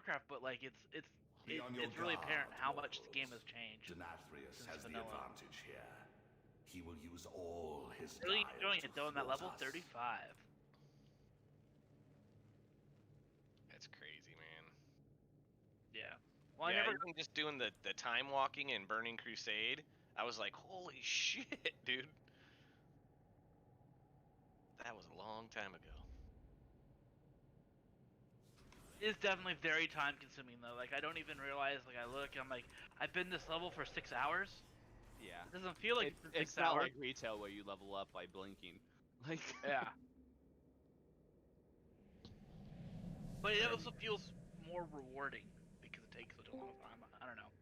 Warcraft, but like it's really apparent how much the game has changed. Denathrius has the vanilla. advantage here. He will use all his Really guile enjoying to it though in that thwart level us. 35. That's crazy, man. Yeah. Well, Yeah, I never. even just doing the time walking and Burning Crusade, I was like, holy shit, dude. That was a long time ago. It's definitely very time consuming though. Like I don't even realize. Like I look, I'm like, I've been this level for 6 hours. Yeah. It doesn't feel like it's been 6 It's not hours. like retail where you level up by blinking. Like Yeah. But it also feels more rewarding because it takes such a long time. I don't know.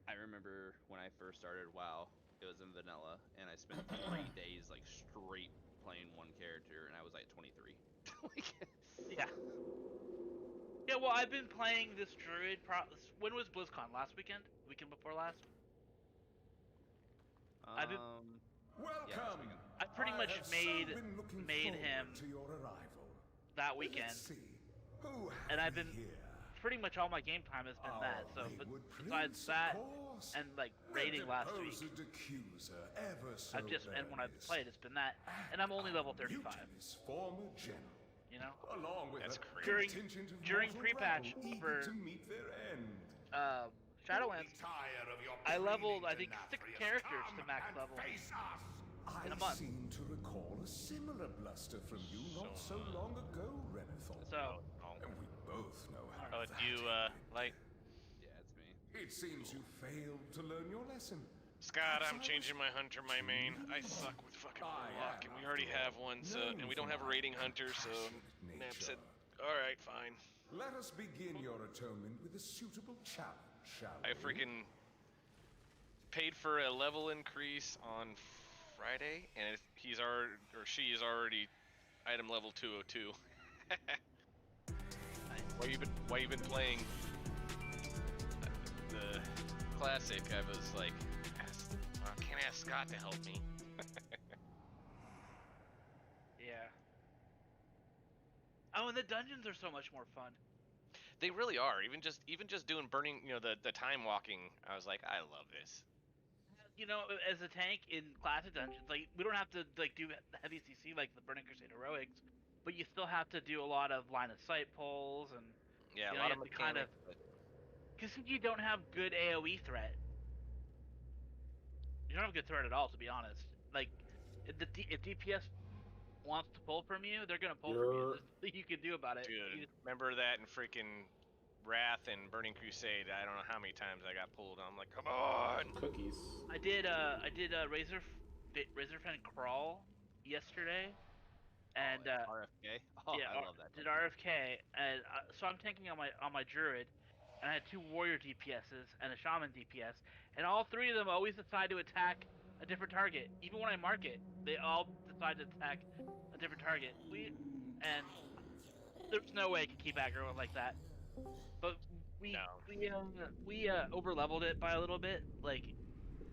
I remember when I first started WoW, it was in vanilla, and I spent 3 days like straight playing one character, and I was like 23. Like, Yeah. Yeah, well, I've been playing this druid. When was BlizzCon? Last weekend? Weekend before last? I've been. Welcome. I pretty much have made so been looking him forward to your arrival. that weekend, Let's see. Who have and I've we been here? pretty much all my game time has been that. Our So, but wayward besides prince, that, of course. and like The raiding last deposed week, accuser, ever so I've just and when I've earnest. played, it's been that, and I'm only level 35. Mutini's former general. You know, Along with That's a crazy. contingent of During mortal pre-patch rabble eager for- to meet their end. Shadowlands. Tired of your I leveled, I pleading, think, 6 Denathrius. characters to Come max and level. face us. in a I month. seem to recall a similar bluster from you not so long ago, Renathal. So, And we both know how Oh, that you, ended. Light? yeah, it's me. It seems you failed to learn your lesson. Scott, Perhaps I'm I changing was my hunter, my main. I too suck with fucking I Warlock, am, and we already after all, have one, so, and we don't have a known for raiding my hunter, so compassionate Nap nature. said, alright, fine. Let us begin your atonement with a suitable challenge, shall I we? freaking paid for a level increase on Friday, and he's already, or she is already item level 202. Why you been playing the classic? I was like, can't ask Scott to help me. yeah. Oh, and the dungeons are so much more fun. They really are. Even just doing burning, the time walking. I was like, I love this. You know, as a tank in classic dungeons, like we don't have to like do heavy CC like the Burning Crusade heroics, but you still have to do a lot of line of sight pulls and Yeah, you a know, lot you of have to kind of mechanics. because you don't have good AOE threat. You don't have good threat at all, to be honest. Like if DPS wants to pull from you, they're gonna pull from you. There's nothing you can do about it. Dude, remember that in freaking Wrath and Burning Crusade? I don't know how many times I got pulled. I'm like, come on! Cookies. I did Razorfen crawl yesterday, and RFK. Oh, yeah, I love that. did technique. RFK, and so I'm tanking on my druid, and I had 2 warrior DPSs and a shaman DPS, and all 3 of them always decide to attack a different target. Even when I mark it, they all decide to attack a different target. And there's no way I could keep aggro like that. But we over leveled it by a little bit. Like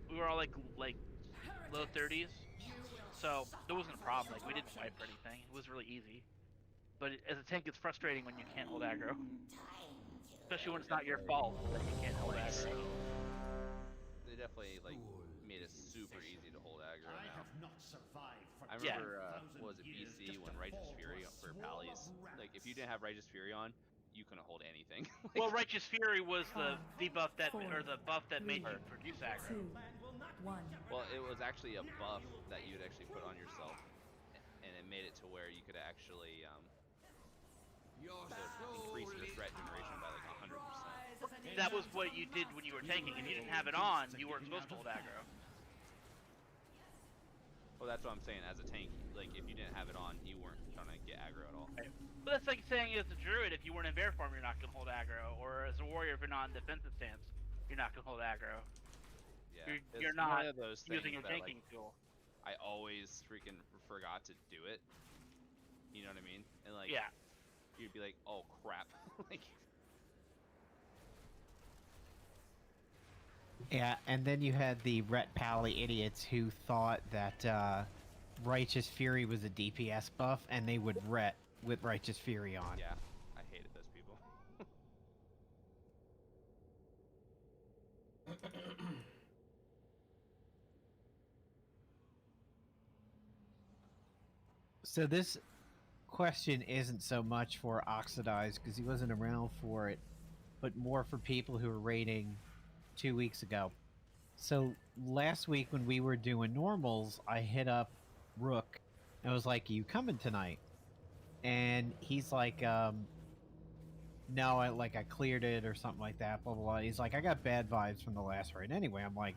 we were all like low 30s, so there wasn't a problem. Like we didn't wipe or anything. It was really easy. But as a tank, it's frustrating when you can't hold aggro, especially when it's not your fault that you can't hold aggro. They definitely made it super easy to hold aggro I now. have not survived for I remember, what was it, BC, when Righteous Fury for Pallies, like, if you didn't have Righteous Fury on, you couldn't hold anything. Well, Righteous Fury was the debuff that, or the buff that made you produce aggro. 2, 1. Well, it was actually a buff that you would actually put on yourself, and it made it to where you could actually increase your threat generation by like 100%. That was what you did when you were tanking. If you didn't have it on, you weren't supposed to hold aggro. Well, that's what I'm saying. As a tank, like, if you didn't have it on, you weren't trying to get aggro at all. But that's like saying as a druid, if you weren't in bear form, you're not gonna hold aggro, or as a warrior, if you're not in defensive stance, you're not gonna hold aggro. Yeah, You're it's not one of those using things your that, tanking like, tool. I always freaking forgot to do it. You know what I mean? And like, Yeah. you'd be like, oh crap. Like, Yeah, and then you had the Ret Pally idiots who thought that Righteous Fury was a DPS buff, and they would Ret with Righteous Fury on. yeah, I hated those people. So this question isn't so much for Oxidized because he wasn't around for it, but more for people who were raiding 2 weeks ago. So last week when we were doing normals, I hit up Rook and was like, "You coming tonight?" And he's like, "No, I cleared it or something like that." Blah blah blah. He's like, "I got bad vibes from the last raid anyway." I'm like,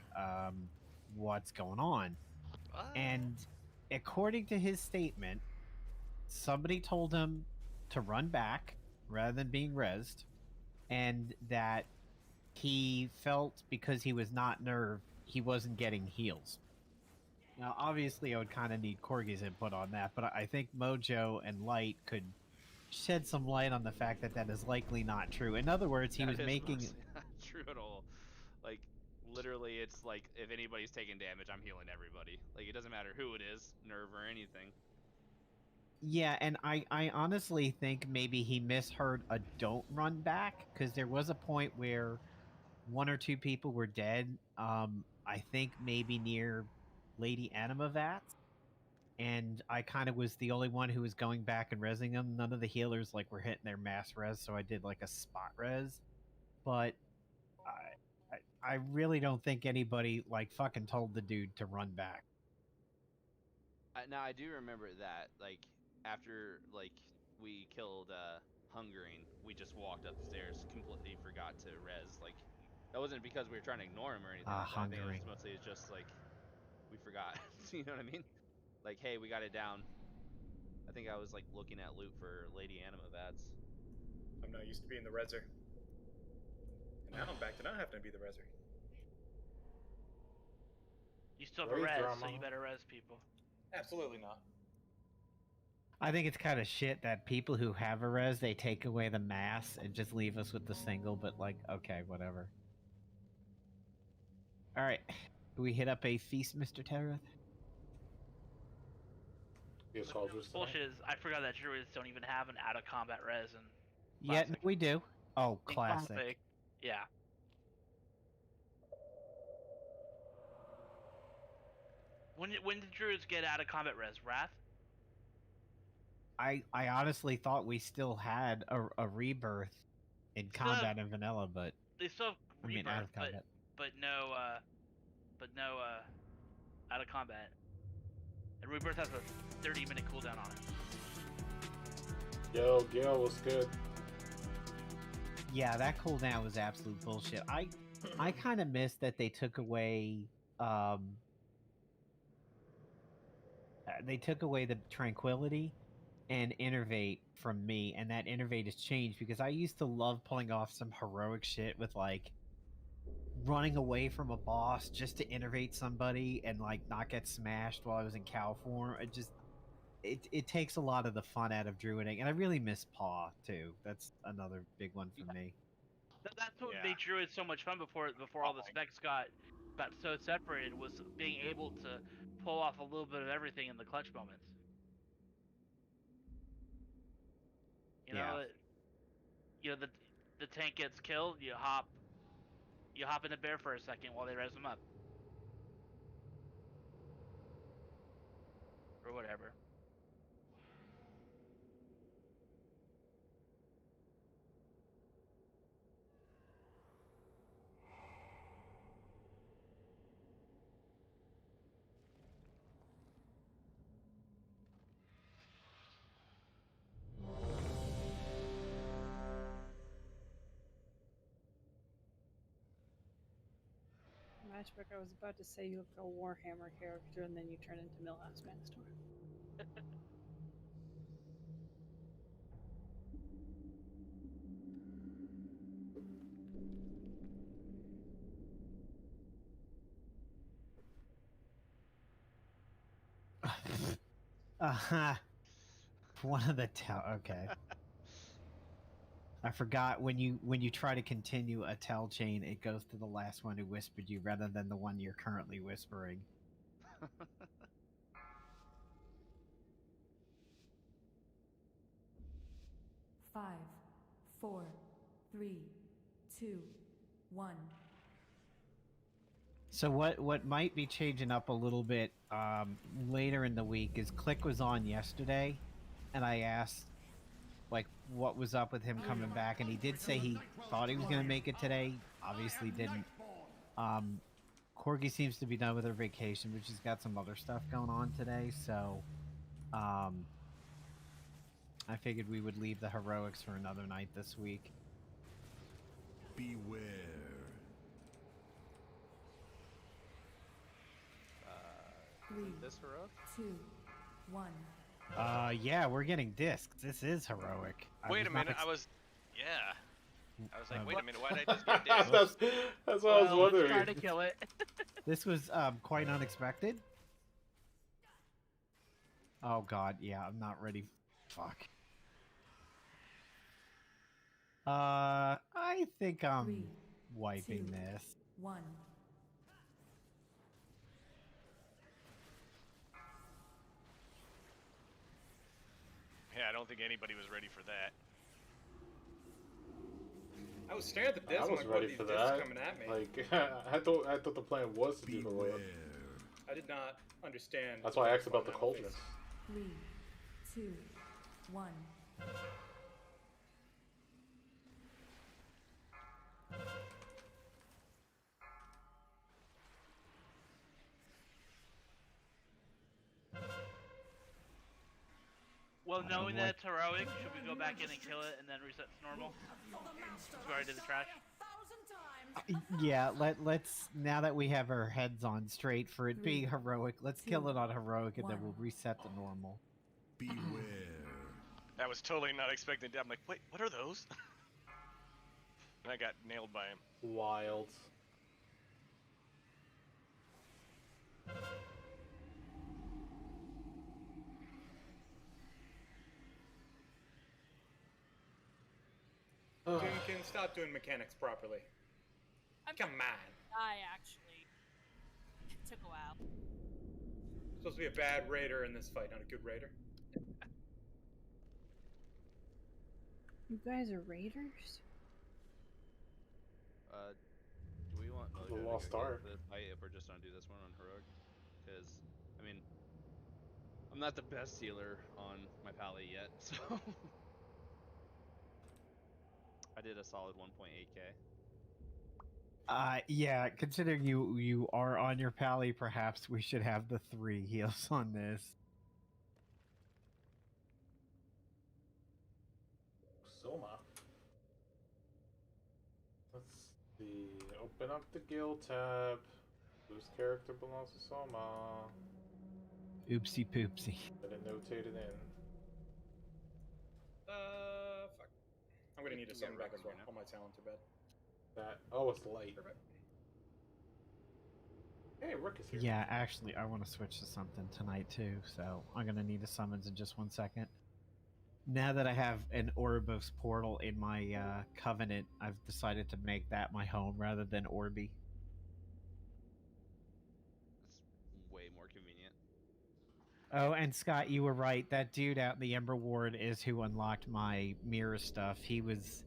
"What's going on?" What? And according to his statement, somebody told him to run back rather than being rezzed, and that he felt because he was not nerfed, he wasn't getting heals. Now, obviously, I would kind of need Corgi's input on that, but I think Mojo and Light could shed some light on the fact that that is likely not true. In other words, he That was is making. mostly not true at all. Like, literally, it's like if anybody's taking damage, I'm healing everybody. Like, it doesn't matter who it is, nerve or anything. Yeah, and I honestly think maybe he misheard a don't run back, because there was a point where one or two people were dead. I think maybe near Lady Animavats, and I kind of was the only one who was going back and rezzing them. None of the healers like were hitting their mass res, so I did like a spot res. But I really don't think anybody like fucking told the dude to run back. Now I do remember that. Like after like we killed Hungering, we just walked up the stairs, completely forgot to res. Like that wasn't because we were trying to ignore him or anything like that. I think it Hungering. was mostly just like we forgot. You know what I mean? Like, hey, we got it down. I think I was like looking at loot for Lady Animavats. I'm not used to being the reser. And now I'm back to not having to be the reser. You still have a Raid res, so drama. you better res people. Absolutely not. I think it's kind of shit that people who have a res, they take away the mass and just leave us with the single, but like, okay, whatever. Alright. Do we hit up a feast, Mr. Terrath? Be a soldiers tonight. Bullshit is, I forgot that druids don't even have an out of combat res and Yeah, Classic. we do. Oh, in classic. config. Yeah. When did druids get out of combat res? Wrath? I honestly thought we still had a rebirth in Still combat have- and vanilla, but They still have I mean out rebirth, of combat. but no out of combat. And rebirth has a 30-minute cooldown on it. Yo, Gil, what's good? Yeah, that cooldown was absolute bullshit. I kind of missed that they took away the tranquility and innervate from me, and that innervate has changed because I used to love pulling off some heroic shit with like running away from a boss just to innervate somebody and like not get smashed while I was in cow form. It takes a lot of the fun out of druiding, and I really miss Paw too. That's another big one for me. That's what Yeah. made druids so much fun before all the specs got so separated, was being able to pull off a little bit of everything in the clutch moments. You know, the tank gets killed, you hop in the bear for a second while they res them up. Or whatever. Matchbook, I was about to say you look like a Warhammer character, and then you turn into Millhouse Manstorm. One of the okay. I forgot when you try to continue a tell chain, it goes to the last one who whispered you rather than the one you're currently whispering. 5, 4, 3, 2, 1. So what might be changing up a little bit later in the week is Click was on yesterday, and I asked like what was up with him coming back, and he did say he thought he was going to make it today. Obviously didn't. Corgi seems to be done with her vacation, but she's got some other stuff going on today, so I figured we would leave the heroics for another night this week. Beware. This heroic? 2, 1. Yeah, we're getting discs. This is heroic. Wait a not minute, ex- I was like, wait a what? minute, why did I just get this? That's what I was Well, let's wondering. try to kill it. This was quite unexpected. Oh god, yeah, I'm not ready. Fuck. I think I'm 3, wiping 2, this. 1. Yeah, I don't think anybody was ready for that. I was staring at the I disc. I'm was like, what are ready these for discs that. coming at me? Like, I thought the plan was to do the Beware. royal. I did not understand. That's why I asked about the fundamental cauldrons. things. 3, 2, 1. Well, I don't knowing like- that it's heroic, should we go back in and kill it and then reset to normal? Since we already did the trash. Yeah, let's now that we have our heads on straight for it being heroic, let's kill it on heroic and then we'll reset to normal. Beware. That was totally not expected. I'm like, wait, what are those? And I got nailed by him. Wild. Doomkin, stop doing mechanics properly. I'm Come on. I actually took a while. Supposed to be a bad raider in this fight, not a good raider. You guys are raiders? Do we want Mojo to Lost go get Ark. the fight if we're just gonna do this one on heroic? Because I mean, I'm not the best healer on my pally yet, so I did a solid 1.8k. Yeah, considering you are on your pally, perhaps we should have the 3 heals on this. Soma. Let's see. Open up the guild tab. Whose character belongs to Soma? Oopsie poopsie. Get it notated in. Fuck. I'm gonna need to can summon get back as well. Requiem, All my talents are bad. That. Oh, it's light. Perfect. Hey, Rook is here. Yeah, actually, I want to switch to something tonight too, so I'm gonna need a summons in just 1 second. Now that I have an Ouroboros portal in my covenant, I've decided to make that my home rather than Orby. It's way more convenient. Oh, and Scott, you were right. That dude out in the Ember Ward is who unlocked my mirror stuff. He was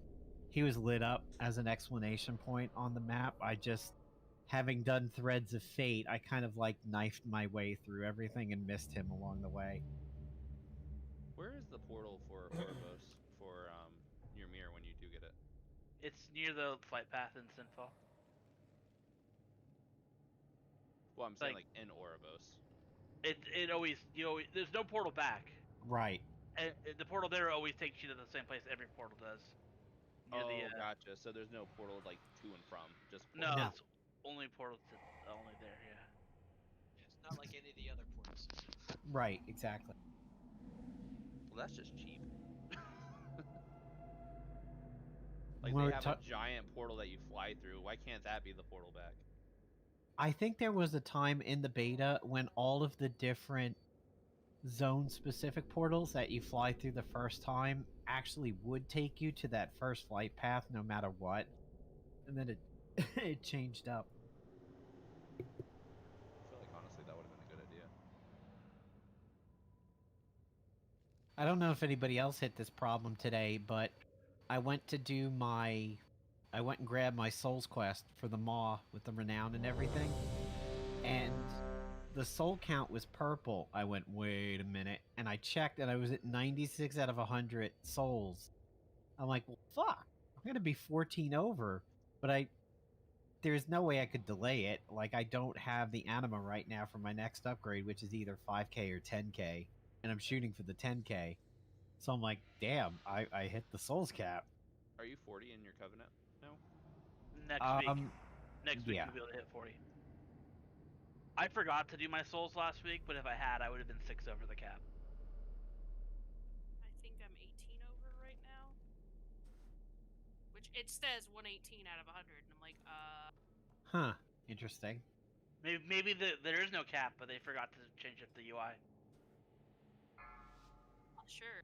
lit up as an explanation point on the map. I just, having done Threads of Fate, I kind of like knifed my way through everything and missed him along the way. Where is the portal for Ouroboros for your mirror when you do get it? It's near the flight path in Sinfall. Well, I'm saying Like- like in Ouroboros. It always, there's no portal back. Right. And the portal there always takes you to the same place every portal does. Near Oh, the, gotcha. So there's no portal like to and from, just No, portal. No. it's only portal to only there. Yeah. It's not like any of the other portals. Right, exactly. Well, that's just cheap. Like When they we're have ta- a giant portal that you fly through. Why can't that be the portal back? I think there was a time in the beta when all of the different zone-specific portals that you fly through the first time actually would take you to that first flight path no matter what. And then it it changed up. I feel like honestly that would have been a good idea. I don't know if anybody else hit this problem today, but I went to do my I went and grabbed my Souls Quest for the Maw with the renown and everything, and the soul count was purple. I went, wait a minute, and I checked, and I was at 96 out of 100 souls. I'm like, well, fuck, I'm gonna be 14 over, but there's no way I could delay it. Like, I don't have the anima right now for my next upgrade, which is either 5k or 10k, and I'm shooting for the 10k. So I'm like, damn, I hit the souls cap. Are you 40 in your covenant now? Next week yeah. you'll be able to hit 40. I forgot to do my souls last week, but if I had, I would have been 6 over the cap. I think I'm 18 over right now. Which it says 118 out of 100, and I'm like, Huh. Interesting. Maybe there is no cap, but they forgot to change up the UI. sure.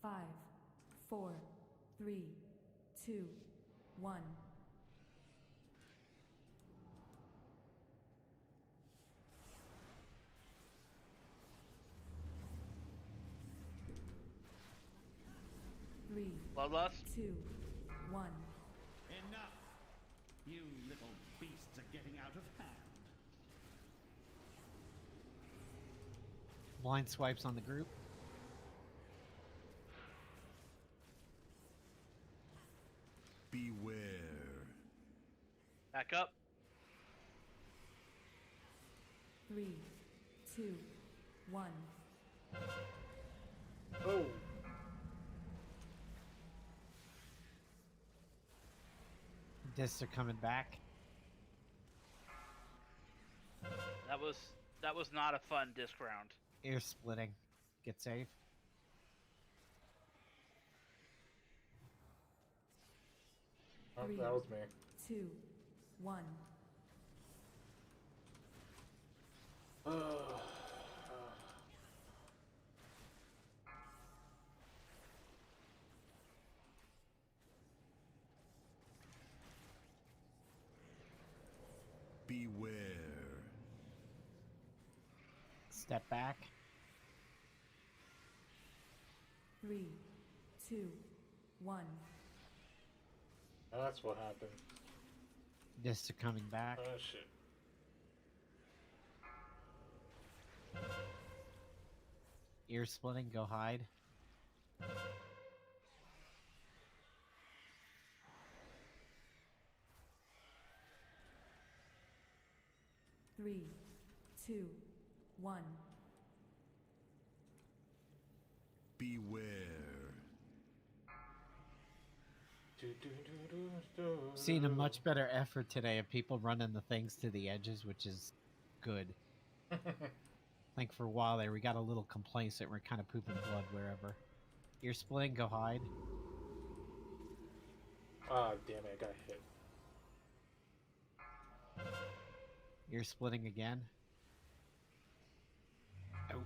5, 4, 3, 2, 1. Three, Bloodlust? 2, 1. Enough! You little beasts are getting out of hand. Blind swipes on the group. Beware. Back up. 3, 2, 1. Oh. Discs are coming back. That was not a fun disc round. Ear splitting. Get safe. Oh, that was me. 2, 1. Beware. Step back. 3, 2, 1. That's what happened. Discs are coming back. Oh shit. Ear splitting. Go hide. 3, 2, 1. Beware. Seen a much better effort today of people running the things to the edges, which is good. I think for a while there we got a little complacent. We're kind of pooping blood wherever. Ear splitting. Go hide. Ah, damn it, I got hit. Ear splitting again. Oh.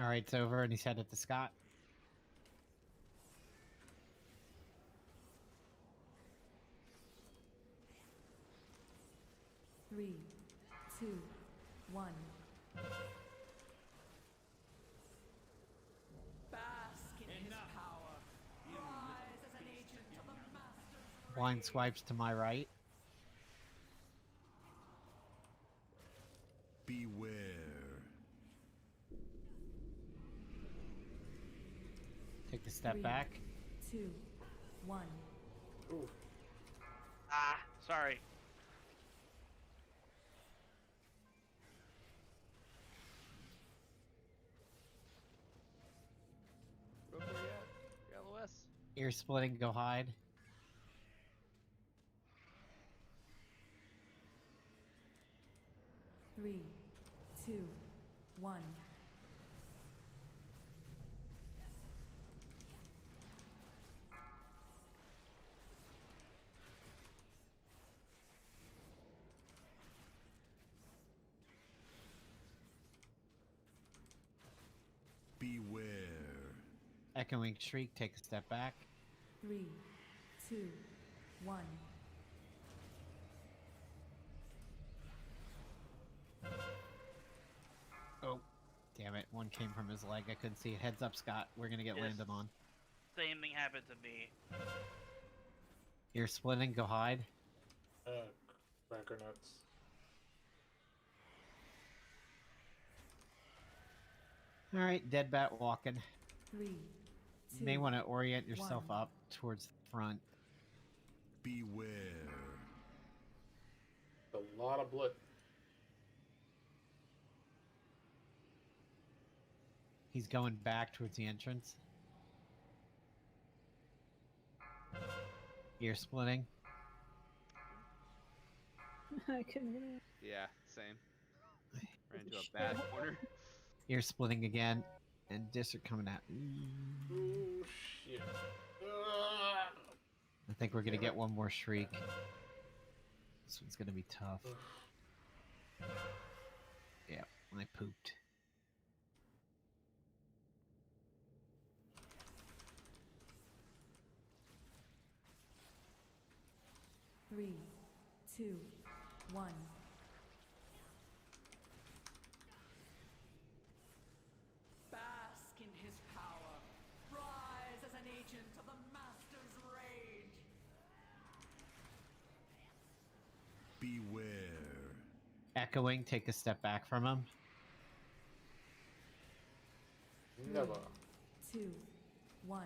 Alright, it's over, and he's headed to Scott. Three, 2, 1. Blind swipes to my right. Beware. Take a step 3, back. 2, 1. Ooh. Ah, sorry. Where you at? LOS? Ear splitting. Go hide. 3, 2, 1. Beware. Echoing shriek. Take a step back. 3, 2, 1. Damn it, one came from his leg. I couldn't see it. Heads up, Scott. We're gonna get Yes. landed on. Same thing happened to me. You're splitting, go hide. Cracker nuts. Alright, dead bat walking. 3, 2, You may want to orient yourself 1. up towards the front. Beware. A lot of blood. He's going back towards the entrance. Ear splitting. I couldn't get it. Yeah, same. Ran into a bad corner. Ear splitting again. And disc are coming at me. Oh shit. I think we're gonna get one more shriek. This one's gonna be tough. Yeah, I pooped. Three, 2, 1. Bask in his power. Rise as an agent of the Master's rage. Beware. Echoing, take a step back from him. Never. 2, 1.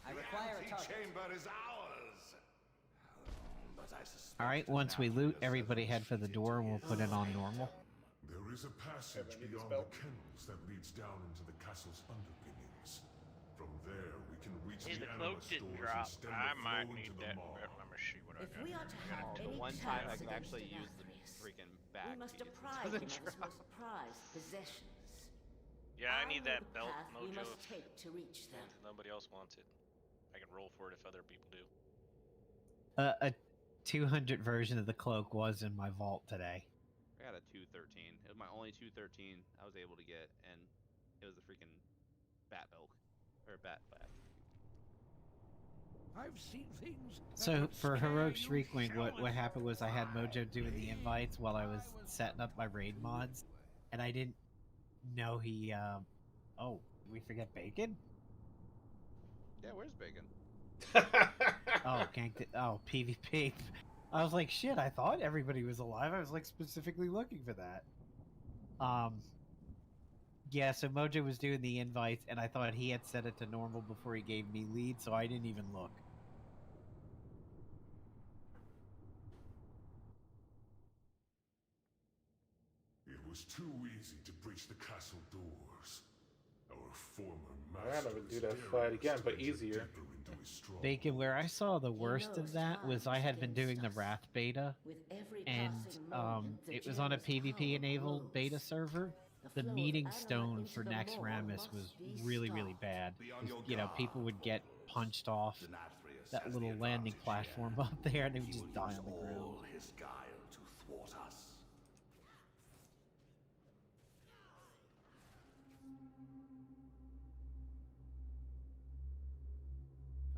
I require a target. chamber is ours. But I suspect Alright, once we loot, everybody head for the door and we'll put it on normal. there is a passage I need the beyond spell. the kennels that leads down into the castle's underpinnings. From there, we can reach Hey, the the animal cloak didn't stores drop. and stem I the might flow need into the that. maw. Let me see what I If got. we are to have The any one time I chance can against actually use the Denethrius, freaking back we must piece. It deprive doesn't him of his drop. most prized possessions. Yeah, I need know that the belt path we mojo. must take to reach them. If nobody else wants it. I can roll for it if other people do. A 200 version of the cloak was in my vault today. I got a 213. It was my only 213 I was able to get, and it was a freaking bat belt or bat flag. I've seen things. So for Heroic Shriekwing, what happened was I had Mojo doing the invites while I was setting up my raid mods, and I didn't know he. Oh, did we forget Bacon? Yeah, where's Bacon? Oh, ganked it. Oh, PvP. I was like, shit. I thought everybody was alive. I was like specifically looking for that. Yeah. So Mojo was doing the invites, and I thought he had set it to normal before he gave me lead, so I didn't even look. It was too easy to breach the castle doors. Our former I master gotta do is that daring fight us again, to but enter easier. deeper into his stronghold. Bacon, where I saw the worst of knows that was I time had is been doing the against us. Wrath beta, With every and passing moment, the it was on a generous PvP power enabled grows. beta server. The flow of meeting Anima stone into for the Nex maw Ramus must was be really, really stopped. bad. Be on your You know, people guard, would get mortals. punched off Denathrius that has little the landing advantage platform here. up there, and they would He just will die use on the ground. all his guile to thwart us.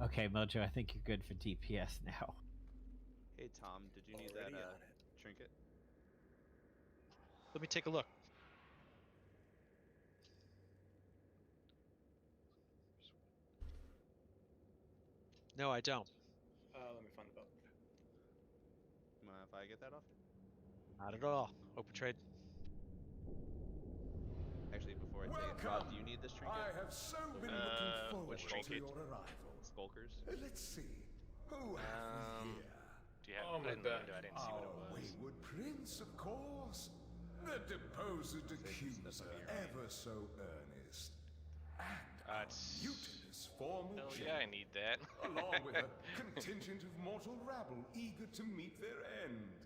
Okay, Mojo, I think you're good for DPS now. Hey Tom, did you need that Already on it. trinket? Let me take a look. No, I don't. Let me find the belt. You mind if I get that off? Not at all. Open trade. Actually, before I take it, Rob, do you need this trinket? I have so been looking forward which to trinket? your arrival. Skulkers? Let's see. Who have we here? Do you have Oh, put it in my the God. window? I didn't see what it Our was. wayward prince, of course. The deposed accuser, ever so earnest. And our It's- mutinous former Hell chief, yeah, I need that. along with a contingent of mortal rabble eager to meet their end.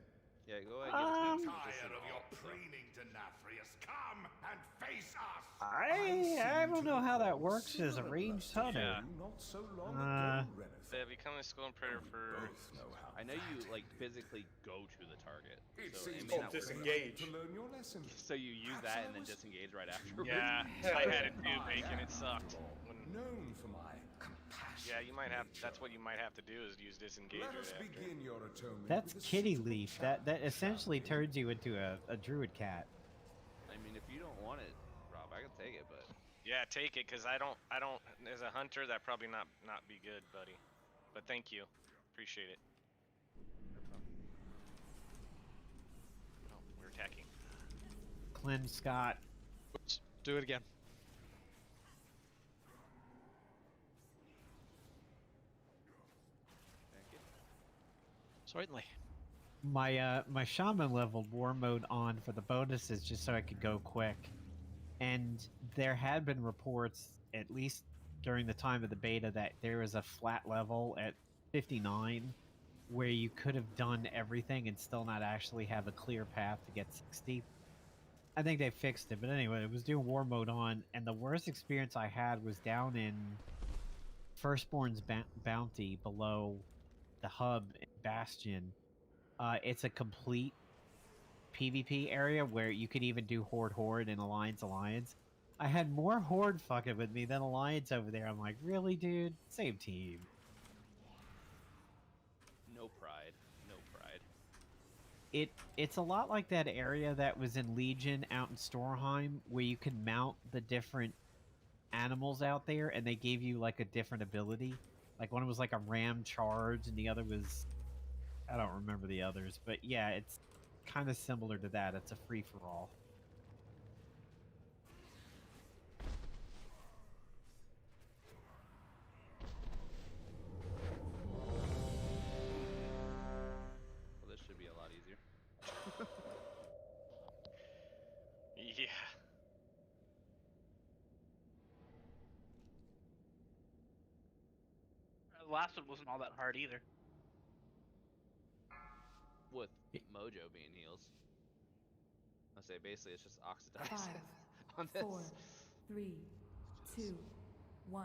Yeah, go ahead. Give it to me. Tired of your preening, Denathrius. Come and face us. I don't know how that works as a ranged hunter. Yeah. Not so long Uh, ago, Renethor. They become a skull and predator for. Both know how I know you that like is. physically go to the target, It so it seems may Oh, not work. disengage. to learn your lesson. So you use Perhaps that I and then was disengage right afterwards. Yeah, Hell I yeah. had it too, Bacon. It sucked. When Known for my Yeah, you might have. That's what you might have to do is use disengage. Let us right after. begin your atonement. That's with a Kitty simple Leaf. chant. That essentially turns you into a druid cat. I mean, if you don't want it, Rob, I can take it, but Yeah, take it, cause I don't. As a hunter, that probably not be good, buddy. But thank you, appreciate it. Oh, we're attacking. Clem Scott. Oops. Do it again. thank you. Certainly. My shaman leveled war mode on for the bonuses just so I could go quick. And there had been reports, at least during the time of the beta, that there was a flat level at 59 where you could have done everything and still not actually have a clear path to get 60. I think they fixed it, but anyway, it was doing war mode on, and the worst experience I had was down in Firstborn's Bounty below the hub in Bastion. It's a complete PvP area where you could even do Horde and Alliance. I had more Horde fucking with me than Alliance over there. I'm like, really, dude? Same team. No pride. No pride. It's a lot like that area that was in Legion out in Storheim, where you can mount the different animals out there, and they gave you like a different ability. Like one was like a ram charge, and the other was, I don't remember the others, but yeah, it's kind of similar to that. It's a free for all. Well, this should be a lot easier. Yeah. The last one wasn't all that hard either. With Mojo being heals. I say basically it's just oxidize 5, on this. 4, 3, 2, 1.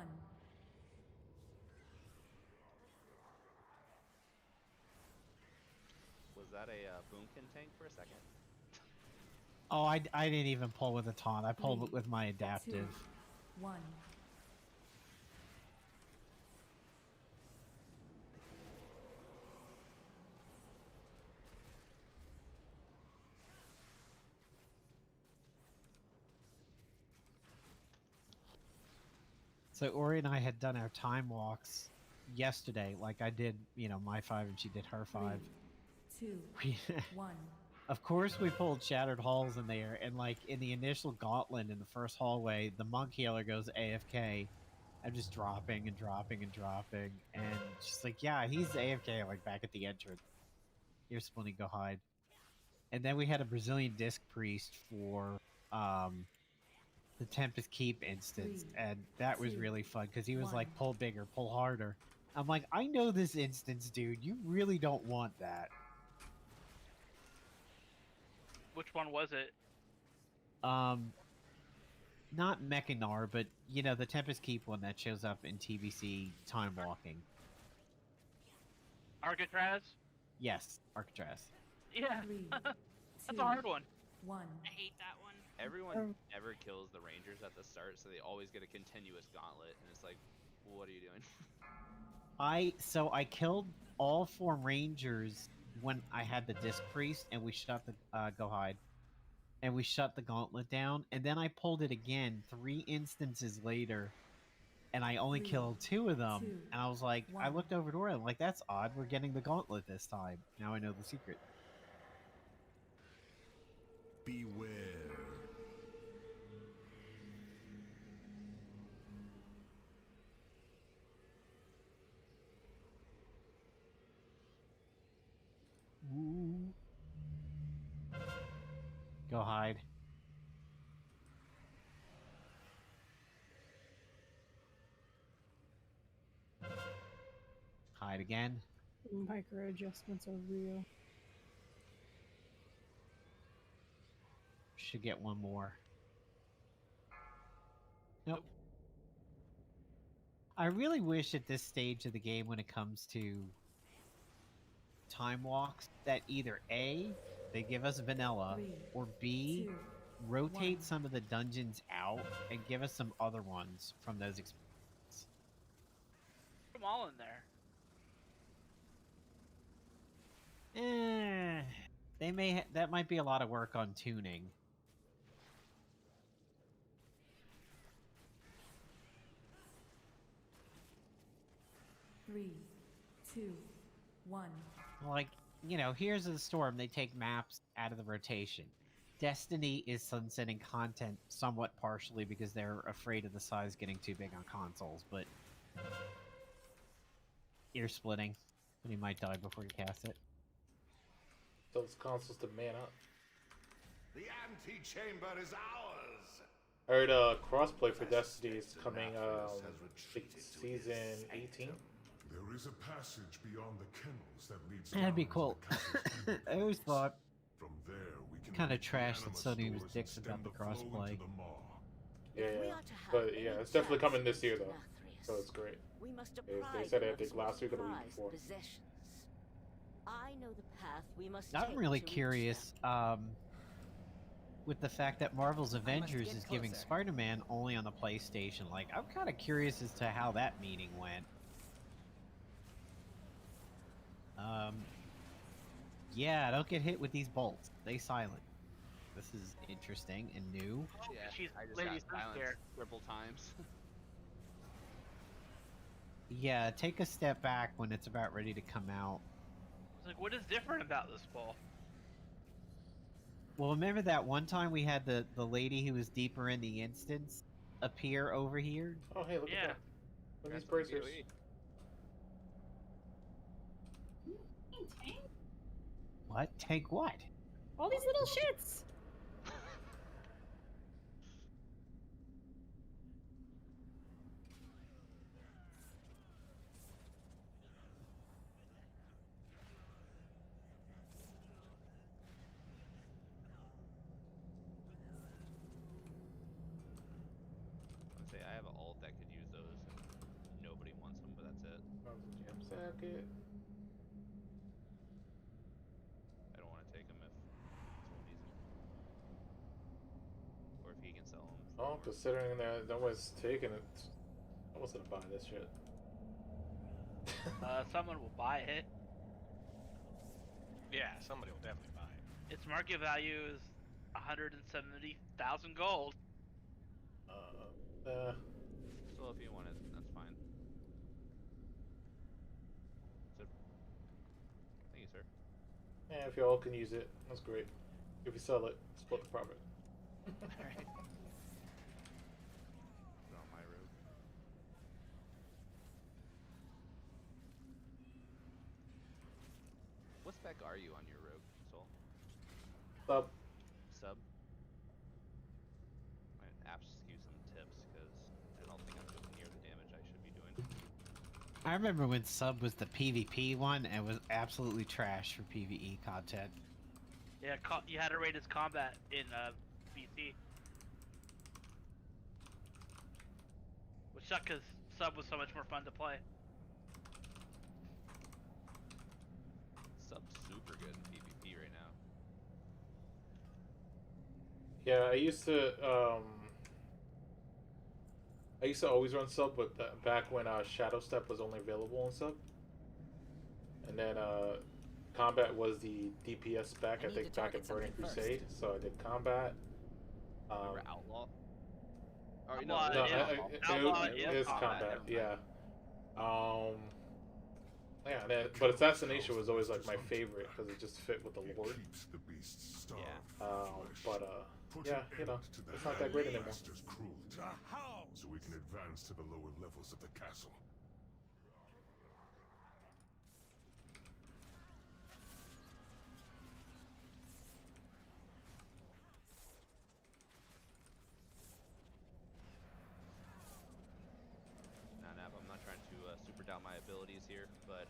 Was that a Boomkin tank for a second? Oh, I didn't even pull with a taunt. I pulled it with my 2, adaptive. 1. So Ori and I had done our time walks yesterday, like I did, my 5 and she did her 5. 2, We- 1. Of course, we pulled Shattered Halls in there, and like in the initial gauntlet in the first hallway, the monk healer goes AFK. I'm just dropping and dropping and dropping, and she's like, "Yeah, he's AFK, like back at the entrance. Here's Splinty, go hide." And then we had a Brazilian disc priest for the Tempest Keep instance, 3, and that was 2, really fun because he was 1. like, "Pull bigger, pull harder." I'm like, "I know this instance, dude. You really don't want that." Which one was it? Not Mechanar, but the Tempest Keep one that shows up in TBC Time Walking. Arcatraz? Yes, Arcatraz. Yeah. 3, That's a hard one. 1. I hate that one. Everyone never kills the Rangers at the start, so they always get a continuous gauntlet, and it's like, well, what are you doing? I killed all 4 Rangers when I had the Disc Priest, and we shut the go hide, and we shut the gauntlet down, and then I pulled it again 3 instances later, and I only 3, killed 2 of them, 2, and I was like, I 1. looked over to her, I'm like, that's odd. We're getting the gauntlet this time. Now I know the secret. Beware. Ooh. Go hide. Hide again. Micro adjustments are real. Should get one more. Nope. I really wish at this stage of the game, when it comes to time walks, that either A, they give us vanilla, 3, or B, 2, rotate 1. some of the dungeons out and give us some other ones from those experiences. them all in there. They may. That might be a lot of work on tuning. Three, two, one. Like, you know, here's the Storm. They take maps out of the rotation. Destiny is sunsetting content somewhat partially because they're afraid of the size getting too big on consoles, but ear splitting. But he might die before you cast it. Those consoles to man up. The antechamber is ours. I heard crossplay for Destiny is coming like season 18. There is a passage beyond the kennels that leads That'd be down cool. into the castle's I always thought From there, we can kind of reach the trash that anima Sony was stores and dicks stem about the flow into crossplay. the maw. Yeah, If we yeah. are to have But any yeah, it's definitely coming chance this year in though, Nathrius, so it's great. we must They apprise said it, I them of think, some last week or the week prized before. possessions. I know the path we must I'm take really to reach curious with the fact that Marvel's Avengers get is giving closer. Spider-Man only on the PlayStation. Like, I'm kind of curious as to how that meeting went. Yeah, don't get hit with these bolts. Stay silent. This is interesting and new. Yeah, She's I just Lady got Sun's silenced there. triple times. Yeah, take a step back when it's about ready to come out. It's like, what is different about this ball? Well, remember that one time we had the lady who was deeper in the instance appear over here? Oh, hey, look Yeah. at that. Look at these That's what bracers. DOE. What? Take what? All these little shits. I'd say I have an ult that could use those, and nobody wants them, but that's it. Jam socket. I don't want to take them if someone needs them, or if he can sell them. Oh, considering that no one's taking it, I was gonna buy this shit. Someone will buy it. Yeah, somebody will definitely buy it. Its market value is 170,000 gold. So if you want it, that's fine. So, thank you, sir. Yeah, if y'all can use it, that's great. If you sell it, split the profit. Alright. Put it on my road. What spec are you on your rogue, Soul? Sub. Sub? Might ask you some tips, because I don't think I'm doing near the damage I should be doing. I remember when Sub was the PvP one and was absolutely trash for PvE content. Yeah, you had to rate his combat in BC. Which sucked because Sub was so much more fun to play. Sub's super good in PvP right now. Yeah, I used to always run sub, but back when Shadow Step was only available on sub, and then combat was the DPS spec. I need think to back in target Burning something first. Crusade, so I did combat. Remember Outlaw? Or, Outlaw No, is- it is is combat, combat. never Yeah. mind. Yeah, but Assassination was always like my favorite because it just fit with the It lore. keeps the beasts starved Yeah. for flesh. But Put yeah, an you know, end to the it's not that great anymore. Master's cruelty, so we can advance to the lower levels of the castle. Nah, Nav, I'm not trying to super doubt my abilities here, but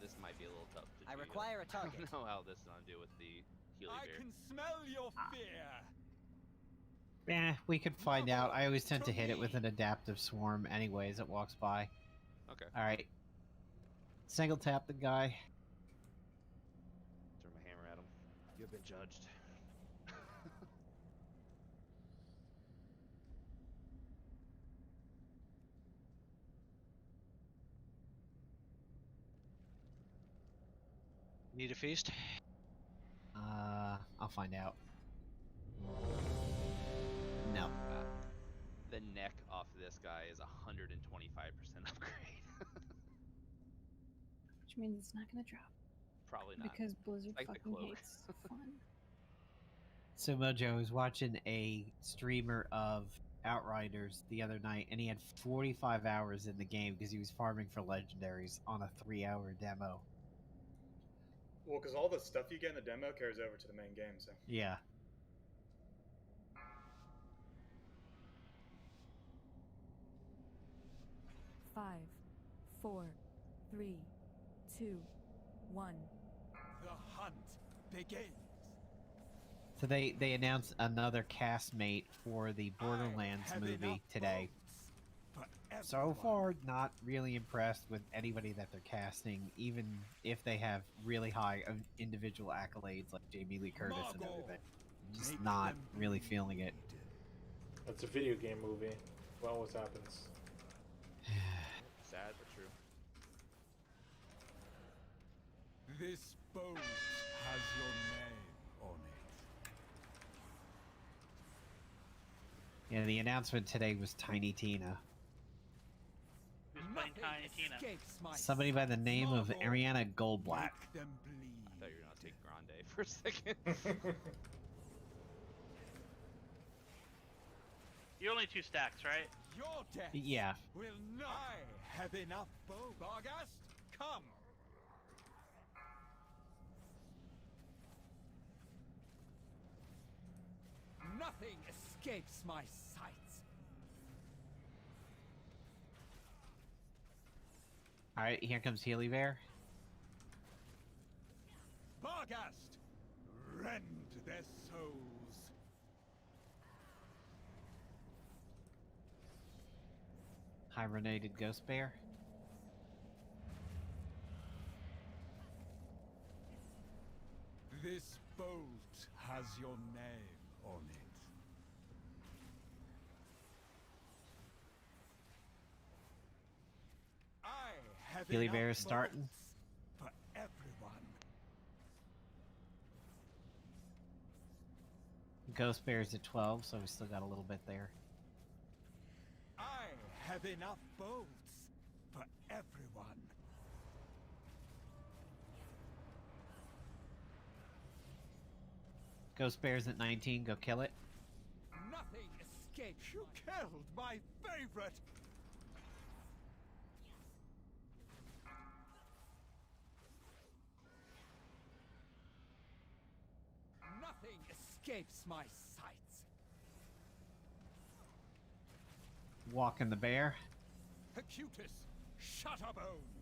this might be a little tough to I do. require a I target. don't know how this is gonna do with the Healy I Bear. can smell your fear. We could find out. I always tend to hit it with an adaptive swarm anyway as it walks by. Okay. Alright. Single tap the guy. Throw my hammer at him. You've been judged. Need a feast? I'll find out. No. The neck off this guy is 125% upgrade. Which means it's not gonna drop. Probably not. Because Blizzard Like the fucking cloak. hates fun. So Mojo was watching a streamer of Outriders the other night, and he had 45 hours in the game because he was farming for legendaries on a 3-hour demo. Well, because all the stuff you get in the demo carries over to the main game, so. Yeah. Five, 4, 3, 2, 1. The hunt begins. So they announced another castmate for the Borderlands movie today. So far, not really impressed with anybody that they're casting, even if they have really high individual accolades like Jamie Lee Curtis and everything. Just not really feeling it. It's a video game movie. Well, what happens? Sad but true. This boat has your name on it. Yeah, the announcement today was Tiny Tina. Who's playing Tiny Tina? Somebody by the name of Ariana Goldblatt. Make them bleed. I thought you were gonna take Grande for a second. You're only 2 stacks, right? Your death Yeah. will not. I have enough bow. Barghast, come. Nothing escapes my sights. Alright, here comes Healy Bear. Barghast, rend their souls. Hibernated Ghost Bear. This bolt has your name on it. I have Healy enough Bear is starting. bolts for everyone. Ghost Bear's at 12, so we still got a little bit there. I have enough bolts for everyone. Ghost Bear's at 19, go kill it. Nothing escapes. You killed my favorite. Nothing escapes my sights. Walking the Bear. Acutus, Shutterbones.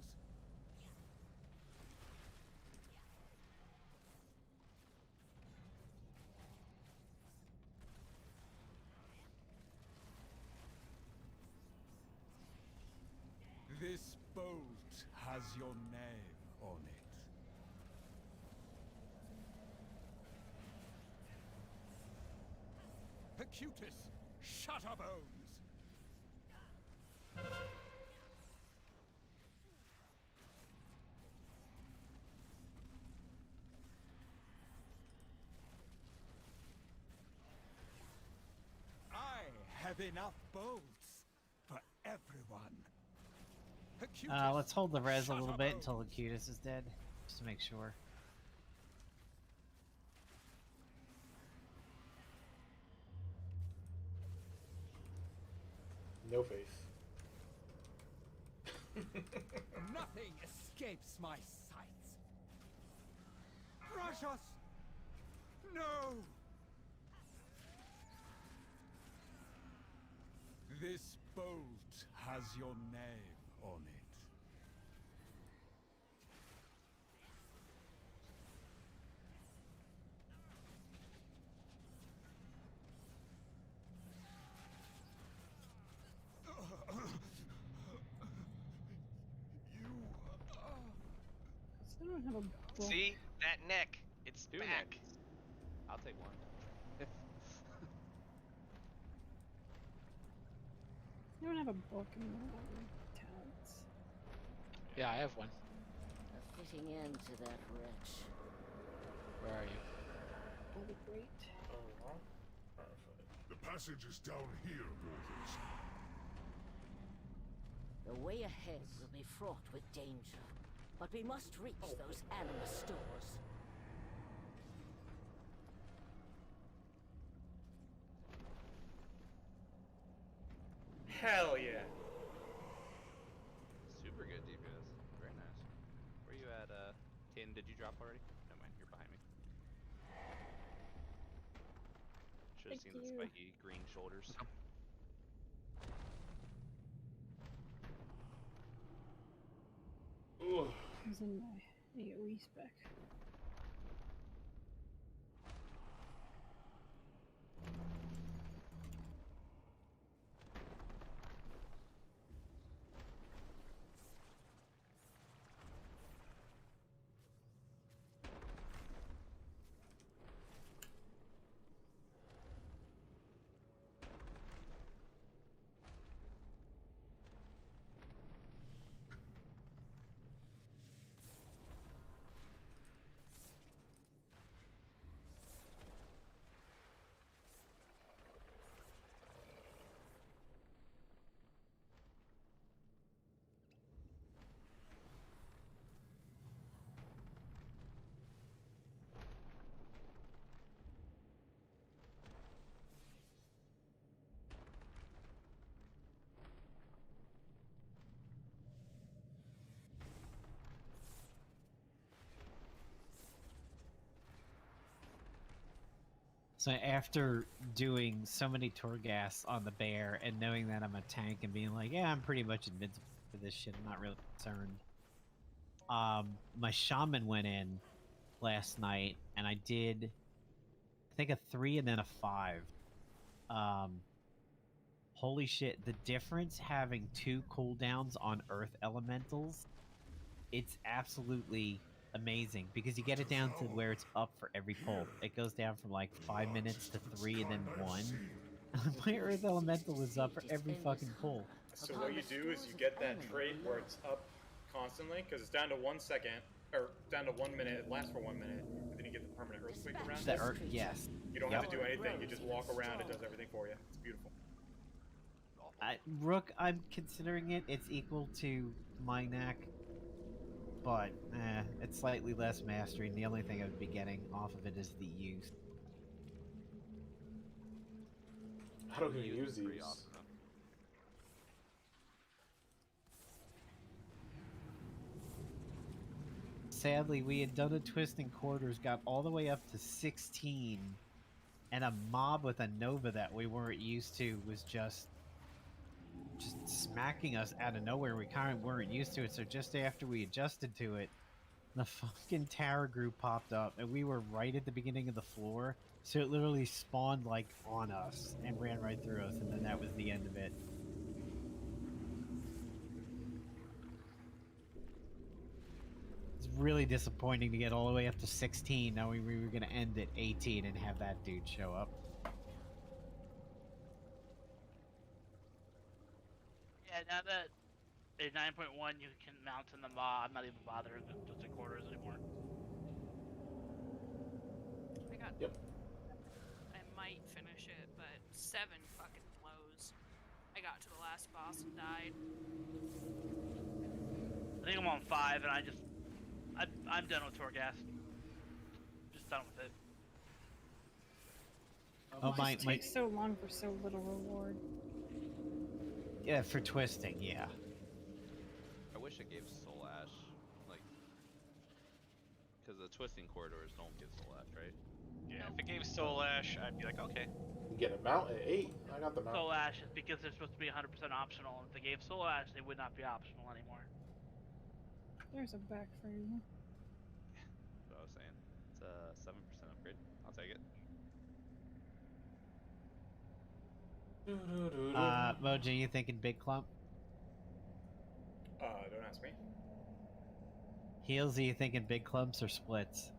This bolt has your name on it. Acutus, Shutterbones. I have enough bolts for everyone. Let's hold the res a little bit until Acutus is dead, just to make sure. No face. Nothing escapes my sights. Rush us! No! This bolt has your name on it. I don't have a book. See that neck? It's Two back. necks. I'll take one. I don't have a book in my talents. Yeah, I have one. fitting end to that wretch. Where are you? That'd be great. The passage is down here, Mortis. The way ahead will be fraught with danger, but we must reach those anima stores. Hell yeah. Super good DPS. Very nice. Where you at, Tin? Did you drop already? No mind, you're behind me. Should have Thank seen the you. spiky green shoulders. Ugh. I was in my AoE spec. So after doing so many Torghast on the bear and knowing that I'm a tank and being like, yeah, I'm pretty much invincible for this shit, I'm not really concerned. My shaman went in last night and I did, I think, a 3 and then a 5. Holy shit, the difference having 2 cooldowns on earth elementals, it's absolutely amazing because you get it down to where it's up for every pull. It goes down from like 5 minutes to 3 and then 1. My earth elemental is up for every fucking pull. So what you do is you get that trait where it's up constantly, because it's down to 1 second, or down to 1 minute, it lasts for 1 minute, and then you get the permanent earthquake around The it. yes. You don't have to do anything, you just walk around, it does everything for you. It's beautiful. Rook, I'm considering it. It's equal to Minac, but it's slightly less mastery, and the only thing I would be getting off of it is the use. How do you use these? Pretty awesome, though. Sadly, we had done a Twisting Quarters, got all the way up to 16, and a mob with a Nova that we weren't used to was just smacking us out of nowhere. We kind of weren't used to it, so just after we adjusted to it, the fucking tower group popped up, and we were right at the beginning of the floor, so it literally spawned like on us and ran right through us, and then that was the end of it. It's really disappointing to get all the way up to 16, knowing we were going to end at 18 and have that dude show up. Yeah, now that in 9.1 you can mount in the maw, I'm not even bothering with just the quarters anymore. I got. Yep. I might finish it, but 7 fucking blows. I got to the last boss and died. I think I'm on 5, and I'm done with Torghast. Just done with it. Oh, my, It takes so long for so little reward. yeah, for twisting, yeah. I wish it gave Soul Ash, like, because the twisting corridors don't give Soul Ash, right? Yeah, if it gave Soul Ash, I'd be like, okay. You get a mount at 8. I got the mount. Soul Ash is because they're supposed to be 100% optional. If they gave Soul Ash, they would not be optional anymore. There's a back frame. That's what I was saying. It's a 7% upgrade. I'll take it. Mojo, you thinking big clump? Don't ask me. Heels, are you thinking big clumps or splits?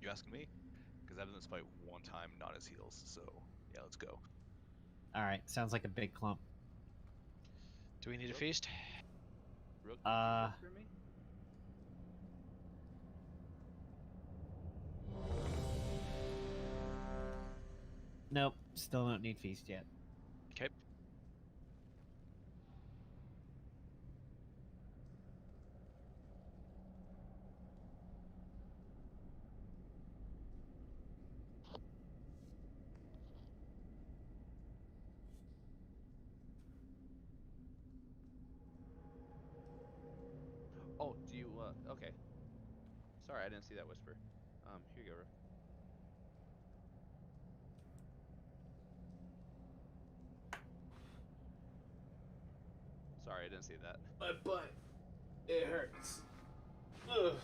You asking me? Because I've done this fight one time, not as heals, so yeah, let's go. Alright, sounds like a big clump. Do we need a feast? Rook, Uh, for me? Nope, still don't need feast yet. Okay. Oh, do you, okay. Sorry, I didn't see that whisper. Here you go, Rook. Sorry, I didn't see that. My butt. It hurts. Ugh.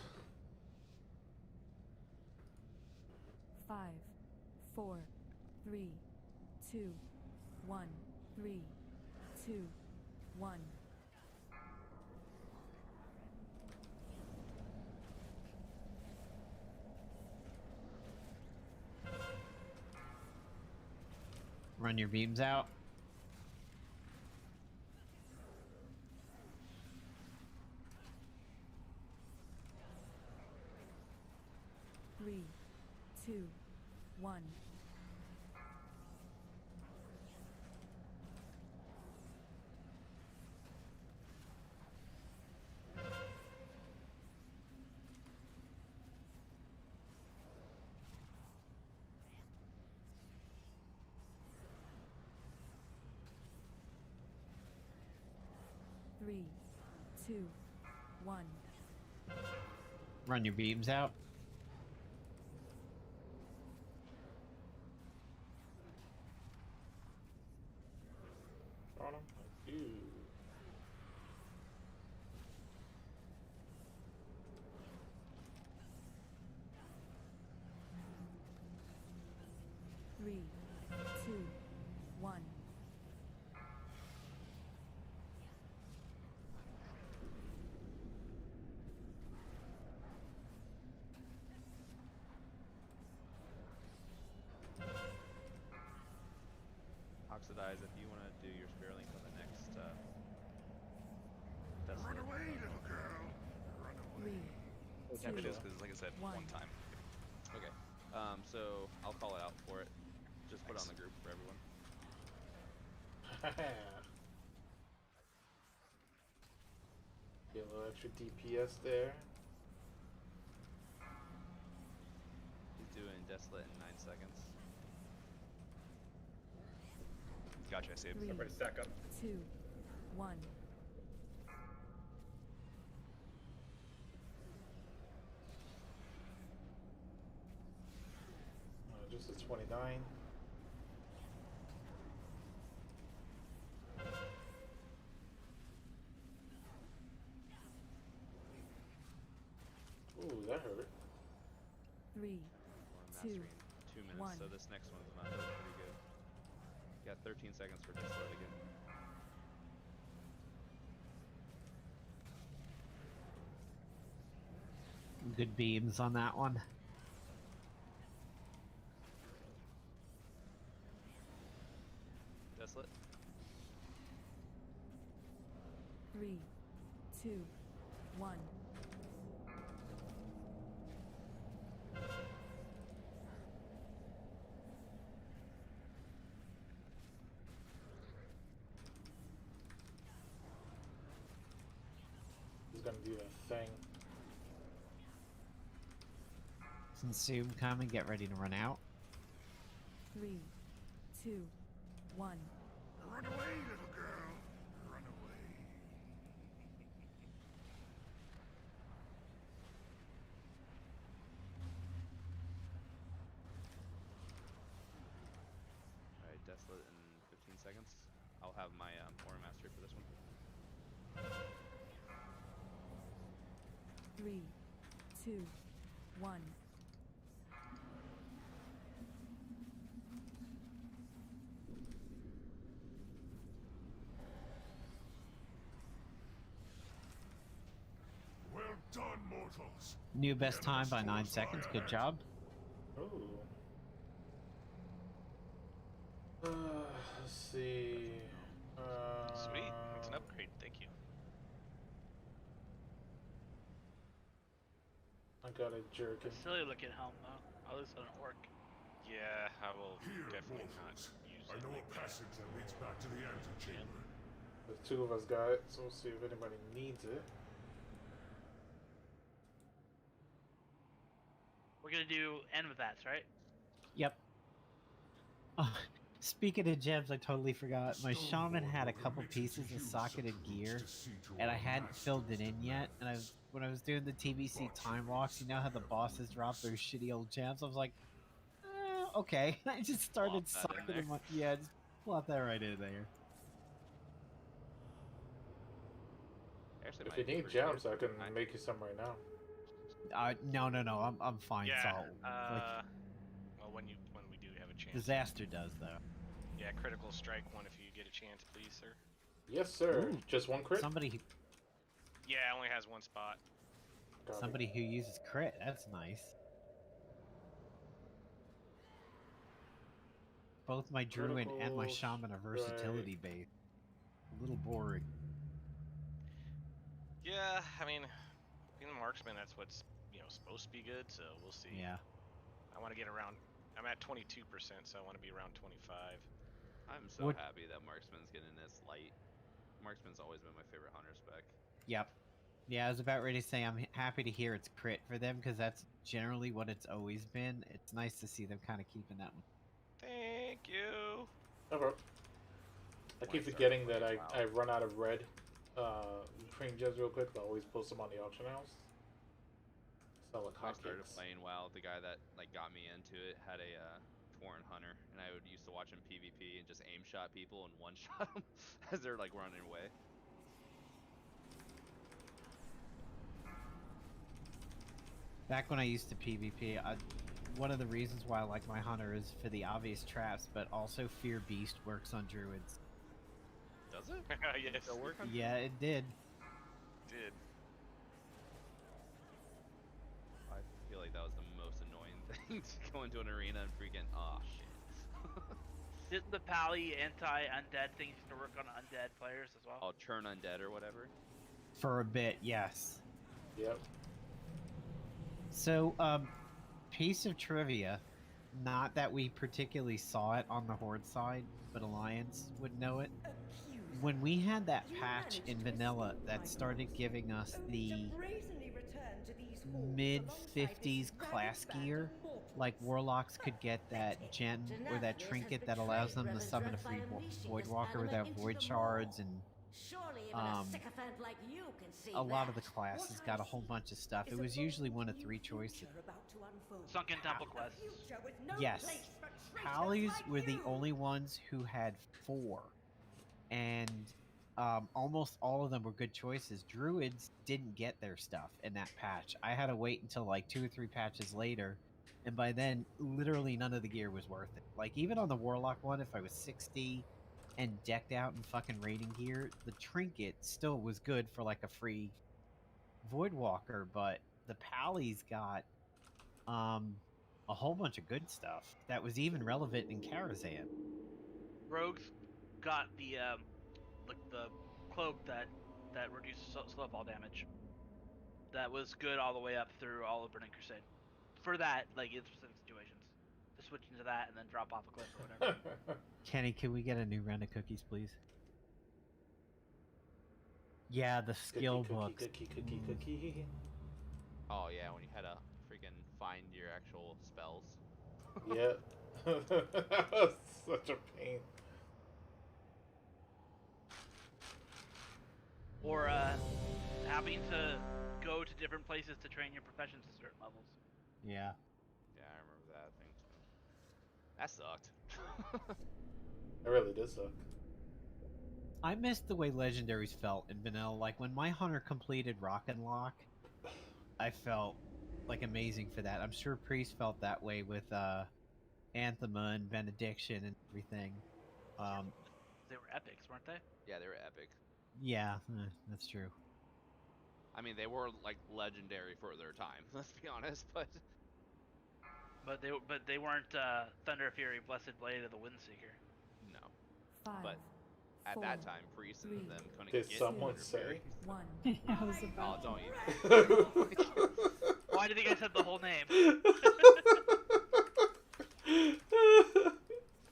5, 4, 3, 2, 1, 3, 2, 1. Run your beams out. Three, 2, 1. Three, 2, 1. Run your beams out. On him. Ew. Three, 2, 1. Oxidize, if you want to do your Spirit Link on the next, Run away, little girl. Run away. 3, It is because, like I said, one time. Okay. So I'll call it out for it. Just put it on the group for everyone. Get a little extra DPS there. He's doing Desolate in 9 seconds. Gotcha, I see it. 3, Everybody stack up. 2, 1. Just a 29. Ooh, that hurt. 3, We're 2, mastering 2 minutes, 1. so this next one's not really pretty good. Got 13 seconds for Desolate again. Good beams on that one. Desolate. 3, 2, 1. He's gonna do that thing. Consume, come and get ready to run out. 3, 2, 1. Run away, little girl. Run away. Alright, Desolate in 15 seconds. I'll have my Aura Mastery for this one. 3, 2, 1. Well done, mortals. New best time by 9 seconds. Good job. Ooh. Let's see. Sweet. That's an upgrade. I got a jerkin. It's silly looking helm though. At least it doesn't work. Yeah, I will Here, definitely not mortals. use I it know like a that. passage that leads back to the antechamber. The two of us got it, so we'll see if anybody needs it. We're gonna do end with that, right? Yep. Speaking of gems, I totally forgot. My shaman had a couple pieces of socketed gear, and I hadn't filled it in yet. And when I was doing the TBC time walks, you know how the bosses drop those shitty old gems? I was like, okay. I just started Plop that in socketing my... Yeah, just plop that right in there. Actually, If my you need first gems, I favorite can time- make you some right now. No. I'm fine. Yeah. Salt. Like, Well, when we do have a chance. disaster does though. Yeah, critical strike one if you get a chance, please, sir. Yes, sir. Ooh. Just one crit? Somebody who Yeah, it only has one spot. Got it. Somebody who uses crit. That's nice. Both my druid and my Critical shaman are versatility based. A little boring. Yeah, I mean, being a marksman, that's what's supposed to be good. So we'll see. Yeah. I want to get around. I'm at 22%, so I want to be around 25. I'm so What- happy that Marksman's getting this light. Marksman's always been my favorite hunter spec. Yep. Yeah, I was about ready to say I'm happy to hear it's crit for them because that's generally what it's always been. It's nice to see them kind of keeping that one. Thank you. No problem. I keep Start forgetting that playing I WoW. run out of red cream gems real quick, but I always post them on the auction house. Sell like When I started hotcakes. playing WoW, the guy that got me into it had a Tauren hunter, and I used to watch him PvP and just aim shot people and one shot them as they're like running away. Back when I used to PvP, one of the reasons why I like my hunter is for the obvious traps, but also Fear Beast works on druids. Does it? Yes. Still work on Yeah, it did. Did. I feel like that was the most annoying thing to go into an arena and freaking shit. Didn't the Pally anti-undead thing used to work on undead players as well? I'll churn undead or whatever. For a bit, yes. Yep. So, piece of trivia, not that we particularly saw it on the Horde side, but Alliance would know it. When we had that patch in vanilla that started giving us the mid-50s class gear, like Warlocks could get that gem or that trinket that allows them to summon a free Voidwalker without Void Shards, and Surely even a sycophant like you can see a lot of the that. classes got a whole bunch of stuff. It was usually one of three choices. Sunken Temple quests. Yes. Pallies were the only ones who had 4. And almost all of them were good choices. Druids didn't get their stuff in that patch. I had to wait until like 2 or 3 patches later. And by then, literally none of the gear was worth it. Like, even on the Warlock one, if I was 60 and decked out in fucking raiding gear, the trinket still was good for like a free Voidwalker, but the Pallies got a whole bunch of good stuff that was even relevant in Karazhan. Rogues got the cloak that reduces snowball damage. That was good all the way up through all of Burning Crusade. For that, like in specific situations, to switch into that and then drop off a cliff or whatever. Kenny, can we get a new round of cookies, please? Yeah, the skill books. Cookie. Oh yeah, when you had to freaking find your actual spells. Yeah. Such a pain. Or having to go to different places to train your professions to certain levels. Yeah. Yeah, I remember that thing too. That sucked. It really did suck. I missed the way legendaries felt in vanilla. Like when my hunter completed Rock and Lock, I felt like amazing for that. I'm sure Priest felt that way with Anthema and Benediction and everything. They were epics, weren't they? Yeah, they were epic. Yeah, that's true. I mean, they were like legendary for their time. Let's be honest, but they weren't Thunder Fury, Blessed Blade of the Windseeker. no. 5, But at 4, that time, Priest and 3, them couldn't Did get someone Thunder say? Fury. 1. I was Oh, about to. don't even. Well, Why do you think I said the whole name?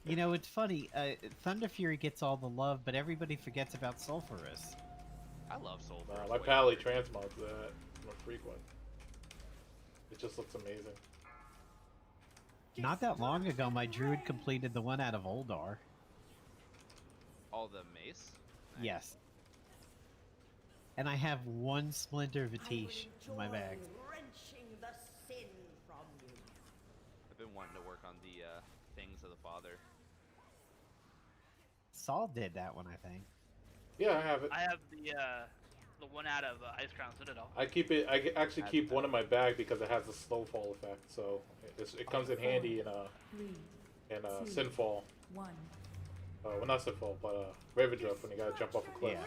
You know, it's funny. Thunder Fury gets all the love, but everybody forgets about Sulfurous. I love Sulfurous. My Pally transmods that. I'm a frequent. It just looks amazing. Not that long ago, my druid completed the one out of Oldar. All the mace? Nice. Yes. And I have one Splinter Vatish in my bag. Wrenching the sin from you. I've been wanting to work on the things of the Father. Saul did that one, I think. Yeah, I have it. I have the one out of Ice Crown Citadel. I keep it. I actually keep one in my bag because it has a slow fall effect, so it comes in handy in Sinfall. 1. Well, not Sinfall, but Ravendruft when you gotta jump off a cliff. Yeah.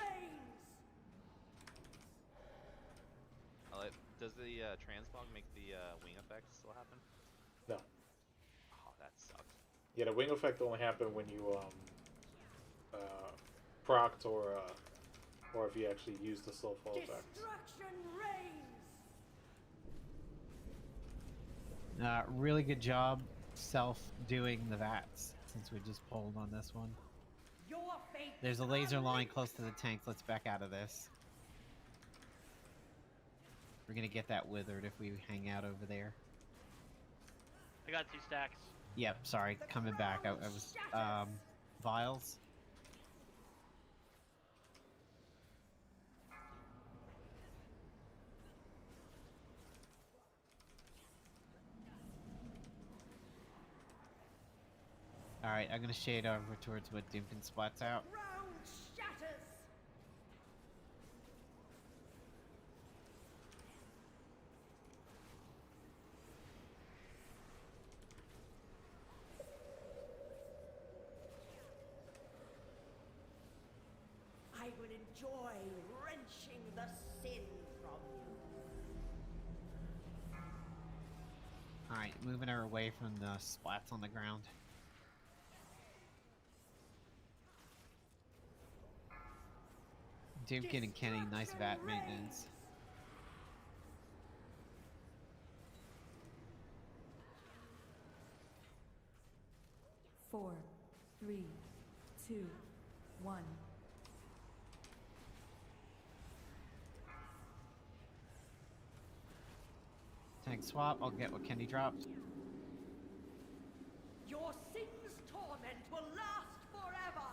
Does the transmog make the wing effect still happen? No. Oh, that sucks. Yeah, the wing effect only happened when you procced or if you actually use the slow fall effect. Destruction reigns. Really good job doing the VATS, since we just pulled on this one. Your fate. There's a laser line close to the tanks. Let's back out of this. We're gonna get that withered if we hang out over there. I got 2 stacks. Yep, sorry, coming back. I was, vials. Alright, I'm gonna shade over towards what Doomkin splats out. Ground shatters. I will enjoy wrenching the sin from you. Alright, moving her away from the splats on the ground. Doomkin and Kenny, nice VAT maintenance. Four, 3, 2, 1. Tank swap, I'll get what Kenny dropped. Your sin's torment will last forever.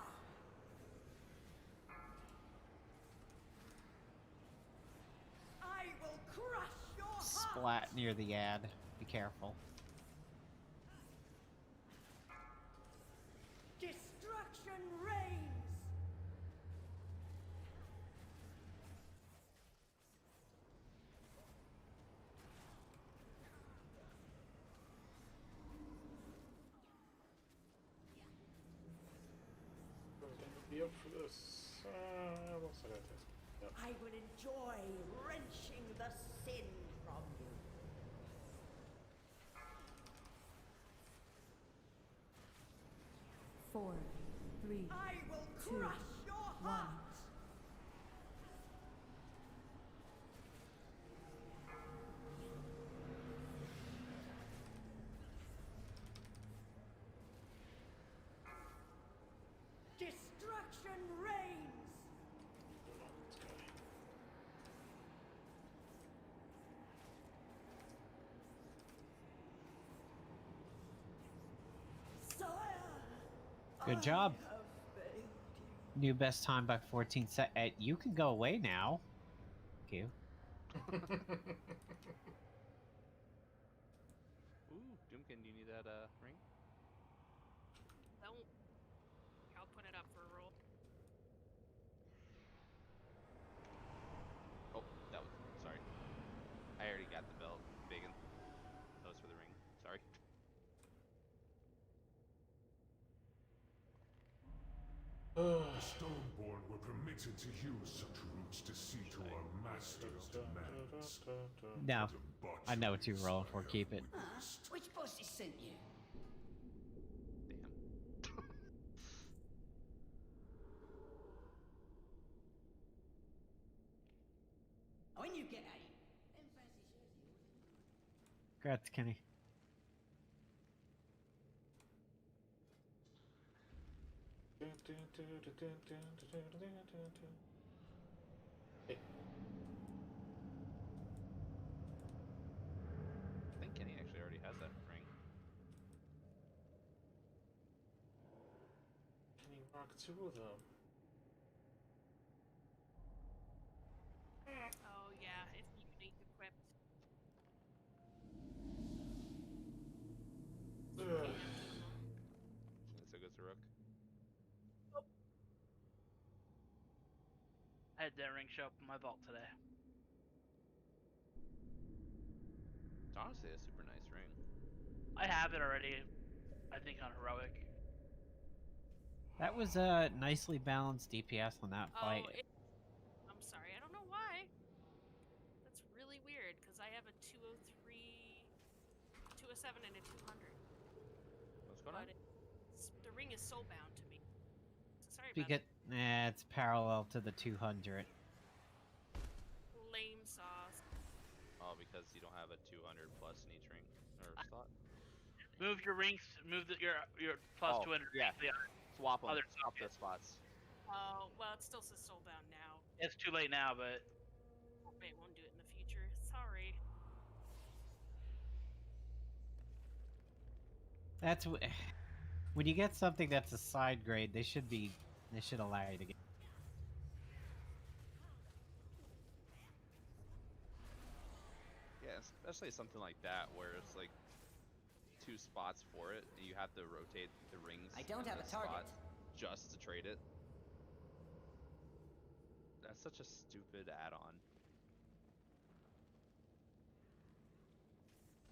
I will crush your heart. Splat near the ad. Be careful. Destruction reigns. Be up for this. What else I got this? Yep. I will enjoy wrenching the sin from you. Four, 3, I will 2, crush your 1. heart. Destruction reigns. Sire, Good job. I have failed you. New best time by 14 sec. You can go away now. Thank you. Ooh, Doomkin, do you need that ring? Don't. I'll put it up for a roll. Oh, that was. Sorry. I already got the belt. Bacon. That was for the ring. Sorry. The Stoneborn were permitted to use such routes to see to our master's demands. No, I know what you're rolling for. Keep it. Which bosses sent you? Damn. When you get Congrats, Kenny. Hey. I think Kenny actually already has that ring. Kenny rock 2 of them. Oh yeah, it's unique equipped. Ugh. So goes to Rook. I had that ring show up in my vault today. It's honestly a super nice ring. I have it already. I think on heroic. That was a nicely balanced DPS on that fight. Oh, I'm sorry, I don't know why. That's really weird because I have a 203, 207, and a 200. What's going on? But the ring is soulbound to me. So sorry We about get, it's parallel to the 200. lame sauce. Oh, because you don't have a 200 plus in each ring or slot. Move your rings. Move your plus Oh, 200. yeah. To the Swap them. other Swap socket. the spots. Oh, well, it still says soulbound now. It's too late now, but It won't do it in the future. Sorry. That's when you get something that's a side grade, they should allow you to get. Yeah, especially something like that where it's like 2 spots for it, and you have to rotate the rings. I don't in have the a target. spot just to trade it. That's such a stupid add-on.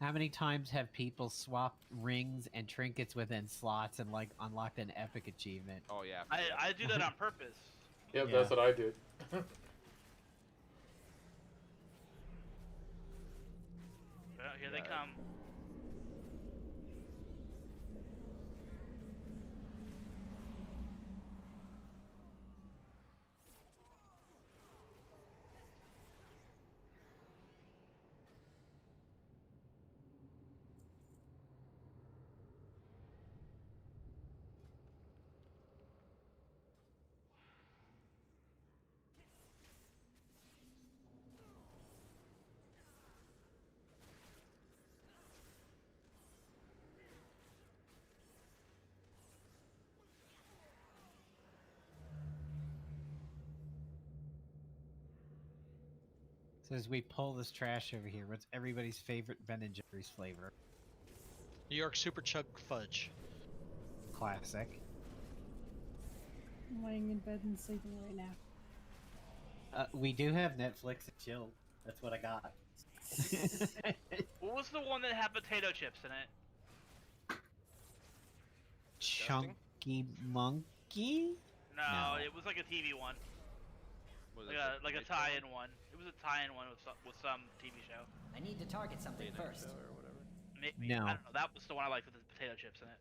How many times have people swapped rings and trinkets within slots and like unlocked an epic achievement? Oh yeah. I do that on purpose. Yep, Yeah. that's what I did. Well, here they come. So as we pull this trash over here, what's everybody's favorite Ben and Jerry's flavor? New York Super Chug Fudge. Classic. I'm laying in bed and sleeping right now. We do have Netflix and chill. That's what I got. What was the one that had potato chips in it? Chunky Monkey? No, No. it was like a TV one. Was Like a tie-in one. It was a tie-in one with some TV show. I need to target something first. or whatever. Maybe, No. I don't know. That was the one I liked with the potato chips in it.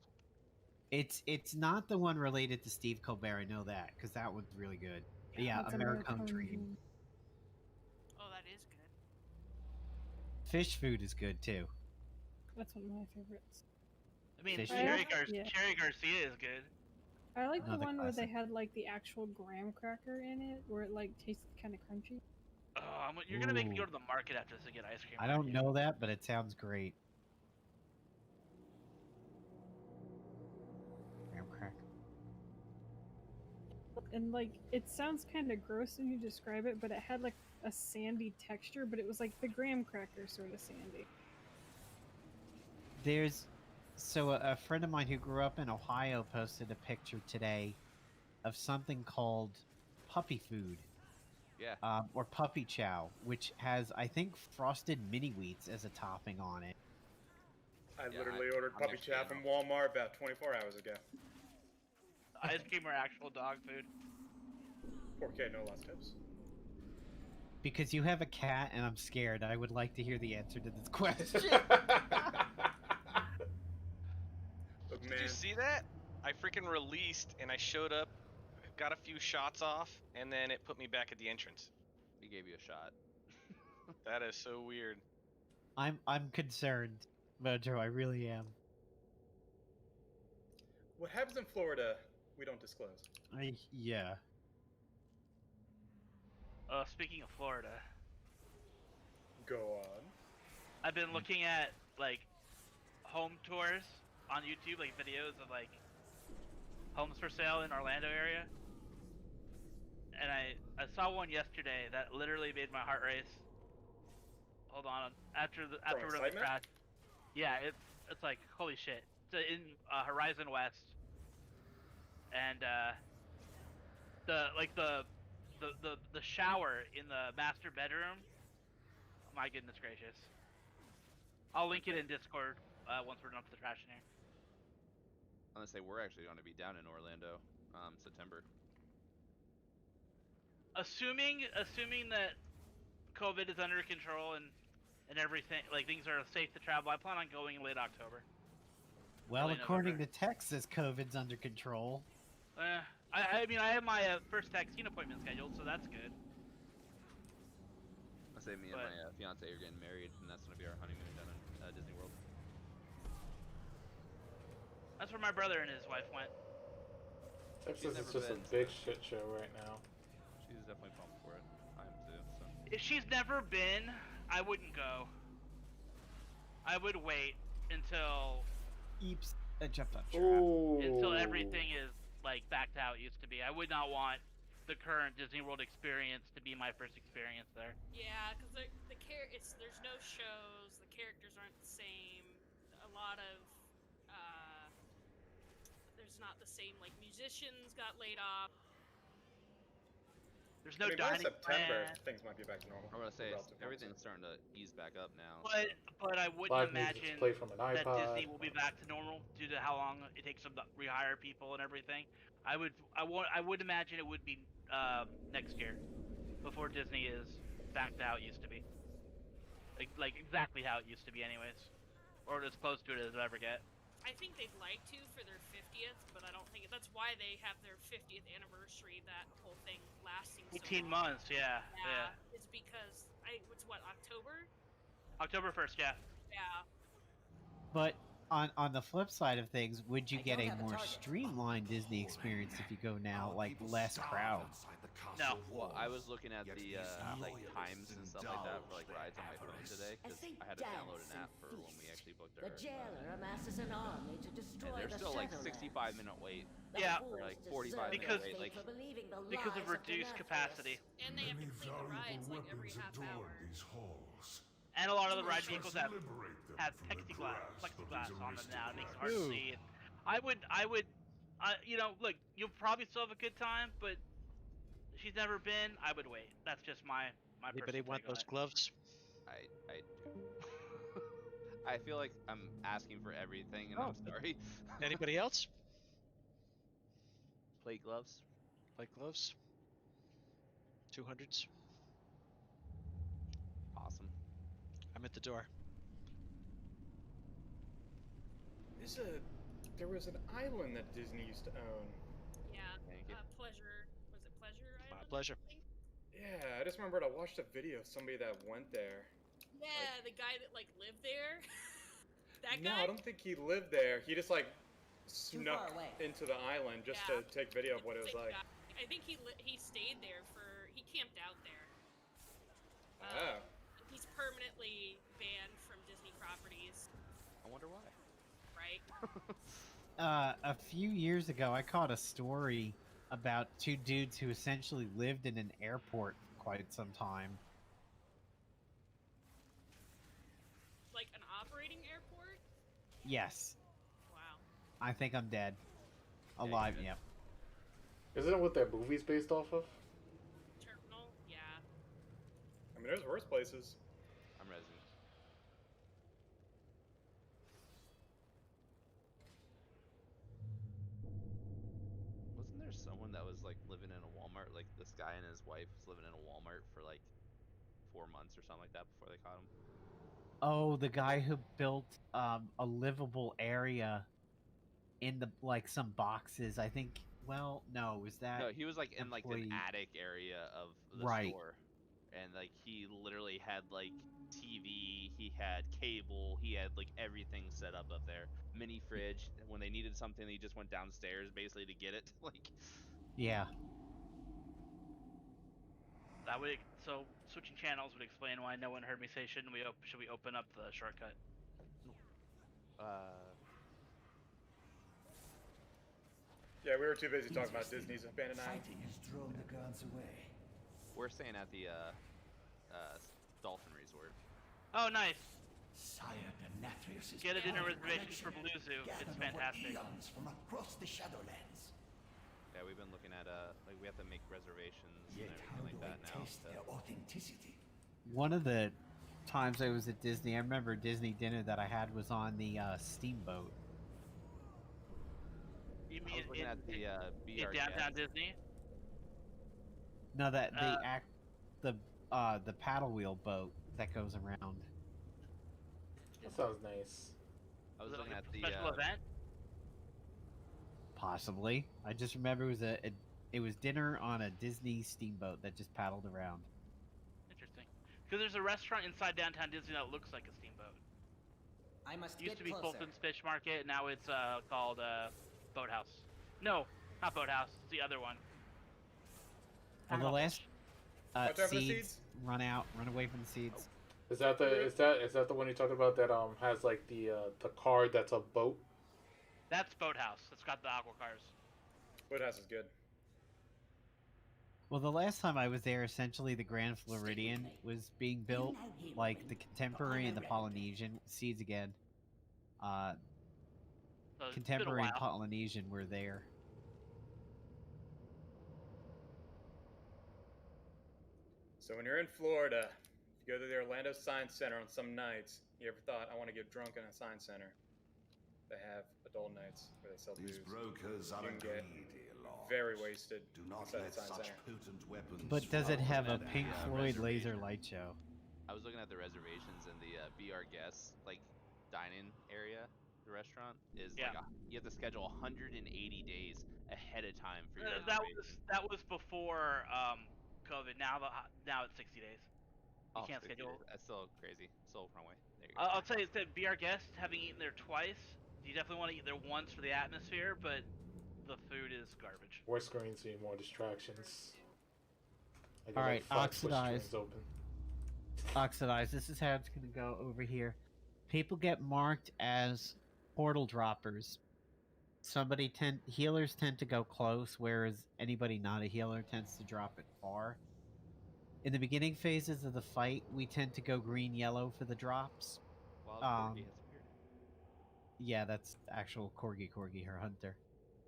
It's not the one related to Steve Colbert. I know that because that one's really good. But yeah, What's American Dream. Oh, that is good. Fish food is good too. That's one of my favorites. I mean, Fish Cherry, yeah. Cherry Garcia is good. I like the Another one where they classic. had like the actual graham cracker in it, where it like tasted kind of crunchy. Oh, you're gonna make me Ooh. go to the market after this to get ice cream. I aren't don't you? know that, but it sounds great. Graham cracker. And like it sounds kind of gross when you describe it, but it had like a sandy texture, but it was like the graham cracker sort of sandy. There's so a friend of mine who grew up in Ohio posted a picture today of something called puppy food. Yeah. Or puppy chow, which has I think frosted mini wheats as a topping on it. I Yeah, literally I- ordered I'm puppy actually chow in from on- Walmart about 24 hours ago. Ice cream or actual dog food? 4K, no last tips. Because you have a cat and I'm scared. I would like to hear the answer to this question. Look, Did man, you see that? I freaking released and I showed up, got a few shots off, and then it put me back at the entrance. He gave you a shot. That is so weird. I'm concerned, Mojo. I really am. What happens in Florida, we don't disclose. Yeah. Speaking of Florida, Go on. I've been looking at like home tours on YouTube, like videos of like homes for sale in Orlando area, and I saw one yesterday that literally made my heart race. Hold on, after it was excitement? crashed. Yeah, it's like holy shit. It's in Horizon West, and the shower in the master bedroom. My goodness gracious. I'll link it in Discord once we're done with the trash in here. I'm gonna say we're actually going to be down in Orlando, September. Assuming that COVID is under control and everything, like things are safe to travel, I plan on going in late October. Well, Early according November. to Texas, COVID's under control. I mean, I have my first vaccine appointment scheduled, so that's good. I say me and my fiance are getting married, and that's gonna be our honeymoon down in Disney World. That's where my brother and his wife went. Texas is never just a been, big shit show right now. She's definitely pumped for it. I am too. So. If she's never been, I wouldn't go. I would wait until until everything is like back to how it used to be. I would not want the current Disney World experience to be my first experience there. Yeah, because there's no shows, the characters aren't the same. A lot of there's not the same, like musicians got laid off. There's no by dining September, plan. things might be back to normal. I'm gonna say Relative everything's starting to ease back up now. But I wouldn't Live music's imagine played from an that iPod. Disney will be back to normal due to how long it takes them to rehire people and everything. I would imagine it would be next year before Disney is back to how it used to be. Like exactly how it used to be, anyways, or as close to it as it'll ever get. I think they'd like to for their 50th, but I don't think that's why they have their 50th anniversary. That whole thing lasting 18 so long. months, yeah. It's because what's October? October 1st, yeah. Yeah. But on the flip side of things, would you I get don't a have a more target. streamlined Disney experience if you go now, like less crowd? No. Well, I was looking at the like times and stuff like that for like rides on my phone today because I had to download an app for when we actually booked our. The jailer amasses an army to destroy And there's the still like Shadowlands. 65-minute wait. Yeah. Or like 45 Because- minute wait. Like Because of reduced capacity. And they have to clean the rides like every half hour. These halls. And a lot of the ride Let us vehicles have liberate them from the plexiglass grasp of on his them now. It makes it hard to Ooh. see. I would, you know, look, you'll probably still have a good time, but she's never been. I would wait. That's just my Anybody personal want take on those it. gloves? I do. I feel like I'm asking for everything, and I'm sorry. Anybody else? Plate gloves. Like gloves? 200s. Awesome. I'm at the door. There was an island that Disney used to own. Yeah. Thank you. Pleasure. Was it Pleasure My Island? pleasure. I think? Yeah, I just remembered I watched a video of somebody that went there. Yeah, the guy that like lived there. That No, guy. I don't think he lived there. He just like snuck away. into the island just Yeah. to take video of what it was Same like. guy. I think he stayed there he camped out there. Oh. He's permanently banned from Disney properties, I wonder why. right? A few years ago, I caught a story about two dudes who essentially lived in an airport for quite some time. Like an operating airport? Yes, Wow. I think I'm dead. Yeah, you're Alive, dead. yep. Isn't it what that movie's based off of? Terminal? Yeah. I mean, there's worse places. I'm resident. Wasn't there someone that was like living in a Walmart? Like this guy and his wife was living in a Walmart for like 4 months or something like that before they caught him. Oh, the guy who built a livable area in the like some boxes. I think. Well, no, was that? No, he was like in like an employee- attic area of the Right. store, and like he literally had like TV, he had cable, he had like everything set up there. Mini fridge. When they needed something, he just went downstairs basically to get it. Like, Yeah. That would so switching channels would explain why no one heard me say should we open up the shortcut? Yeah, we were too busy talking about Disney's Abandoned Island. Fighting has drawn the guards away. we're staying at the Dolphin Resort. Oh, nice. Sire Denatrius is Get a dinner gathering reservation for collection Blue Zoo. gathered It's over fantastic. eons from across the Shadowlands. Yeah, we've been looking at like we have to make reservations Yet and how everything do like I that now. taste So. their authenticity? One of the times I was at Disney, I remember Disney dinner that I had was on the Steamboat. You I mean was looking at the in BR downtown Guest. Disney? No, that the paddle wheel boat that goes around. That sounds nice. I was Was it looking like at a the special event? Possibly. I just remember it was dinner on a Disney steamboat that just paddled around. Interesting. Because there's a restaurant inside downtown Disney that looks like a steamboat. I must It used get to be closer. Fulton's Fish Market. Now it's called Boathouse. No, not Boathouse. It's the other one. Well, the last Watch out for the seeds seeds. run away from the seeds. Is that the one you're talking about that has like the card that's a boat? That's Boathouse. It's got the aqua cars. Woodhouse is good. Well, the last time I was there, essentially the Grand Floridian was being built, like the Contemporary and the Polynesian. Seeds again. So it's been a Contemporary and while. Polynesian were there. So when you're in Florida, if you go to the Orlando Science Center on some nights, you ever thought, I want to get drunk in a science center? They have adult nights where they sell These booze. brokers are You can get greedy, Lord. very wasted Do not inside let the science such center. potent weapons. But does it flow have a into Pink their Floyd laser reservation. light show? I was looking at the reservations in the BR Guest like dining area. The restaurant is Yeah. you have to schedule 180 days ahead of time for your That reservation. was before COVID. Now it's 60 days. You can't 50 schedule. days. That's still crazy. Still runway. There you go. I'll tell you that Be Our Guest, having eaten there twice, you definitely want to eat there once for the atmosphere, but the food is garbage. More screens mean more distractions. I got, All like, right, 5 Twitch Oxidized. screens open. Oxidized. This is how it's going to go over here. People get marked as portal droppers. Healers tend to go close, whereas anybody not a healer tends to drop it far. In the beginning phases of the fight, we tend to go green-yellow for the drops. Wild Corgi has appeared. Yeah, that's actual Corgi, her hunter.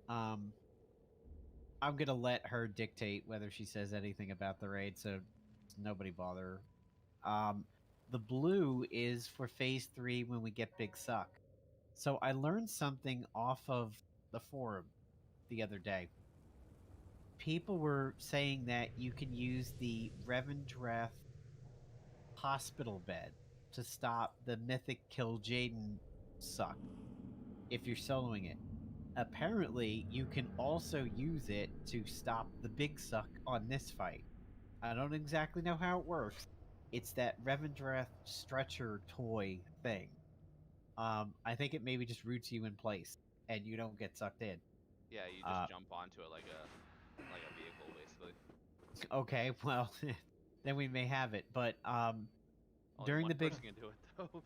I'm gonna let her dictate whether she says anything about the raid, so nobody bother her. The blue is for phase 3 when we get Big Suck. So I learned something off of the forum the other day. People were saying that you can use the Revendreth hospital bed to stop the mythic Kil'jaeden suck if you're soloing it. Apparently, you can also use it to stop the big suck on this fight. I don't exactly know how it works. It's that Revendreth stretcher toy thing. I think it maybe just roots you in place, and you don't get sucked in. Yeah, you just jump onto it like a vehicle, basically. Okay, well, then we may have it. But Only during one the big person can do it though.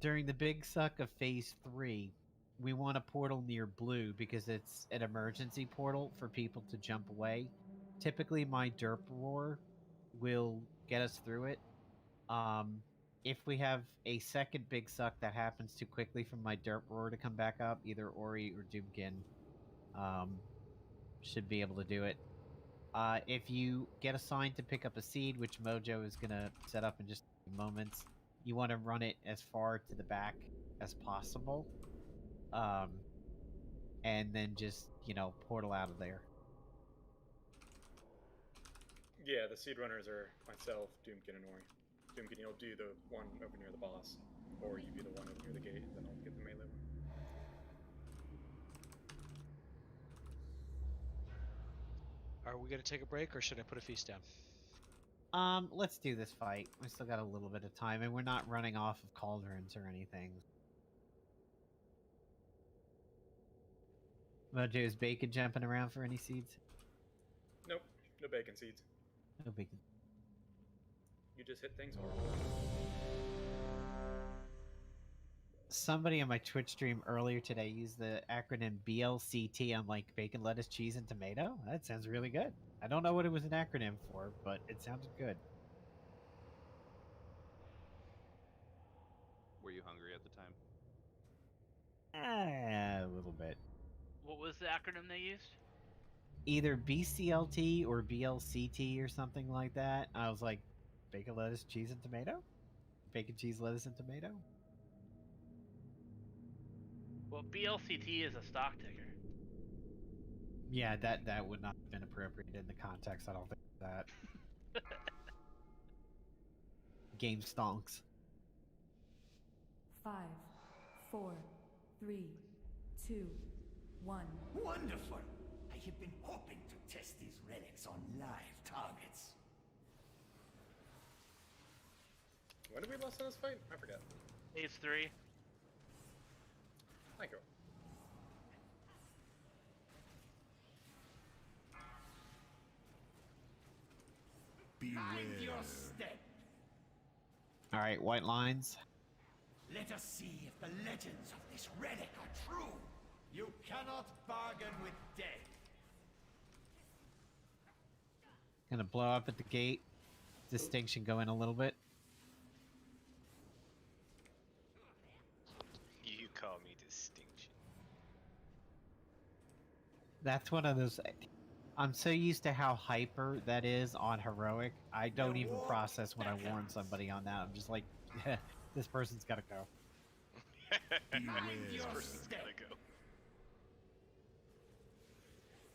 during the big suck of phase 3, we want a portal near blue because it's an emergency portal for people to jump away. Typically, my derp roar will get us through it. If we have a second big suck that happens too quickly for my derp roar to come back up, either Ori or Doomkin should be able to do it. If you get assigned to pick up a seed, which Mojo is going to set up in just a few moments, you want to run it as far to the back as possible. And then just, portal out of there. Yeah, the seed runners are myself, Doomkin, and Ori. Doomkin, you'll do the one over near the boss, or you be the one over near the gate, and then I'll get the melee one. Are we gonna take a break, or should I put a feast down? Let's do this fight. We still got a little bit of time, and we're not running off of cauldrons or anything. Mojo, is Bacon jumping around for any seeds? Nope, no bacon seeds. No bacon. You just hit things hard. Somebody on my Twitch stream earlier today used the acronym BLCT. I'm like, bacon, lettuce, cheese, and tomato? That sounds really good. I don't know what it was an acronym for, but it sounded good. Were you hungry at the time? A little bit. What was the acronym they used? Either BCLT or BLCT or something like that. I was like, bacon, lettuce, cheese, and tomato? Bacon, cheese, lettuce, and tomato? Well, BLCT is a stock ticker. Yeah, that would not have been appropriate in the context. I don't think that. Game stonks. 5, 4, 3, 2, 1. Wonderful! I have been hoping to test these relics on live targets. When did we lost in this fight? I forgot. Phase 3. Thank you. Mind your step. All right, white lines. Let us see if the legends of this relic are true. You cannot bargain with death. Gonna blow up at the gate. Distinction go in a little bit. You call me distinction. That's one of those. I'm so used to how hyper that is on heroic. I don't even process when I warn somebody on that. I'm just like, this person's gotta go. This person's gotta go.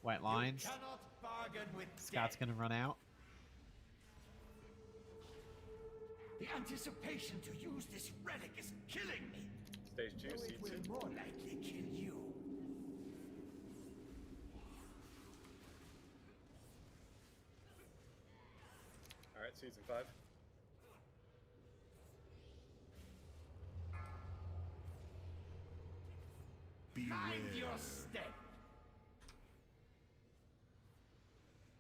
White lines. You cannot bargain with Scott's death. gonna run out. The anticipation to use this relic is killing me. Stage 2, Though it seed 2. will more likely kill you. Alright, season 5. Mind your step.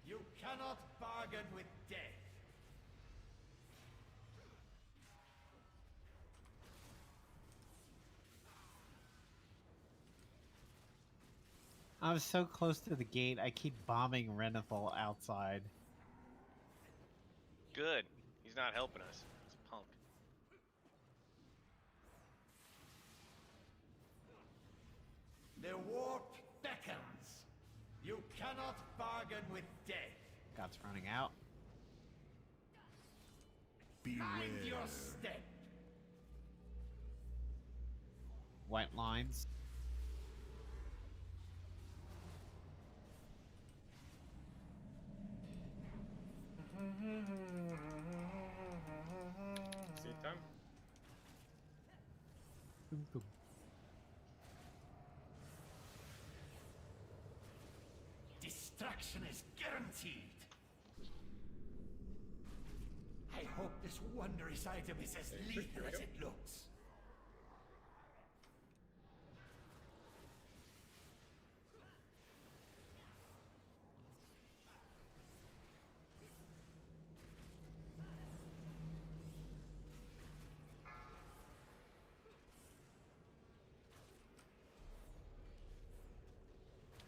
You cannot bargain with death. I was so close to the gate, I keep bombing Renethal outside. Good. He's not helping us. He's a punk. The warp beckons. You cannot bargain with death. Scott's running out. Mind your step. White lines. Seed time. Boom, boom. Destruction is guaranteed. I hope this wondrous item is as lethal as it looks.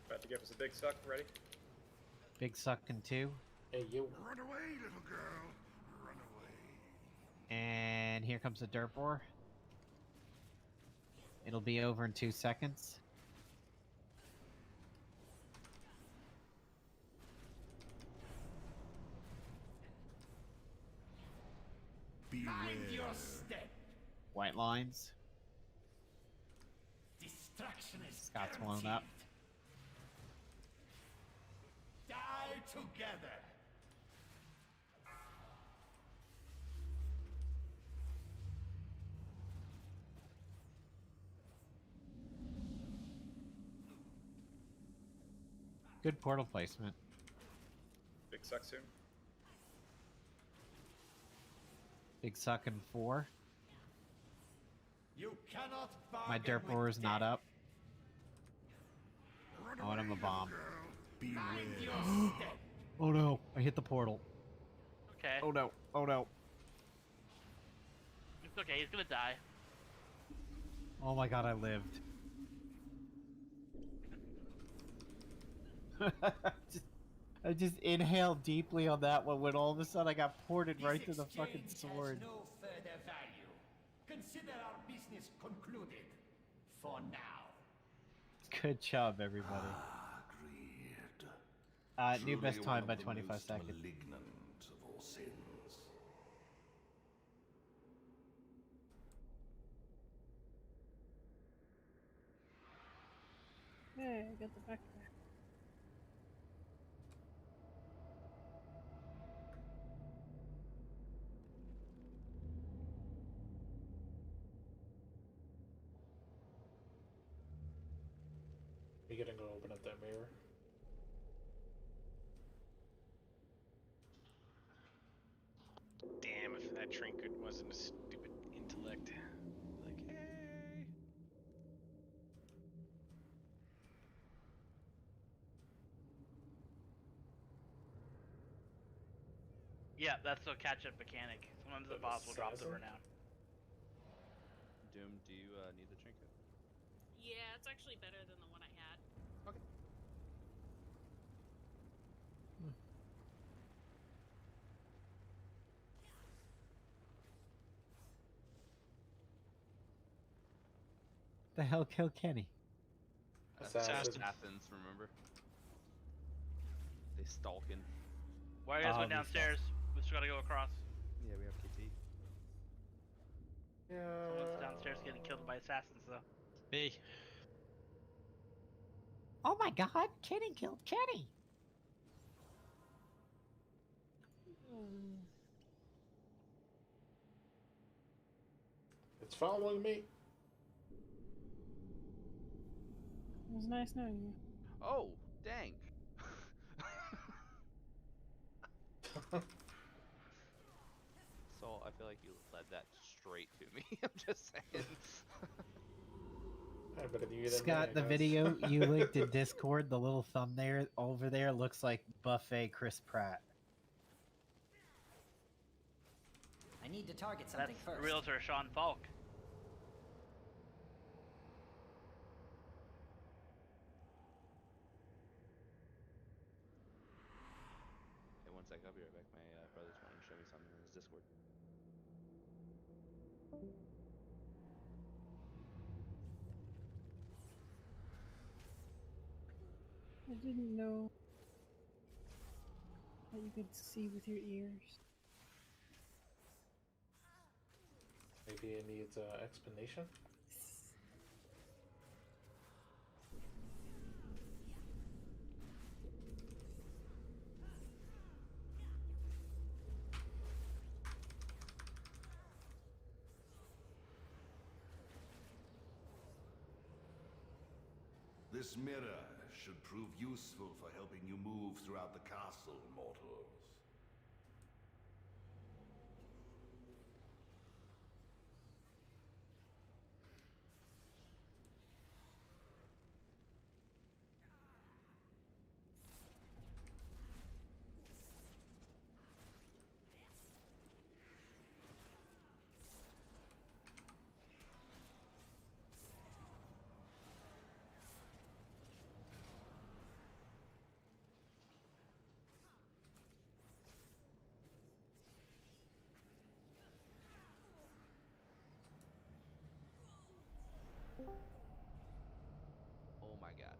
About to give us a big suck. Ready? Big sucking two. Hey, you. Run away, little girl. Run away. And here comes the dirt boar. It'll be over in 2 seconds. Mind your step. White lines. Destruction is Scott's guaranteed. blown up. Die together. Good portal placement. Big suck soon. Big sucking 4. You cannot My bargain dirt with roar's not death. up. Oh, and I'm a bomb. Mind your step. Oh no, I hit the portal. Okay. Oh no, oh no. It's okay. He's gonna die. Oh my god, I lived. I just inhaled deeply on that one when all of a sudden I got ported This right through the fucking exchange sword. has no further value. Consider our business concluded. For now. Good job, everybody. New Truly best time one by of the 25 most seconds. malignant of all sins. Hey, I got the backpack. You gonna go open up that mirror? Damn, if that trinket wasn't a stupid intellect. Like, hey. Yeah, that's the catch-up mechanic. Sometimes the boss will drop the assassin? renown. Doom, do you need the trinket? Yeah, it's actually better than the one I had. Okay. The hell killed Kenny? Assassin. Assassins, remember? They stalking. Why are you guys Oh, going they downstairs? We just gotta go across. Yeah, we have KT. Someone's downstairs getting killed by assassins, though. Me. Oh my god, Kenny killed Kenny! It's following me. It was nice knowing you. Oh, dang. So I feel like you led that straight to me. I'm just saying. I better do that Scott, the video you linked in Discord, the little thumb there over there looks like buffet Chris Pratt. I need to target That's something first. realtor Sean Falk. Hey, one sec, I'll be right back. My brother's wanting to show me something in his Discord. I didn't know that you could see with your ears. Maybe it needs explanation. This mirror should prove useful for helping you move throughout the castle, mortals. Oh my god.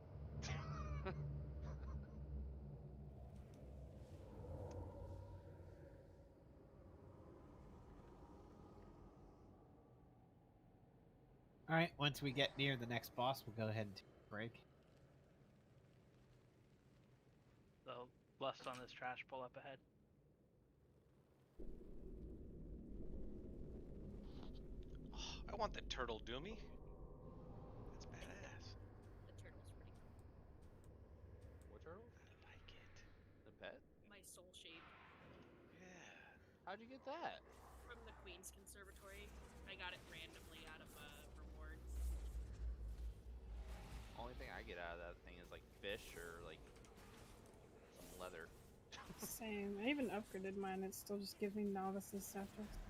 Alright, once we get near the next boss, we'll go ahead and take a break. So, lust on this trash pull up ahead. I want the turtle Doomy. That's badass. The turtle's pretty cool. What turtle? I like it. The pet? My soul shape Yeah. How'd you get that? from the queen. Observatory. I got it randomly out of a reward. Only thing I get out of that thing is like fish or like some leather. Same. I even upgraded mine. It still just gives me novice's subjects.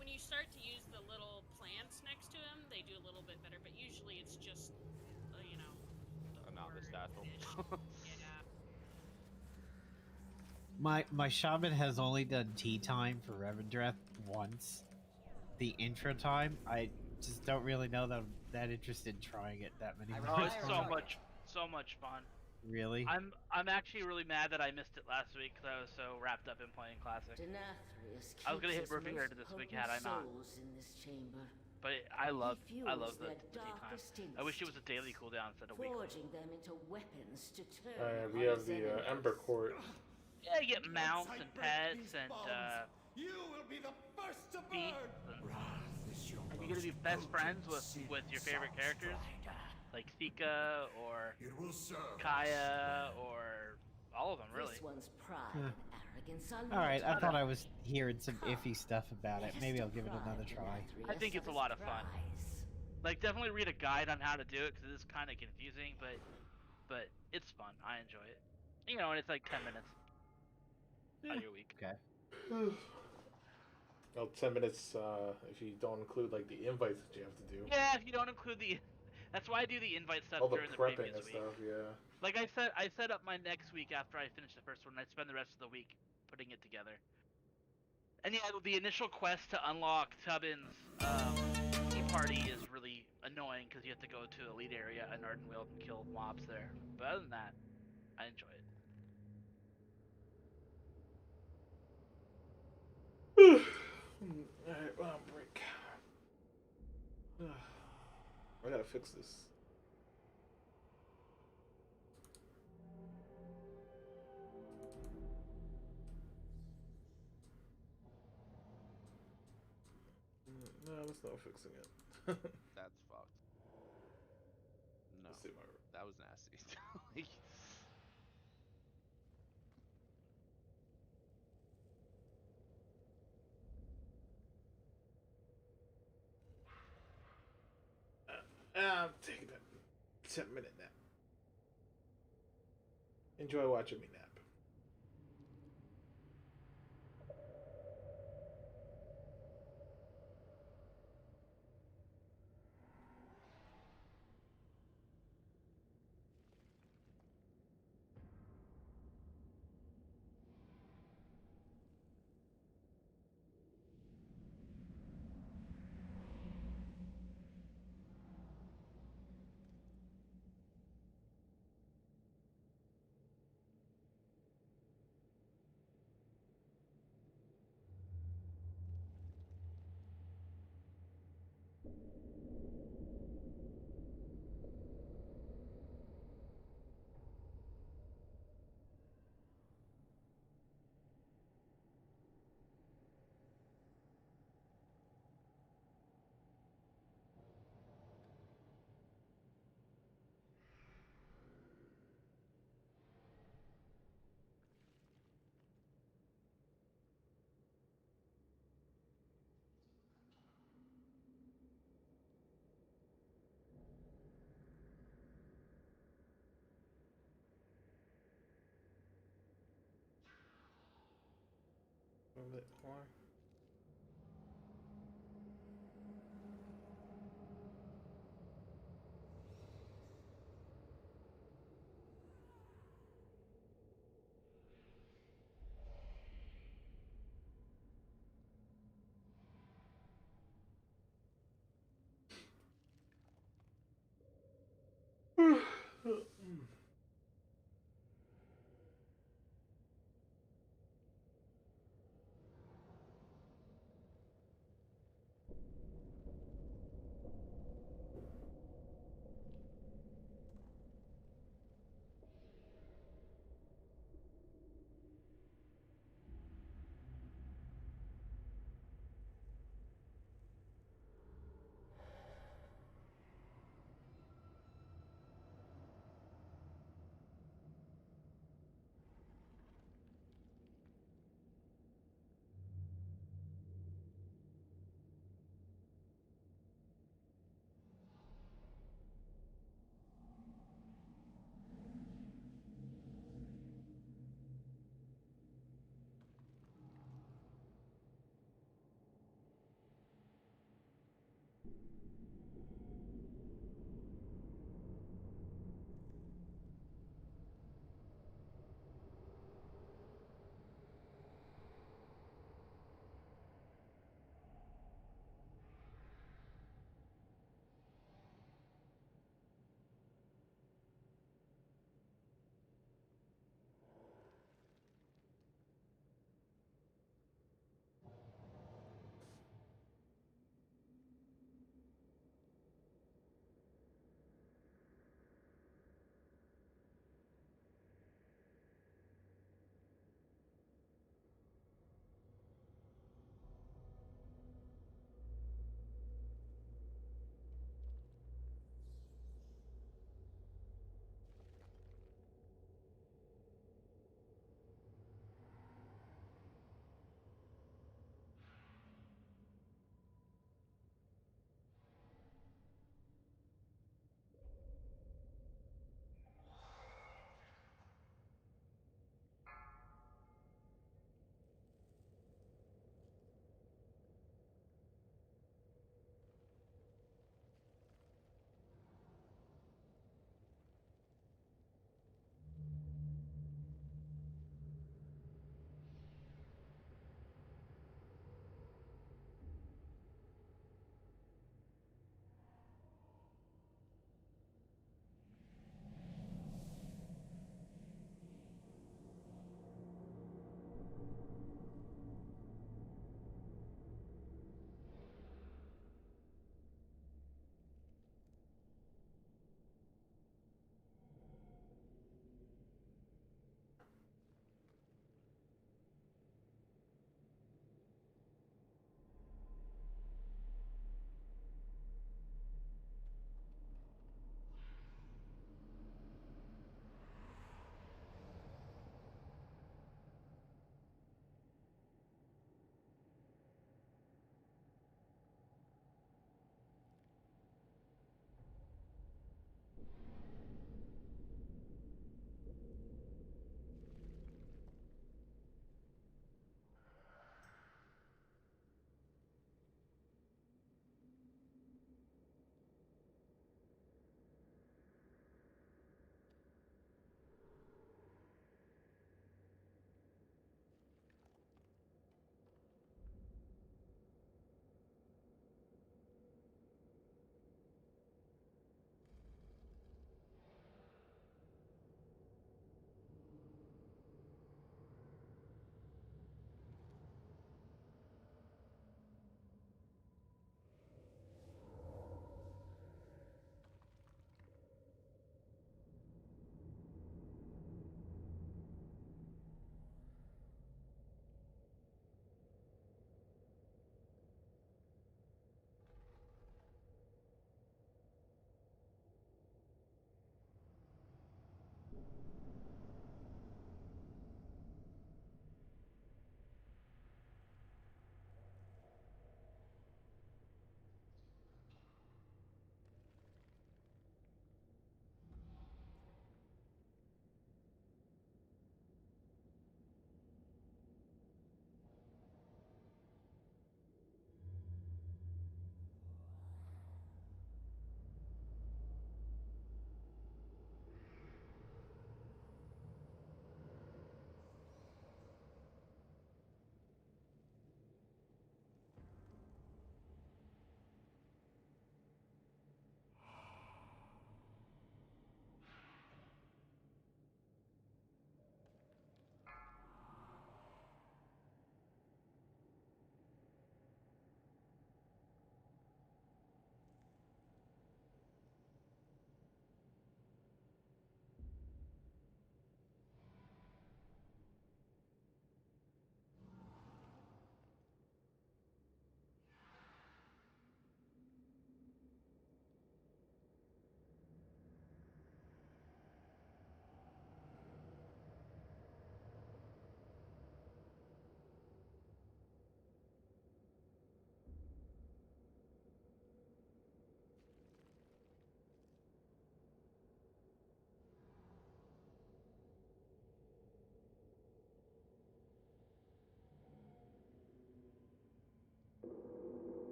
When you start to use the little plants next to them, they do a little bit better. But usually it's just, you know, A novice tassel. yeah. My shaman has only done tea time for Revendreth once. The intro time, I just don't really know that I'm that interested in trying it that many Oh, more it's times. so much fun. Really? I'm actually really mad that I missed it last week because I was so wrapped up in playing Classic. I was gonna hit Roofing Rare this week had I not. In this chamber. But I love the their tea darkest time. I wish it was a daily cooldown instead of weekly. Forging them into weapons to turn We have on his the enemies. Ember Court. Yeah, you get mounts and pets and You will be the first to feats burn. and you're gonna be best friends with your favorite characters, like Thika or Kaya or all of them really. This one's pride and arrogance are All right, I not thought I was hearing some iffy stuff about it. Maybe I'll give it another try. I think it's a lot of fun. Like, definitely read a guide on how to do it because it is kind of confusing, but it's fun. I enjoy it. You know, and it's like 10 minutes out of your week. Okay. Well, 10 minutes if you don't include like the invites that you have to do. Yeah, if you don't include the, that's why I do the invite stuff All the during the prepping previous and week. stuff, yeah. Like I set up my next week after I finish the first one. And I spend the rest of the week putting it together. And yeah, the initial quest to unlock Tubbin's tea party is really annoying because you have to go to the lead area in Ardenweald and kill mobs there. But other than that, I enjoy it. Alright, well, break. I gotta fix this. No, that's not fixing it. That's fucked. No, Let's see my... that was nasty. Like, I'm taking a 10-minute nap. Enjoy watching me nap. A bit more.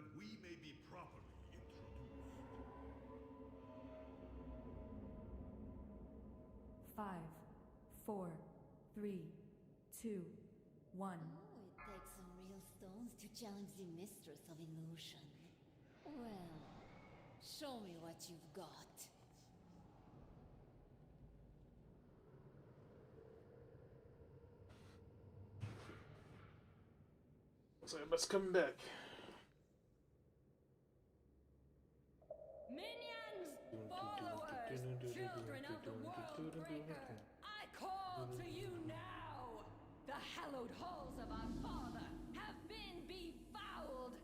that we may be properly introduced. 5, 4, 3, 2, 1. Oh, it takes some real stones to challenge the mistress of illusion. Well, show me what you've got. So I must come back. Minions, followers, children of the World Breaker, I call to you now! The hallowed halls of our father have been befouled!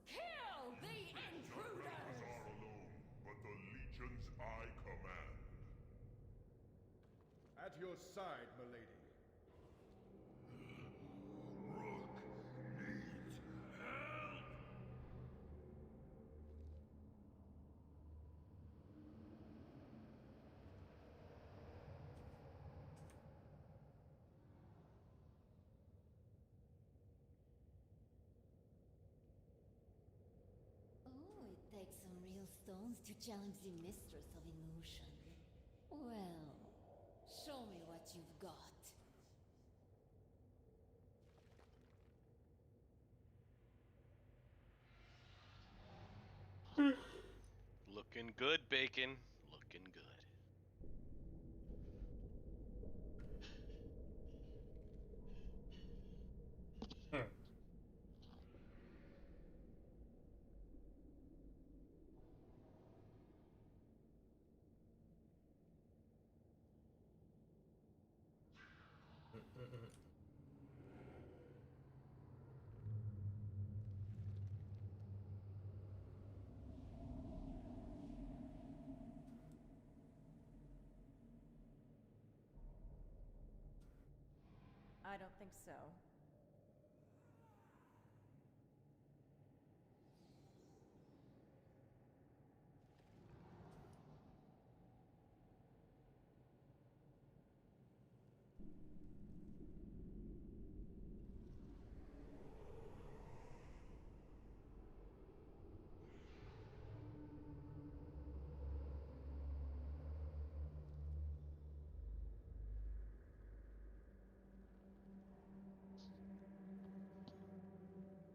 Kill the intruders! Are alone, but the legions I command. At your side, milady. Oh, it takes some real stones to challenge the mistress of illusion. Well, show me what you've got. Looking good, Bacon. Looking good. I don't think so.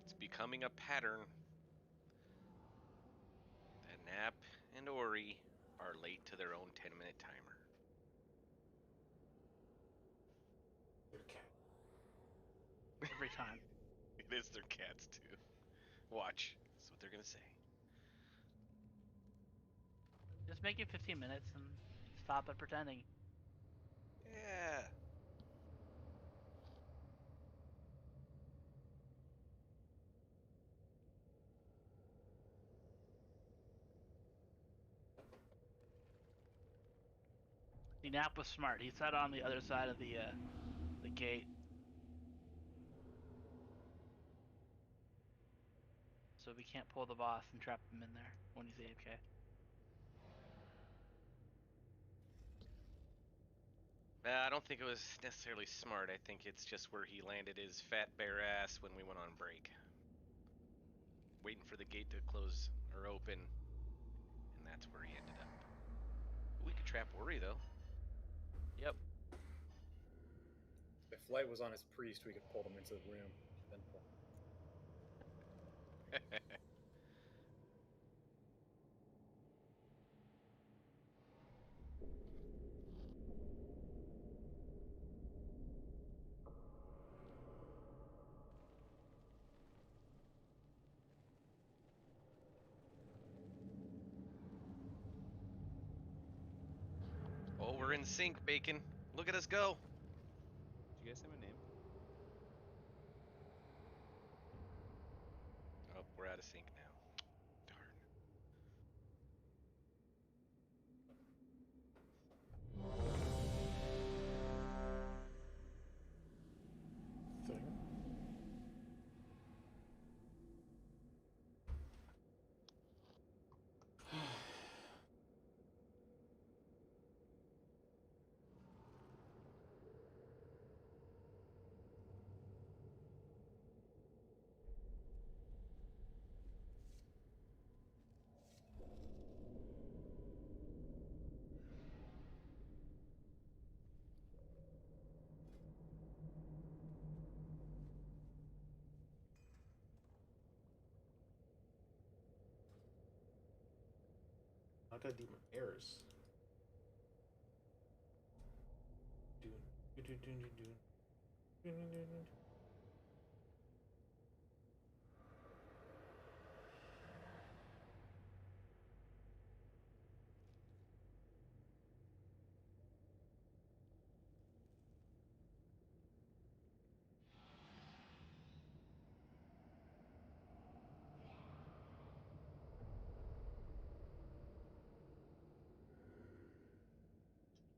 It's becoming a pattern that Nap and Ori are late to their own 10-minute timer. Every time. It is their cats too. Watch. That's what they're gonna say. Just make it 15 minutes and stop at pretending. Yeah. The Nap was smart. He sat on the other side of the gate. So we can't pull the boss and trap him in there when he's AFK. I don't think it was necessarily smart. I think it's just where he landed his fat bare ass when we went on break. Waiting for the gate to close or open, and that's where he ended up. We could trap Ori though. Yep. If Light was on his priest, we could pull him into the room. Then pull. Oh, we're in sync, Bacon. Look at us go. Do you guys have a name? Oh, we're out of sync now. Thing. I got demon errors.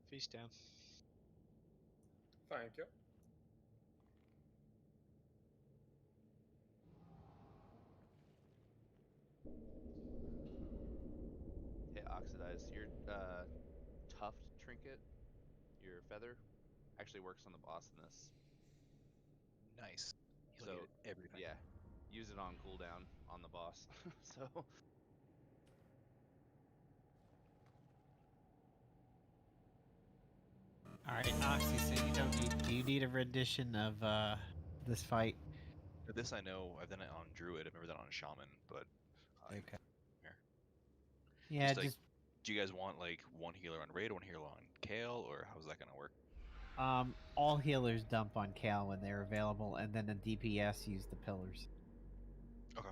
Feast down. Thank you. Hey, Oxidize, your tuft trinket, your feather, actually works on the boss in this. Nice. He'll So, get everything. yeah, use it on cooldown on the boss. So, All right, Oxy. So you don't need. Do you need a rendition of this fight? For this, I know I've done it on Druid. I've never done it on Shaman, but Okay. here. Yeah, Just like, just do you guys want like one healer on Raid, one healer on Kale, or how's that gonna work? all healers dump on Cal when they're available, and then the DPS use the pillars. Okay.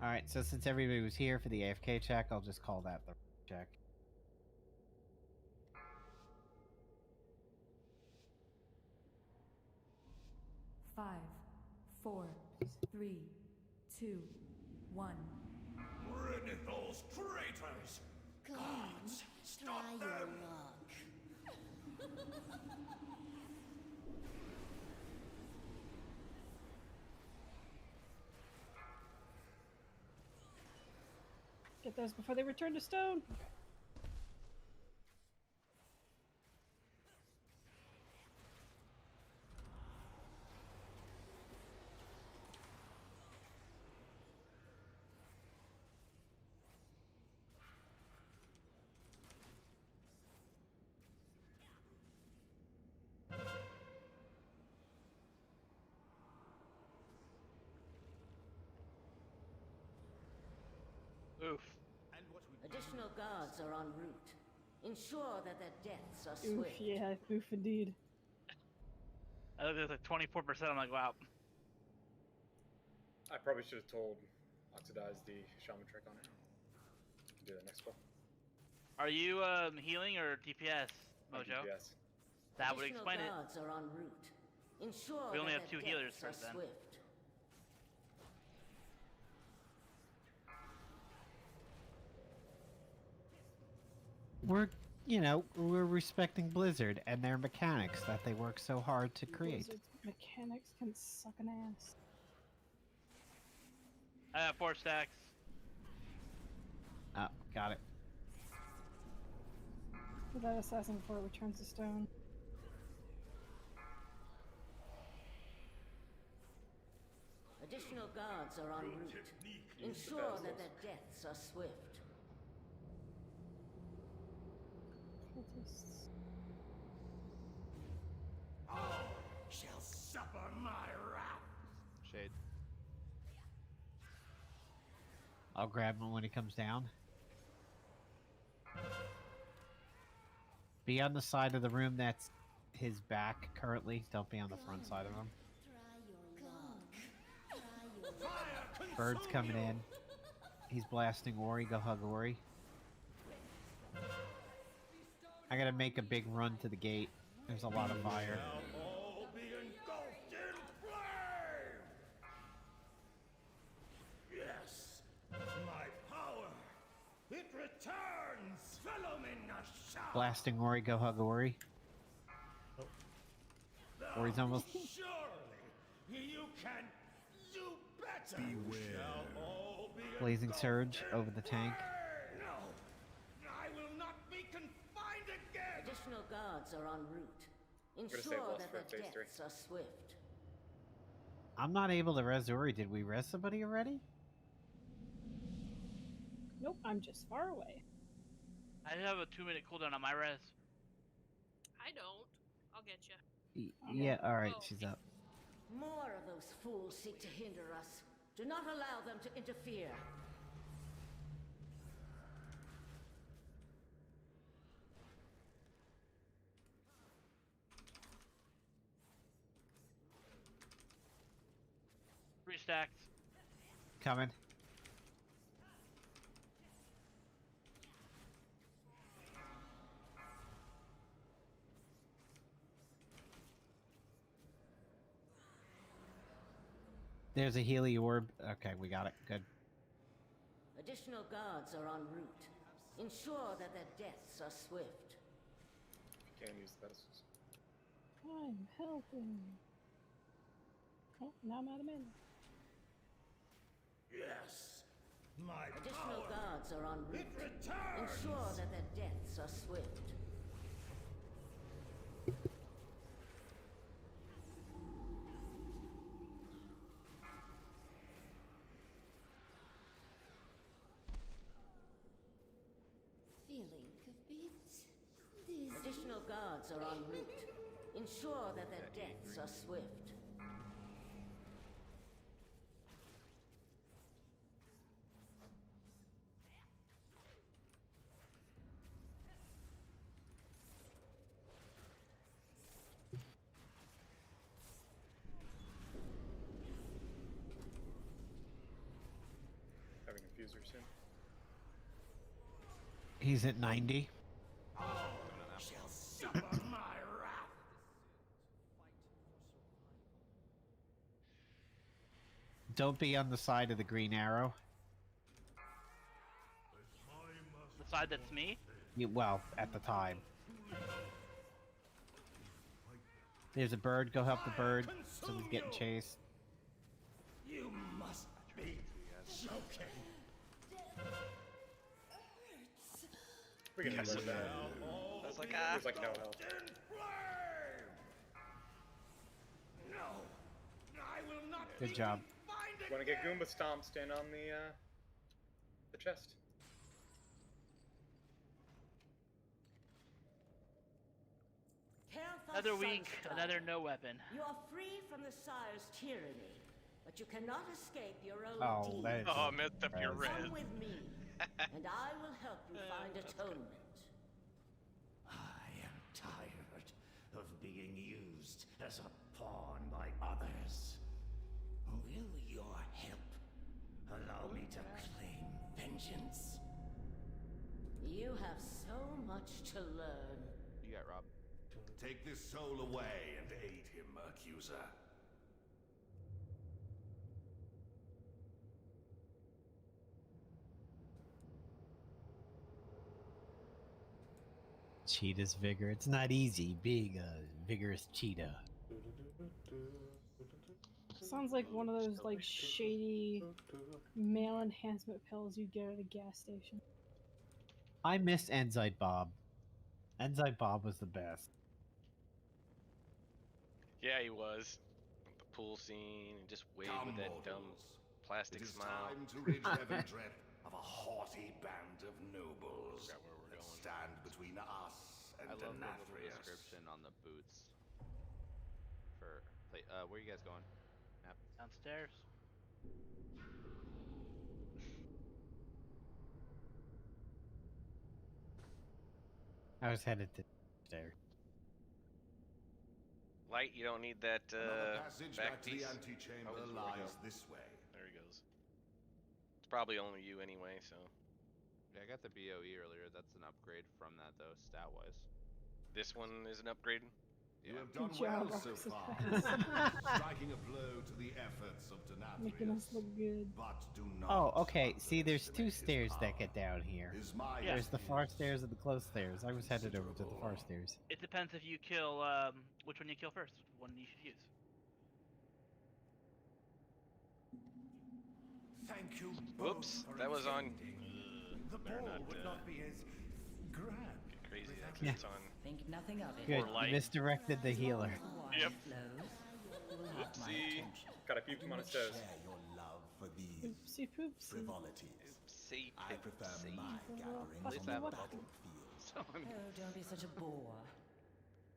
All right. So since everybody was here for the AFK check, I'll just call that the check. Five, 4, 3, 2, 1. Renithal's traitors! Come Gods, on, stop try them! your luck. Get those before they return to stone. Oof. Additional guards are en route. Ensure that their deaths are Oof, swift. yeah, oof indeed. I look at like 24%. I'm like, wow. I probably should have told Oxidize the shaman trick on it. Do that next spell. Are you healing or DPS, I'm Mojo? DPS. That would Additional explain it. guards are en route. Ensure We only that have their 2 healers deaths are first then. swift. We're respecting Blizzard and their mechanics that they work so hard to create. Blizzard's mechanics can suck an ass. I have 4 stacks. Oh, got it. For that assassin before it returns to stone. Additional guards are en route. Ensure that their deaths are swift. Cultists. All shall suffer my wrath! Shade. I'll grab him when he comes down. Be on the side of the room that's his back currently. Don't be on the front side of him. Bird's coming in. He's blasting Ori. Go hug Ori. I gotta make a big run to the gate. There's a lot of fire. Shall all be engulfed in flame! Yes, my power! It returns! Philomena Blasting Ori. Go hug Ori. Ori's almost. Surely you can do better! Beware. Shall all be Blazing engulfed Surge in over the tank. No! I will not be confined again! Additional guards are en route. gonna save Ensure Lost that for their phase 3. deaths are swift. I'm not able to res Ori. Did we res somebody already? Nope, I'm just far away. I have a 2-minute cooldown on my res. I don't. I'll get you. Yeah, alright, Oh. she's up. More of those fools seek to hinder us. Do not allow them to interfere. Three stacks. Coming. There's a Healy orb. Okay, we got it. Good. Additional guards are en route. Ensure that their deaths are swift. Can't use the pedestals. I'm helping. Oh, now I'm out of mana. Yes, my Additional power. guards are en route. It returns. Ensure that their deaths are swift. Feeling a bit dizzy. Additional guards are en route. Ensure that their deaths are swift. Having a fuser soon. He's at 90. Shall suffer my wrath. Don't be on the side of the green arrow. The side that's me? Well, at the time. There's a bird. Go help the bird. Someone's getting chased. You must be joking. We can Yes. handle that. I was like, There's like no health. In flame. No, I will not. Good job. Want to get Goomba Stomp? Stand on the chest. Kael'thas Another week, Sunstar. another no weapon. You are free from the Sire's tyranny, but you cannot escape your own Oh, deeds. that is. Oh, messed up your res. Come with me, and I will help you find atonement. I am tired of being used as a pawn by others. Will your help allow me to claim vengeance? You have so much to learn. You got Rob. Take this soul away and aid him, accuser. Cheetah's vigor. It's not easy being a vigorous cheetah. Sounds like one of those like shady male enhancement pills you get at a gas station. I miss Enzite Bob. Enzite Bob was the best. Yeah, he was. The pool scene, and just waved with that dumb plastic It is smile. time to rid Evandreth of a haughty band of nobles Forgot where we're that going. stand between us and I love the little Denathrius. description on the boots. For play, where you guys going? Nap? Downstairs. I was headed to there. Light, you don't need that Another passage back back to piece. the antechamber Oh, he's really lies good. this way. There he goes. It's probably only you anyway, so. Yeah, I got the BOE earlier. That's an upgrade from that though, stat wise. This one is an upgrade. You have Good done well job, so Roxas. far, striking a blow to the efforts of Making us Denathrius. look good. But do not. Oh, okay. See, there's two underestimate his stairs that power. get down here. Is my There's the far opinion. stairs and the close stairs. I was headed over to the far stairs. It depends if you kill, which one you kill first. One you should use. Thank you. Whoops, both for that was on. attending. The better ball not, would not be as grand. Get crazy. without That's Yeah. it's on. Think nothing of it. Good. Or light. You misdirected the healer. Water Yep. flows. You will have my Oopsie. attention. Gotta keep him on his toes. Share your love for these Oopsie poopsie. frivolities. Oopsie, I prefer poopsie. my Well, gatherings fuck on you, the what? battlefield. Oh, don't be such a bore.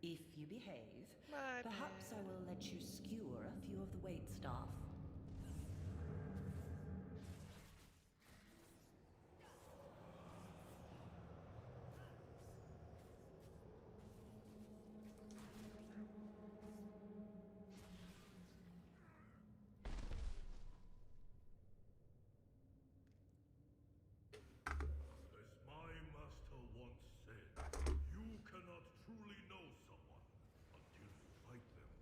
If you behave, My perhaps I will let you skewer a few of the wait staff. As my master once said, you cannot truly know someone until you fight them.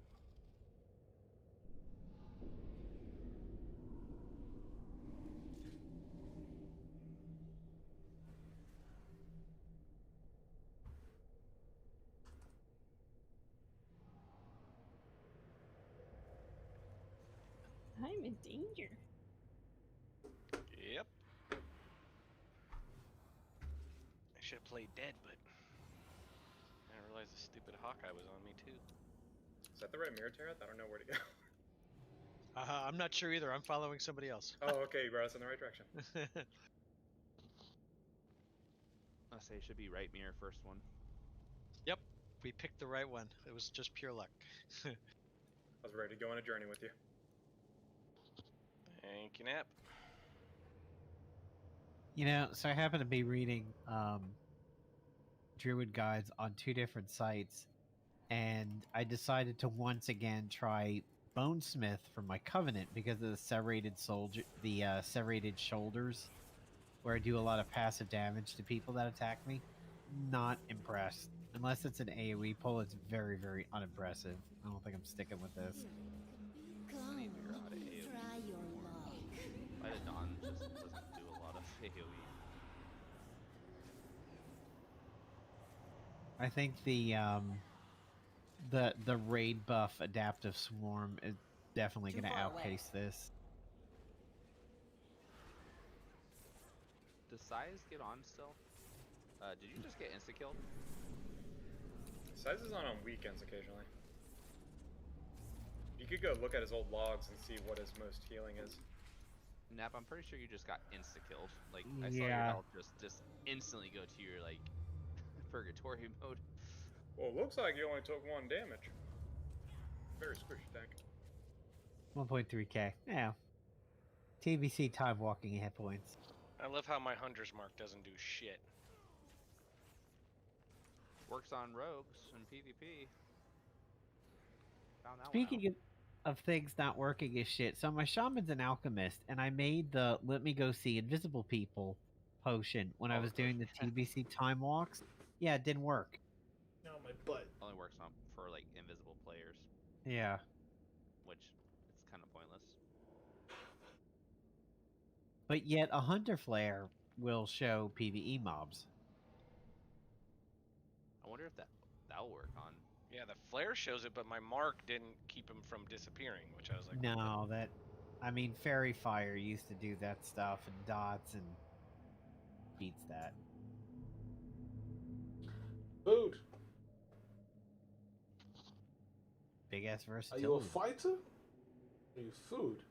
I'm in danger. Yep. I should have played dead, but I didn't realize the stupid Hawkeye was on me too. Is that the right mirror, Tarath? I don't know where to go. I'm not sure either. I'm following somebody else. Oh, okay, you brought us in the right direction. I say it should be right mirror first one. Yep, we picked the right one. It was just pure luck. I was ready to go on a journey with you. Thank you, Nap. You know, so I happen to be reading Druid guides on 2 different sites, and I decided to once again try Bonesmith for my Covenant because of the serrated serrated shoulders, where I do a lot of passive damage to people that attack me. Not impressed. Unless it's an AoE pull, it's very, very unimpressive. I don't think I'm sticking with this. Come, Any mirror out of AoE. try your luck. Light of Dawn just doesn't do a lot of AoE. I think the raid buff adaptive swarm is definitely Too going to far away. outpace this. Does Size get on still? Did you just get insta-killed? Size is on weekends occasionally. You could go look at his old logs and see what his most healing is. Nap, I'm pretty sure you just got insta-killed. Like, I saw your Yeah. health just instantly go to your, like, purgatory mode. Well, it looks like you only took 1 damage. Very squishy tank. 1.3k. Yeah. TBC time walking hit points. I love how my Hunter's Mark doesn't do shit. Works on rogues and PvP. Found that one out. Speaking of things not working as shit, so my shaman's an alchemist, and I made the Let Me Go See Invisible People potion when I was doing the TBC time walks. Yeah, it didn't work. No, my butt. Only works on for like invisible players, Yeah. which it's kind of pointless. But yet a hunter flare will show PvE mobs. I wonder if that'll work on. Yeah, the flare shows it, but my mark didn't keep him from disappearing, which I was like, No, I mean, Fairy Fire used to do that stuff, and Dots, and beats that. Food. Big ass Are versatility. you a fighter? Are you food?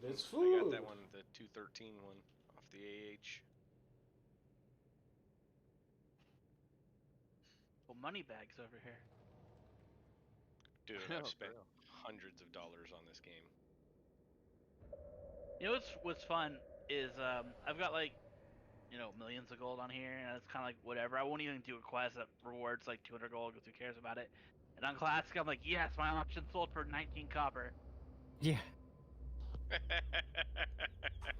It is food. I got that one, the 213 one, off the AH. Well, money bags over here. Dude, No, I've for spent real. hundreds of dollars on this game. You know what's fun is I've got like, millions of gold on here, and it's kind of like whatever. I won't even do a quest that rewards like 200 gold because who cares about it. And on Classic, I'm like, yes, my option sold for 19 copper. Yeah.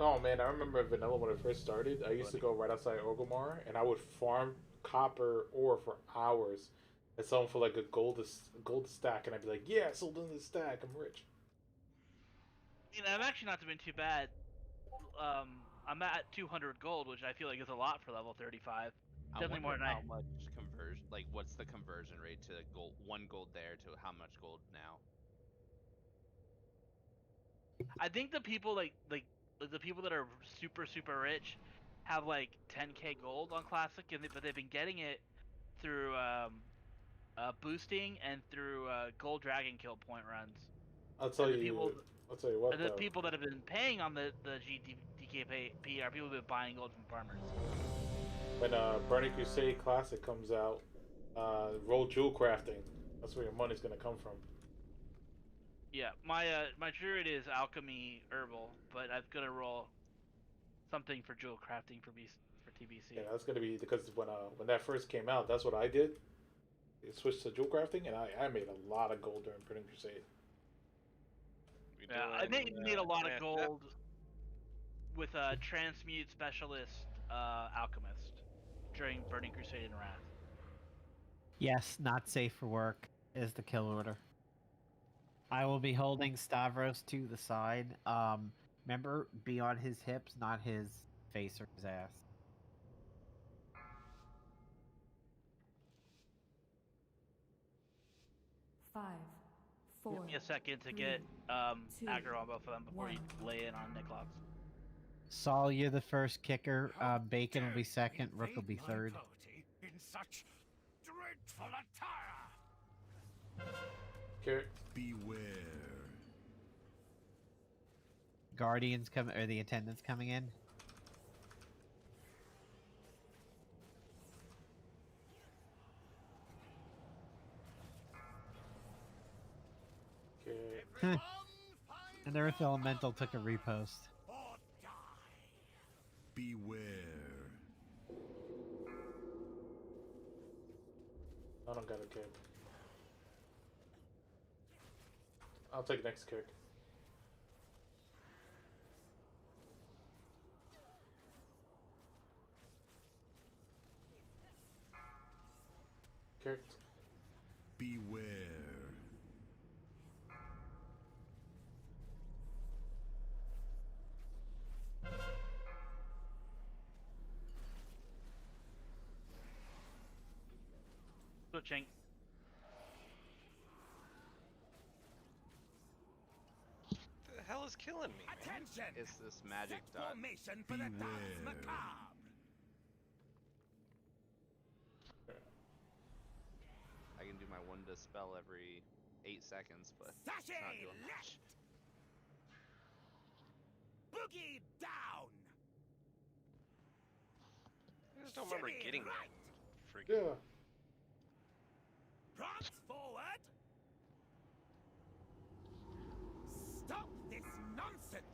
Oh man, I remember Vanilla when it first started. I used to go right outside Orgrimmar, and I would farm copper ore for hours and sell them for like a gold stack, and I'd be like, yeah, I sold in this stack, I'm rich. I've actually not been too bad. I'm at 200 gold, which I feel like is a lot for level 35. I Definitely more wonder than how much conversion, like what's the conversion rate to gold, 1 gold there to how much gold now? I think the people like the people that are super rich have like 10k gold on Classic, but they've been getting it through boosting and through gold dragon kill point runs. I'll tell And you what. And the Though. people that have been paying on the GDKP are people who've been buying gold from farmers. when Burning Crusade Classic comes out, roll jewel crafting. That's where your money's gonna come from. Yeah, my druid is alchemy herbal, but I'm gonna roll something for jewel crafting for TBC. Yeah, that's gonna be because when that first came out, that's what I did. It switched to jewel crafting, and I made a lot of gold during Burning Crusade. Yeah, I made a lot of gold with a transmute specialist alchemist during Burning Crusade and Wrath. Yes, not safe for work is the kill order. I will be holding Stavros to the side. Remember, be on his hips, not his face or his ass. Five, four. Give me a second to get aggro on both of them before you lay in on Niklas. Saul, you're the first kicker. Bacon will be second. Rook will be third. In such dreadful attire. Okay. Beware. Guardians coming, or the attendants coming in. Okay. And Earth Elemental took a repost. Beware. I don't got a kick. I'll take next kick. Kicked. Beware. Switching. The hell is killing me, man? Attention! It's this magic Set dot. formation for the dance macabre. I can do my one dispel every 8 seconds, but it's not doing much. Boogie down. I just don't remember Shimmy getting right. that. Freaking. Yeah. Prance forward. Stop this nonsense.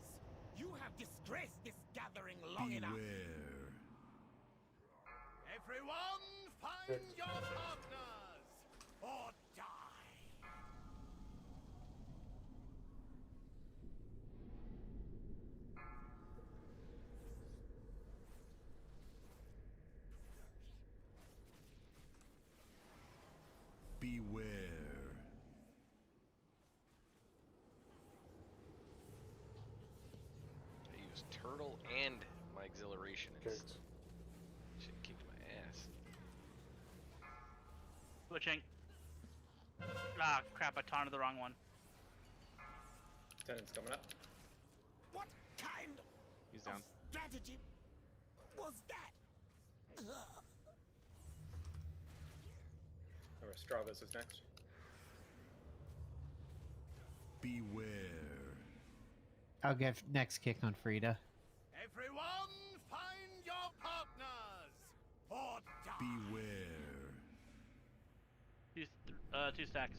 You have disgraced this gathering long enough. Beware. Everyone, find your partners or die. Beware. I used turtle and my exhilaration. Kicked. Shit kicked my ass. Switching. Ah, crap! I taunted the wrong one. Tenant's coming up. What kind He's down. of strategy was that? Or Stravos is next. Beware. I'll give next kick on Frida. Everyone, find your partners or die. Beware. Two stacks.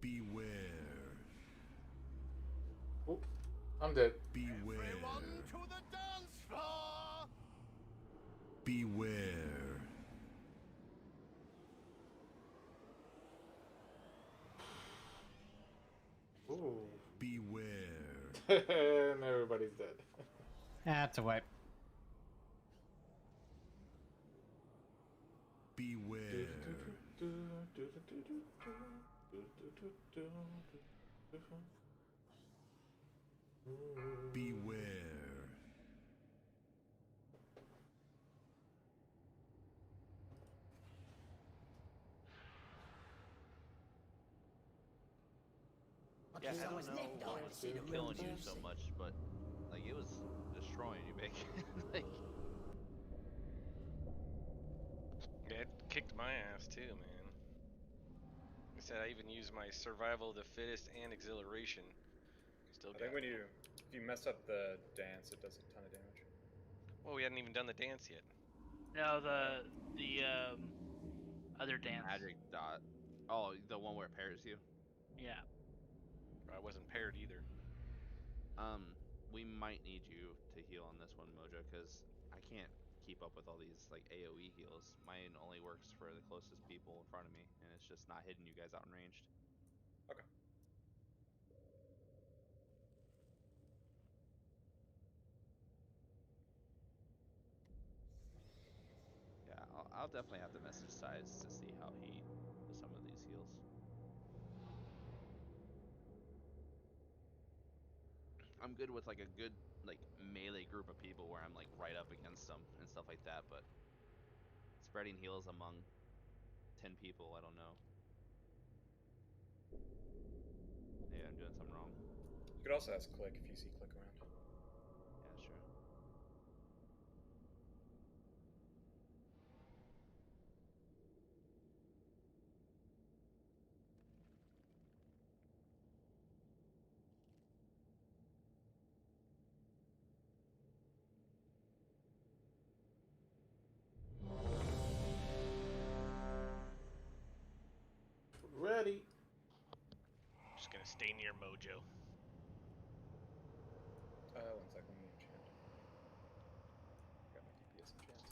Beware. Oop. I'm dead. Beware. Everyone to the dance floor. Beware. Ooh. Beware. And everybody's dead. That's a wipe. Beware. Beware. Yeah, I don't know why it's killing you so much, but like it was destroying you, big. Like, Yeah, it kicked my ass too, man. I said I even used my survival of the fittest and exhilaration. Still I got think when me. you If you mess up the dance, it does a ton of damage. Well, we hadn't even done the dance yet. No, the other dance. Magic dot. Oh, the one where it pairs you. Yeah. I wasn't paired either. We might need you to heal on this one, Mojo, because I can't keep up with all these like AOE heals. Mine only works for the closest people in front of me, and it's just not hitting you guys out in ranged. Okay. Yeah, I'll definitely have to message Sides to see how he does some of these heals. I'm good with like a good like melee group of people where I'm like right up against them and stuff like that, but spreading heals among 10 people, I don't know. Maybe I'm doing something wrong. You could also ask Click if you see Click around. Yeah, sure. Ready. Just gonna stay near Mojo. 1 second, let me enchant. Got my DPS enchants.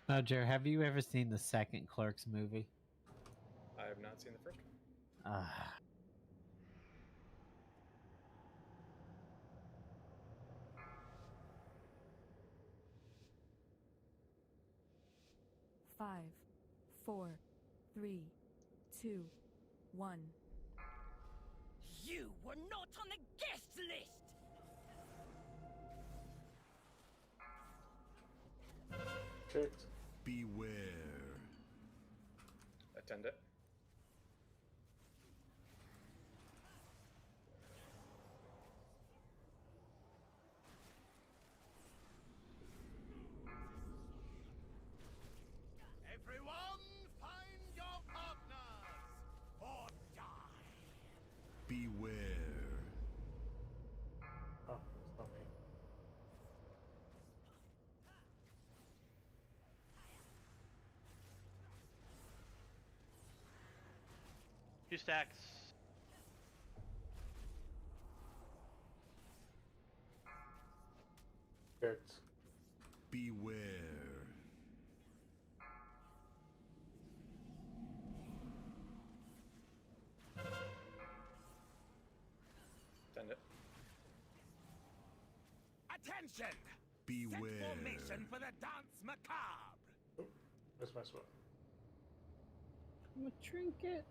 Mojo, have you ever seen the second Clerks movie? I have not seen the first one. Ah. Five, 4, 3, 2, 1. You were not on the guest list! Checked. Beware. Attend it. Everyone, find your partners or die. Beware. Oh, it's not me. Two stacks. Checked. Beware. Attend it. Attention! Beware. Set formation for the dance macabre. Oh, that's my spot. I'm a trinket.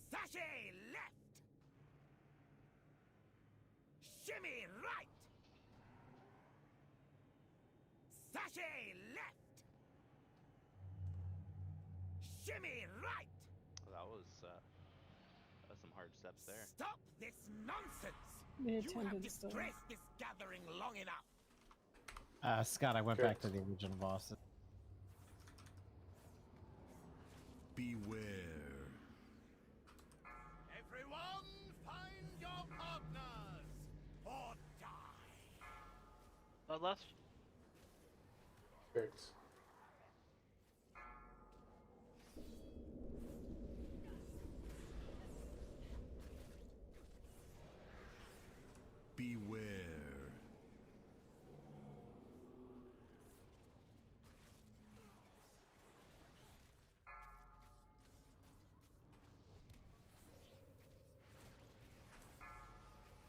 Sashay left. Shimmy right. Sashay left. Shimmy right. Well, that was some hard steps there. Stop this nonsense. They You have attended still. disgraced this gathering long enough. Scott, I went back to the original boss. Beware. Everyone, find your partners or die. Bloodlust. Checked. Beware.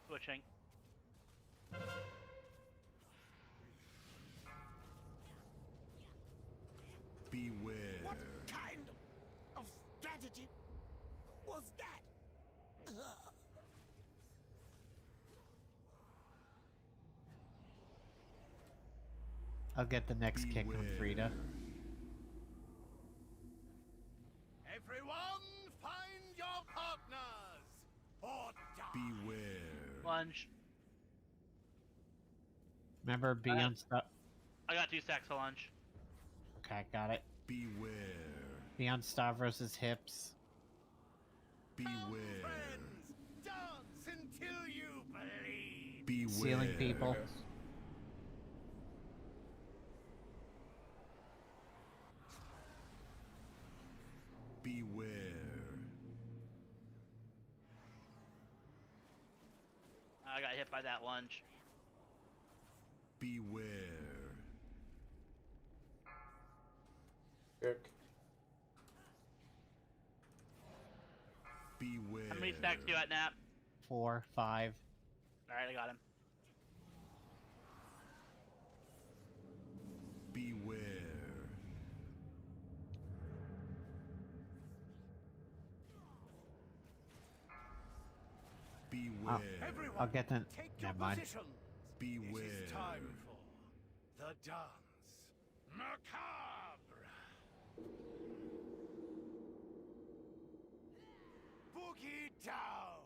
Switching. Beware. What kind of strategy was that? Ugh. I'll get the next kick from Frida. Everyone, find your partners or die. Beware. Lunge. Remember, be on stuff. I got 2 stacks of lunge. Okay, got it. Beware. Be on Stavros' hips. Beware. Dance until you bleed. Beware. Sealing people. Beware. I got hit by that lunge. Beware. Kick. Beware. How many stacks do you at, Nap? 4, 5. Alright, I got him. Beware. Beware. I'll get the. Take your Never mind. positions. Beware. It is time for the dance. Macabre. Boogie down.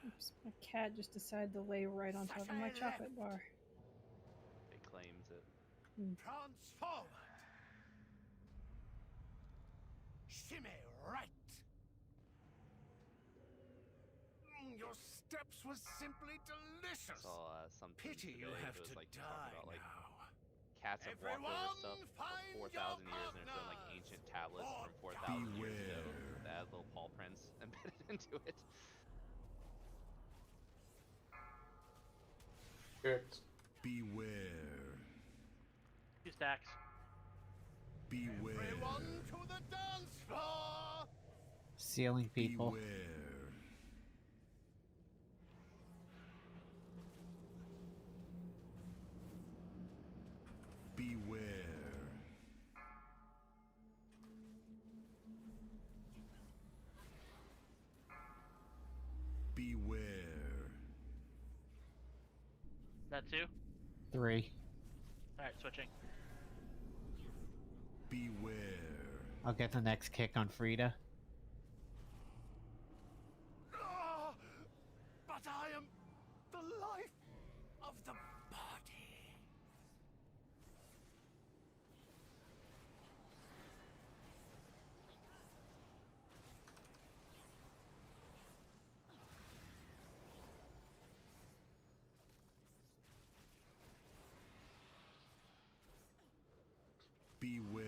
Oops, my cat just decided to lay right on top of my chocolate bar. It claims it. Prance forward. Shimmy right. Your steps were simply delicious. I saw something Pity you today have that was to like die talking about like now. cats have walked over Everyone stuff find for 4,000 years and there's been like ancient tablets from 4,000 years ago that had little paw prints embedded into it. Kicked. Beware. 2 stacks. Beware. Everyone to the dance floor. Sealing people. Beware. Beware. Beware. That 2? 3. Alright, switching. Beware. I'll get the next kick on Frida. Ah, but I am the life of the body. Beware.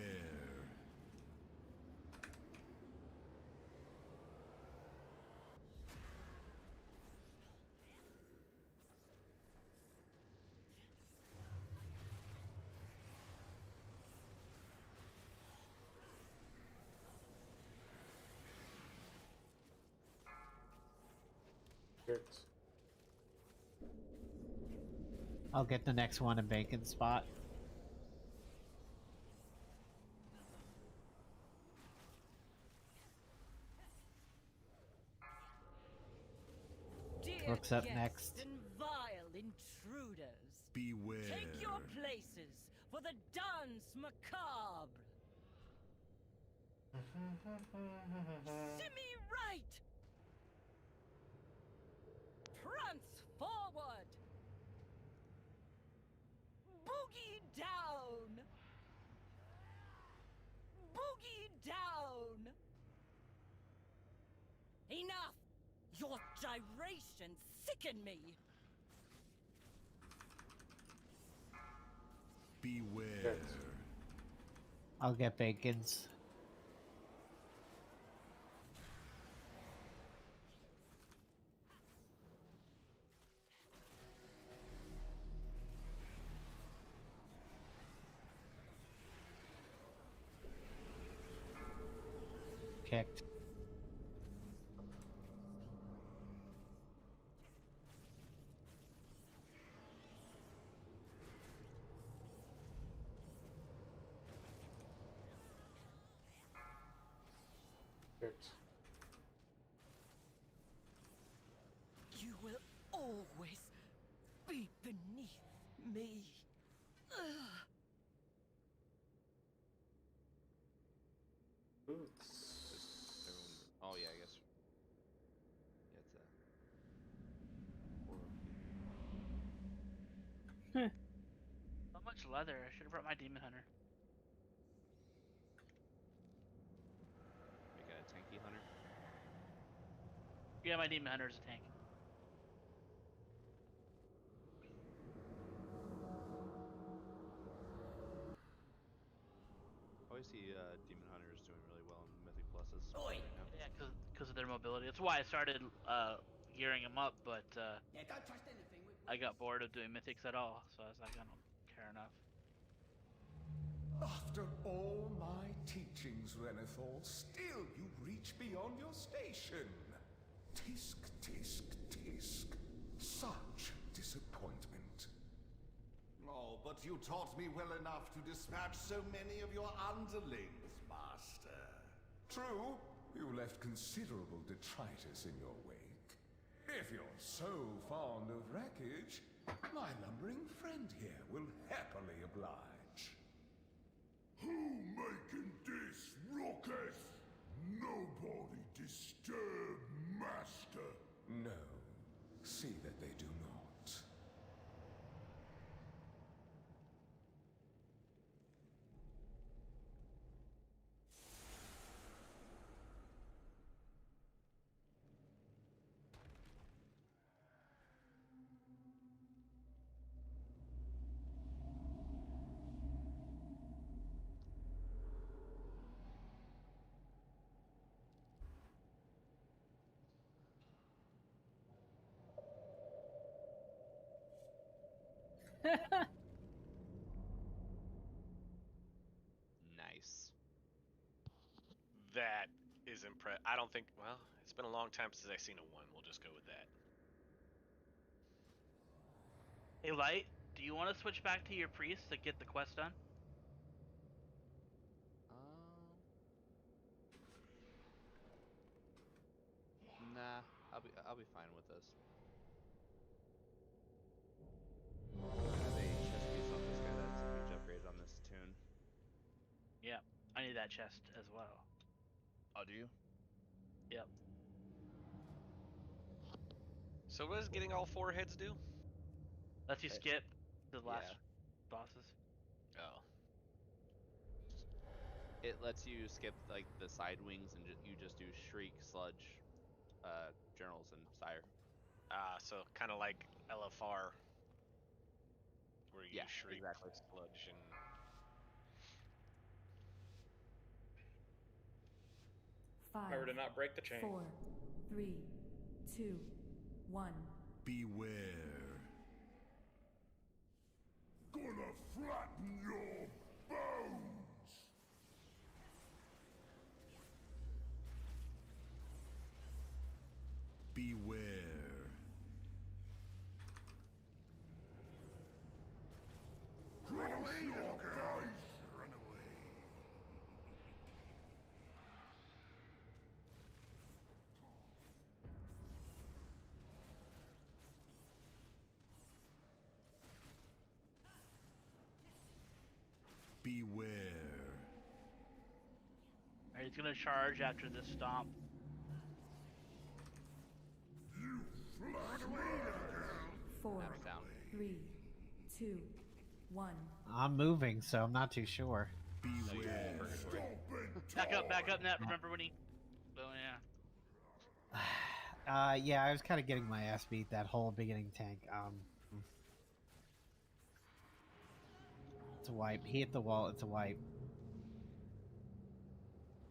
Kicked. I'll get the next one in Bacon spot. Dear Brooks up guests next. and vile intruders. Beware. Take your places for the dance macabre. Shimmy right. Prance forward. Boogie down. Boogie down. Enough. Your gyrations sicken me. Beware. I'll get Bacon's. Kicked. Kicked. You will always be beneath me. Ugh. Oh yeah, I guess. Yeah, it's leather. I should have brought my demon hunter. Make it a tanky hunter. Yeah, my demon hunter is a tank. Always see demon hunters doing really well in Mythic Pluses. Oi. Yeah, because of their mobility. That's why I started gearing them up, but Yeah, don't trust anything. I got bored of doing mythics at all, so I was like, I don't care enough. After all my teachings, Renethal, still you reach beyond your station. Tisk, tisk, tisk. Such disappointment. Oh, but you taught me well enough to dispatch so many of your underlings, Master. True, you left considerable detritus in your wake. If you're so fond of wreckage, my lumbering friend here will happily oblige. Who making this ruckus? Nobody disturb Master. No, see that they do not. Nice. That is impressive. I don't think. Well, it's been a long time since I've seen a 1. We'll just go with that. Hey, Light, do you want to switch back to your priest to get the quest done? Nah, I'll be fine with this. I have a chest piece off this guy that's a huge upgrade on this tune. Yeah, I need that chest as well. Oh, do you? Yep. So what does getting all 4 heads do? Lets you skip the last bosses. Oh. It lets you skip like the side wings and you just do Shriek, Sludge, Journals, and Sire. So kind of like LFR, where you Yeah, shriek, exactly. sludge, and 5, Remember to not break the chain. 4, 3, 2, 1. Beware. Gonna flatten your bones. Beware. Cross your guys. Run away. Beware. Alright, he's gonna charge after this stomp. You flat away, little girl. 4, Maps down. 3, 2, 1. I'm moving, so I'm not too sure. Beware. Back up, Net. Remember when he... Oh, yeah. Yeah, I was kind of getting my ass beat that whole beginning tank. It's a wipe. He hit the wall. It's a wipe.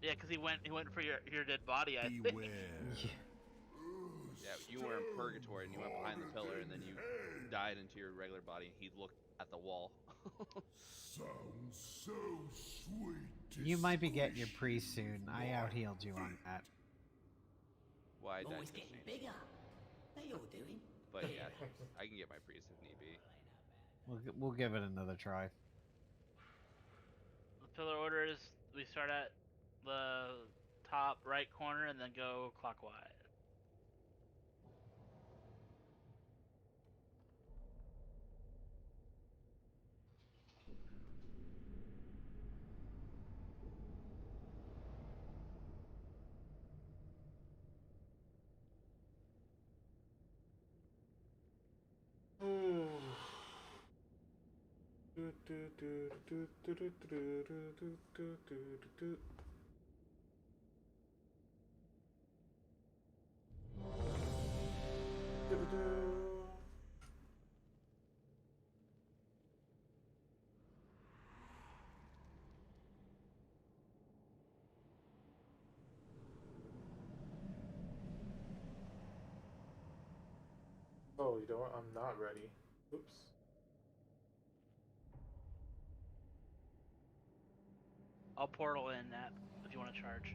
Yeah, because he went for your dead body, I think. Beware. Yeah, you were in purgatory and you went behind the pillar and then you died into your regular body and he looked at the wall. Sounds so sweet. You might be getting your priest soon. I out-healed you on that. Why I died Always to the getting chain. bigger. They all doing. But yeah, I can get my priest if need be. We'll give it another try. The pillar order is we start at the top right corner and then go clockwise. Oh, you know what? I'm not ready. Oops. I'll portal in that if you want to charge.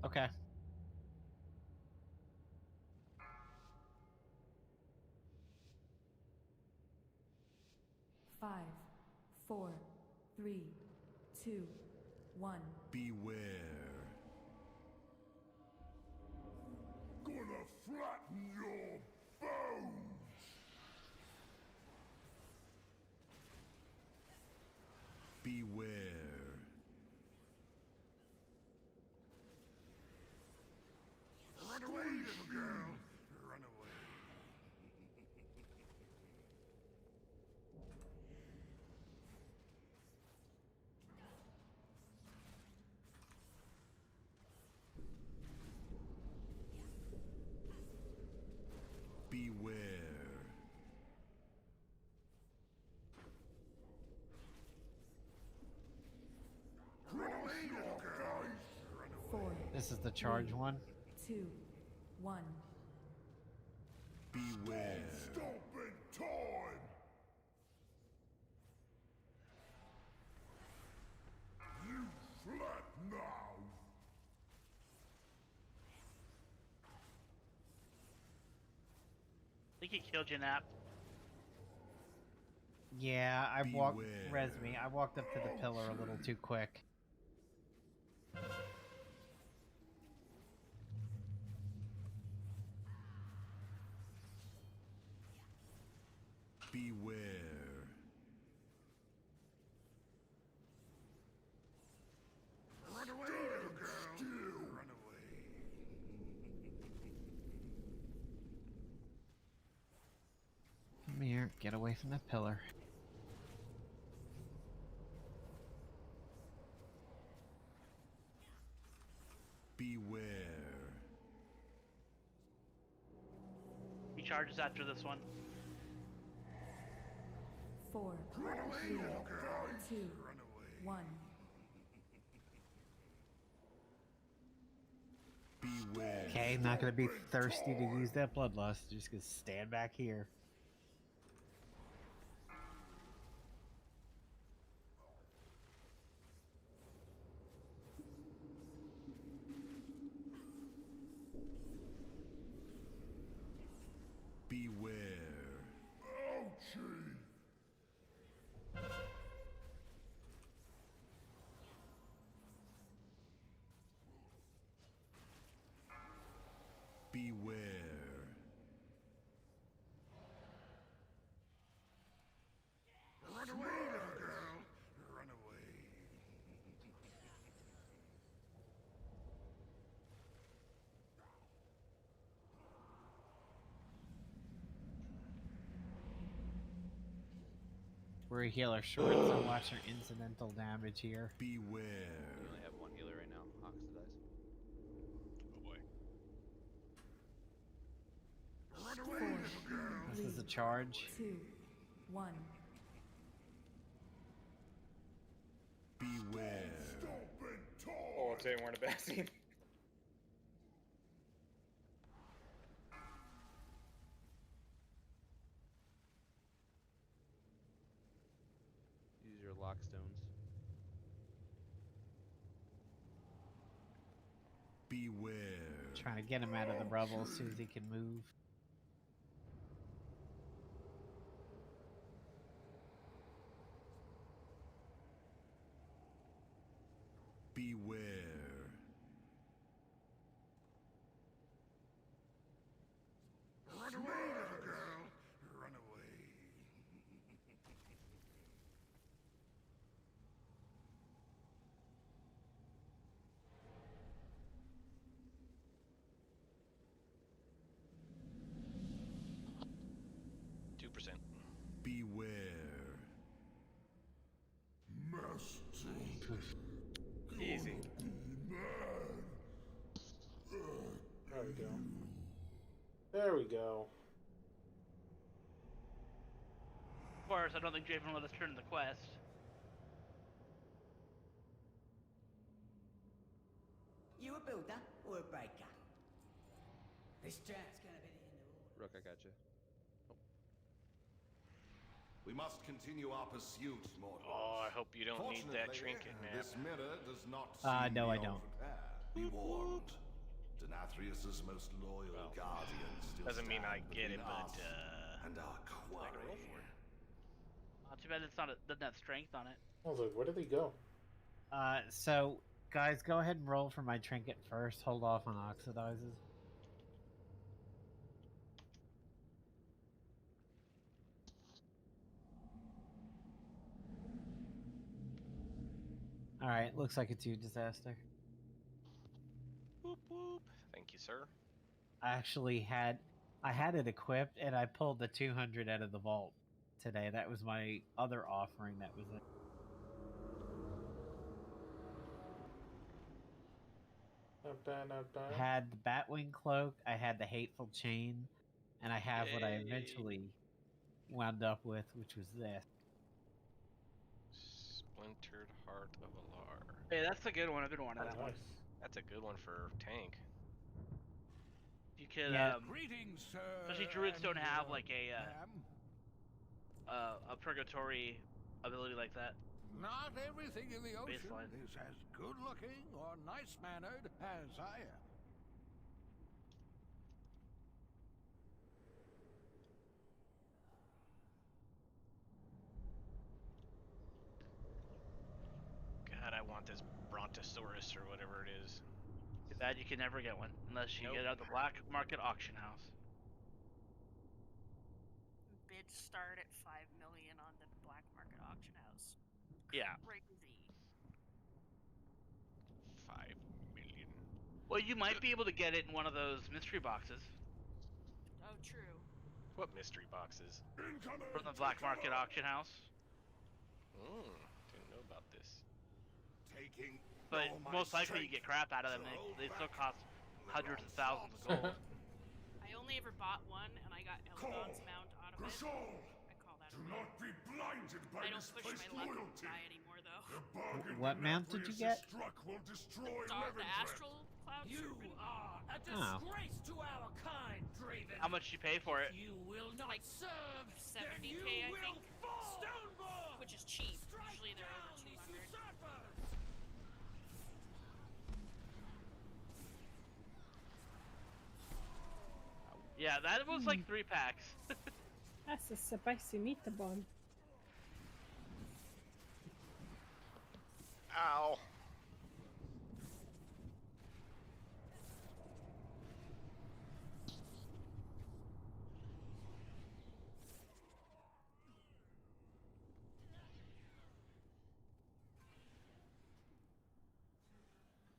Okay. Five, four, three, two, one. Beware. Gonna flatten your bones. Beware. Run away, little girl. Run away. Beware. Run away, little girl. Run away. Four, This is the charge one. 2, 1. Beware. Stop in time. You flat now. I think he killed you, Nap. Yeah, I walked. Beware. Res me. I walked up to the pillar a little too quick. Beware. Run away, little girl. Still. Run away. Come here. Get away from the pillar. Beware. He charges after this one. 4, Run away, 3, little girl. 2, Run away. 1. Beware. Okay, not gonna be thirsty to use that bloodlust. Just gonna stand back here. Beware. Ouchie. Beware. Run away, little girl. Run away. We're a healer short, so watch our incidental damage here. Beware. We only have one healer right now. Oxidize. Oh boy. Run away, little girl. This is a charge. 2, 1. Beware. Stop and talk. Oh, I'll tell you, we're in a bad scene. Use your lock stones. Beware. Trying to get him out of the rubble as soon as he can move. Beware. Run away, little girl. Run away. 2%. Beware. Easy. There we go. There we go. Of course, I don't think Draven will let us turn the quest. You a builder or a breaker? This chat's gonna be the end of all. Rook, I got you. We must continue our pursuit, mortal. Oh, I hope you don't need that Fortunately, trinket, man. This mirror does not No, I seem don't. prepared. Be warned. Denathrius's most loyal guardian still Doesn't mean I stand get it, between but us and our quarry. Too bad it's not doesn't have strength on it. I was like, where did they go? So guys, go ahead and roll for my trinket first. Hold off on oxidizes. All right, looks like it's you, Disaster. Boop, boop. Thank you, sir. I actually had it equipped, and I pulled the 200 out of the vault today. That was my other offering. That was it. Not bad, not bad. I had the Batwing cloak. I had the hateful chain, and I have what I eventually wound up with, which was this. Splintered Heart of Alar. Hey, that's a good one. I've been wanting that one. That's a good one for tank. You could, Greetings, sir. especially druids don't and have your like a purgatory ability like that. Not everything in the ocean Baseline. is as good-looking or nice-mannered as I am. God, I want this Brontosaurus or whatever it is. Too bad you can never get one unless you Nope. get out the black market auction house. Bids start at 5 million on the black market auction house. Yeah. Crazy. 5 million. Well, you might be able to get it in one of those mystery boxes Oh, true. What mystery boxes? from the black market auction house. Didn't know about this. Taking But all my most likely you strength get crap out of them. to hold They still back cost hundreds of thousands of gold. I only ever bought one, and I got Elgon's mount out of it. I call that a Do win. not be blinded by I don't push misplaced my luck and loyalty. buy anymore, though. The bargain What mount did you get? Struck will destroy The Revendreth. astral cloud You serpent. are a Oh. disgrace to our kind, Draven. How much you pay for it? You will not Like serve. 70K, then you I will think. fall. Stoneborn. Which is cheap. Strike Usually they're down over these 200. usurpers. Yeah, that was like 3 packs. That's a spicy meatball. Ow.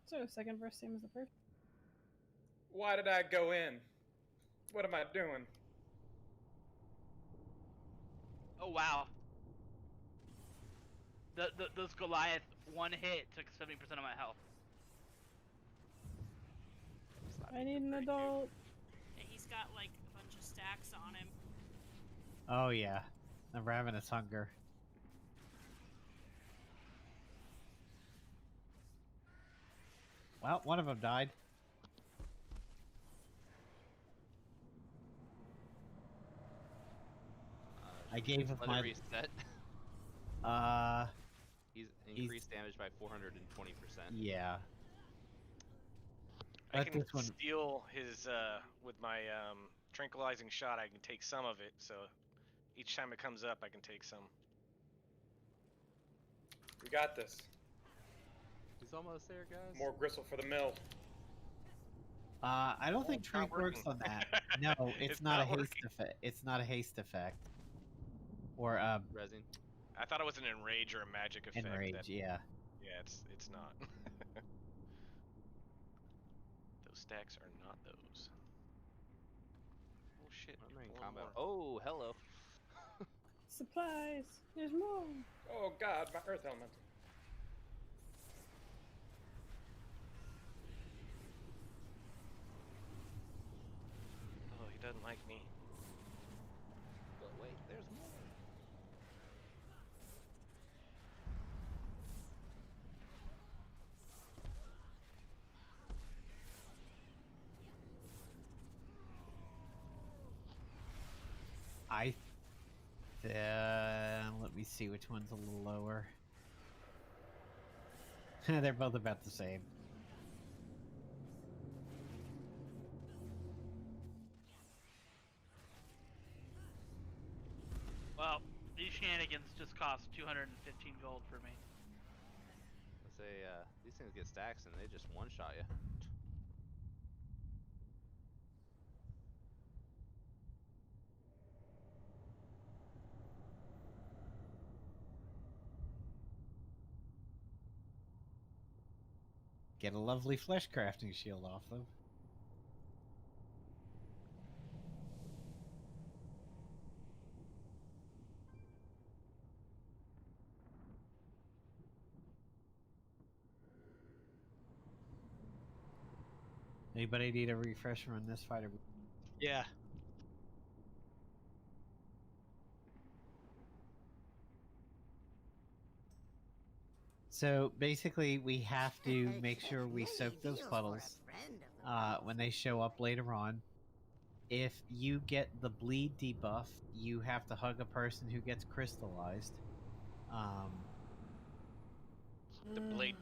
So second verse same as the first. Why did I go in? What am I doing? Oh wow. Those Goliath one hit took 70% of my health. I need an adult. And he's got like a bunch of stacks on him. Oh yeah, the ravenous hunger. Well, one of them died. I gave him Let my it reset. He's increased damage by 420%. Yeah. I But can this one- steal his with my tranquilizing shot. I can take some of it, so each time it comes up, I can take some. We got this. He's almost there, guys. More gristle for the mill. I don't think it's not Trank works working. on that. No, it's, It's not, not a haste effect. It's not a haste effect. Or Resin. I thought it was an enrage or a magic effect. enrage. that- Yeah. Yeah, it's not. Those stacks are not those. Oh shit. I'm in pulling combat. more. Oh, hello. Supplies. There's more. Oh god, my earth elemental. see which one's a little lower. They're both about the same. Well, these shenanigans just cost 215 gold for me. Let's say these things get stacks and they just one-shot you. Get a lovely flesh crafting shield off them. Anybody need a refresher on this fighter? Yeah. So basically, we have to make sure we soak those puddles when they show up later on. If you get the bleed debuff, you have to hug a person who gets crystallized. The bleed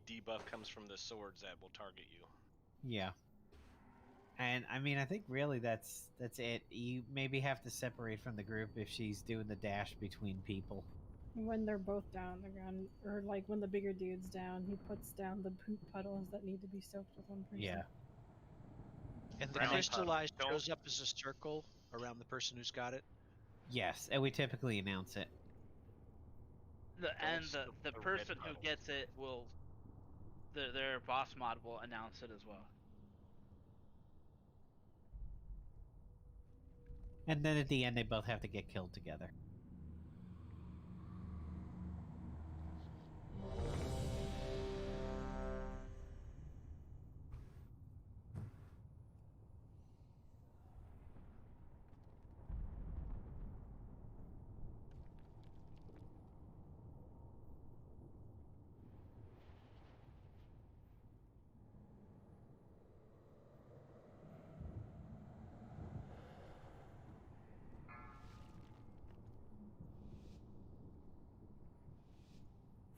debuff comes from the swords that will target you. Yeah. And I mean, I think really that's it. You maybe have to separate from the group if she's doing the dash between people. When they're both down on the ground, or like when the bigger dude's down, he puts down the poop puddles that need to be soaked with one person. Yeah. And the Brown crystallized puddle. shows up as a circle around the person who's got it. Yes, and we typically announce it. The soak the the red person who puddles. gets it will, their boss mod will announce it as well. And then at the end, they both have to get killed together.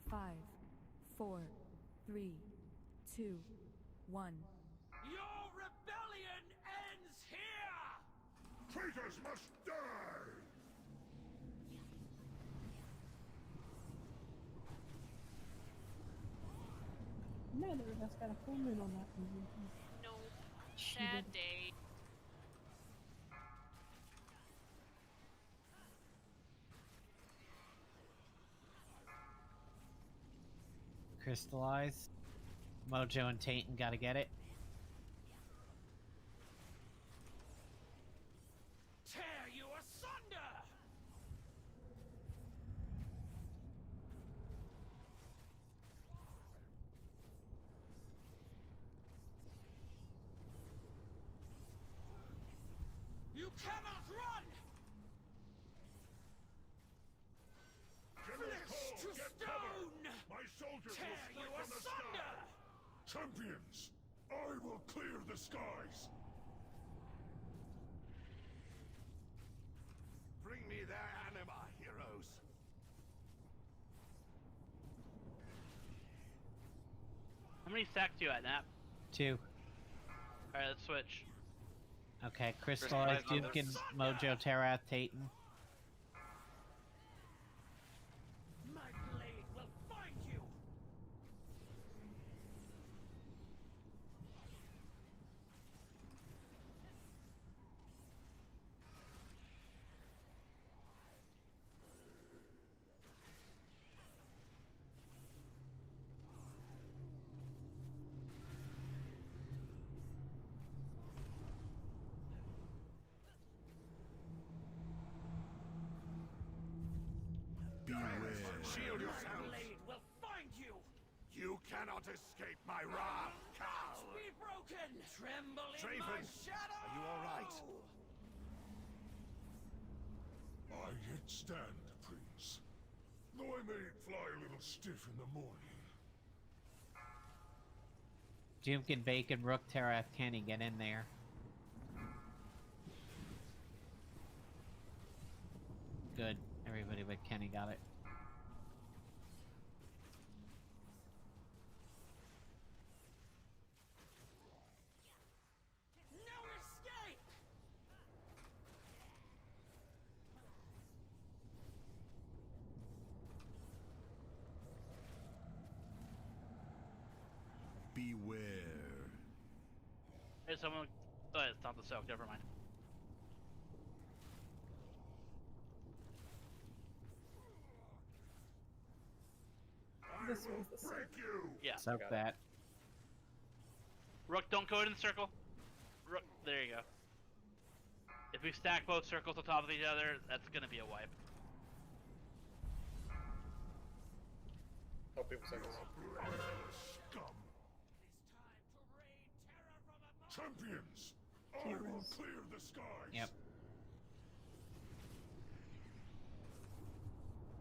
Five, 4, 3, 2, 1. Your rebellion ends here! Traitors must die! Neither of us got a full moon on that one. No. She Sad did. day. Crystallize. Mojo and Tayton gotta get it. Tear you asunder! You cannot run! General Flesh Cole, to get stone! cover! My soldiers Tear will you strike from the asunder! sky! Champions, I will clear the skies! Bring me their anima, heroes. How many stacks do you at, Nap? 2. Alright, let's switch. Okay, Crystallize, Crystallize on Duke, the and Mojo, Terath, Tayton. My blade will find you! Shield My yourselves. blade will find you! You cannot escape my wrath, cow. Be broken! Tremble in my Draven, shadow! are you all right? I yet stand, Prince. Though I may fly a little stiff in the morning. Duke and Bacon, Rook, Terath, Kenny, get in there. Good. Everybody but Kenny got it. Beware. Hey, someone. Oh, it's not the soak. Never mind. This was the same. Yeah. Soak that. Rook, don't go in the circle. Rook, there you go. If we stack both circles on top of each other, that's gonna be a wipe. Oh, people seconds. Champions, I will clear the skies. Yep.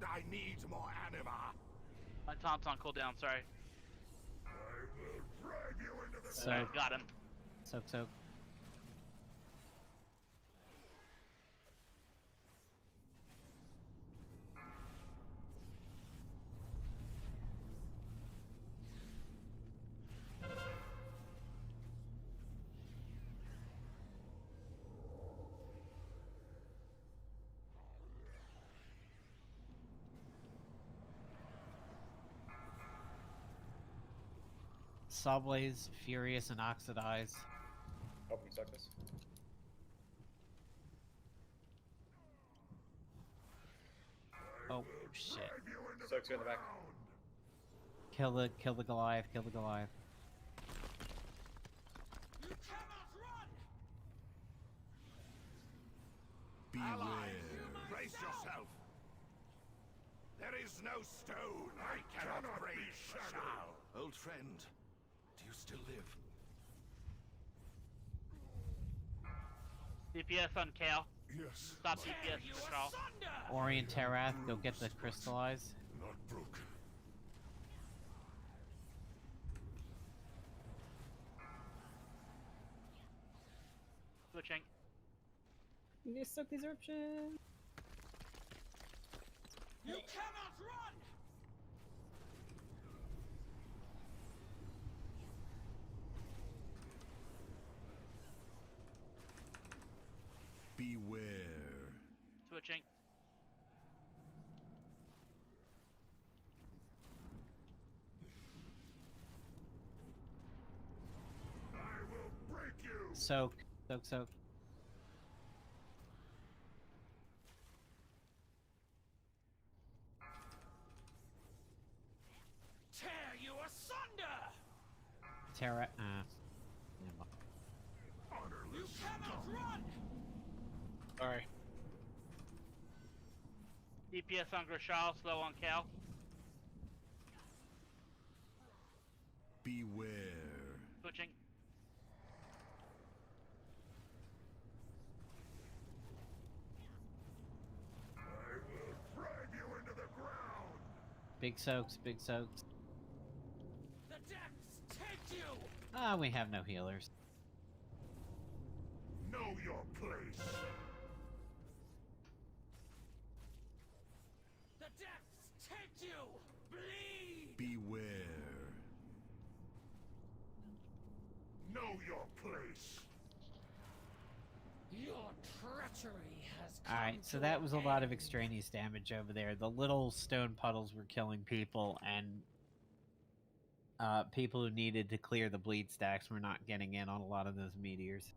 I need more anima. My taunt's on cooldown, sorry. I will drag you into the Soak. Got him. Soak, soak. Sawblaze, Furious, and Oxidize. Help him suck this. Oh shit! Soaks you in the back. Kill the Goliath. Kill the Goliath. Beware. Brace yourself. There is no stone I cannot break. Shall. Old friend, do you still live? DPS on Kale. Yes. Stop DPS for Shaw. Orient Terath, go get the crystallize. Not broken. Switching. You need to soak these eruptions. You cannot run! Beware. Switching. I will break you. Soak, soak, soak. Tear you asunder! Terra. You cannot run! Sorry. DPS on Grishal, slow on Cal. Beware. Switching. I will drag you into the ground. Big soaks, big soaks. The depths take you! Ah, we have no healers. Know your place. The depths take you! Bleed! Beware. Know your place. Your treachery has come Alright, so to that an was a lot of end. extraneous damage over there. The little stone puddles were killing people, and people who needed to clear the bleed stacks were not getting in on a lot of those meteors.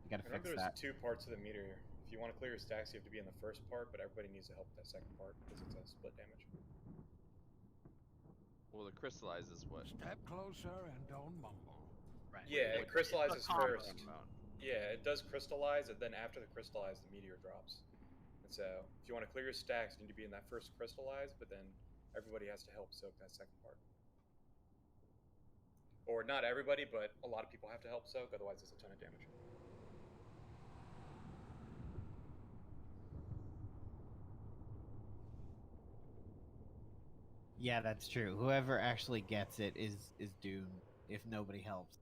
We gotta Remember, fix there's that. two parts of the meter. If you want to clear your stacks, you have to be in the first part, but everybody needs to help with that second part because it's a split damage. Well, the crystallize is what? Step closer and don't mumble. Right. Yeah, it crystallizes combo. first. Yeah, it does crystallize, and then after the crystallize, the meteor drops. And so, if you want to clear your stacks, you need to be in that first crystallize, but then everybody has to help soak that second part. Or not everybody, but a lot of people have to help soak, otherwise it's a ton of damage. Yeah, that's true. Whoever actually gets it is doomed if nobody helps.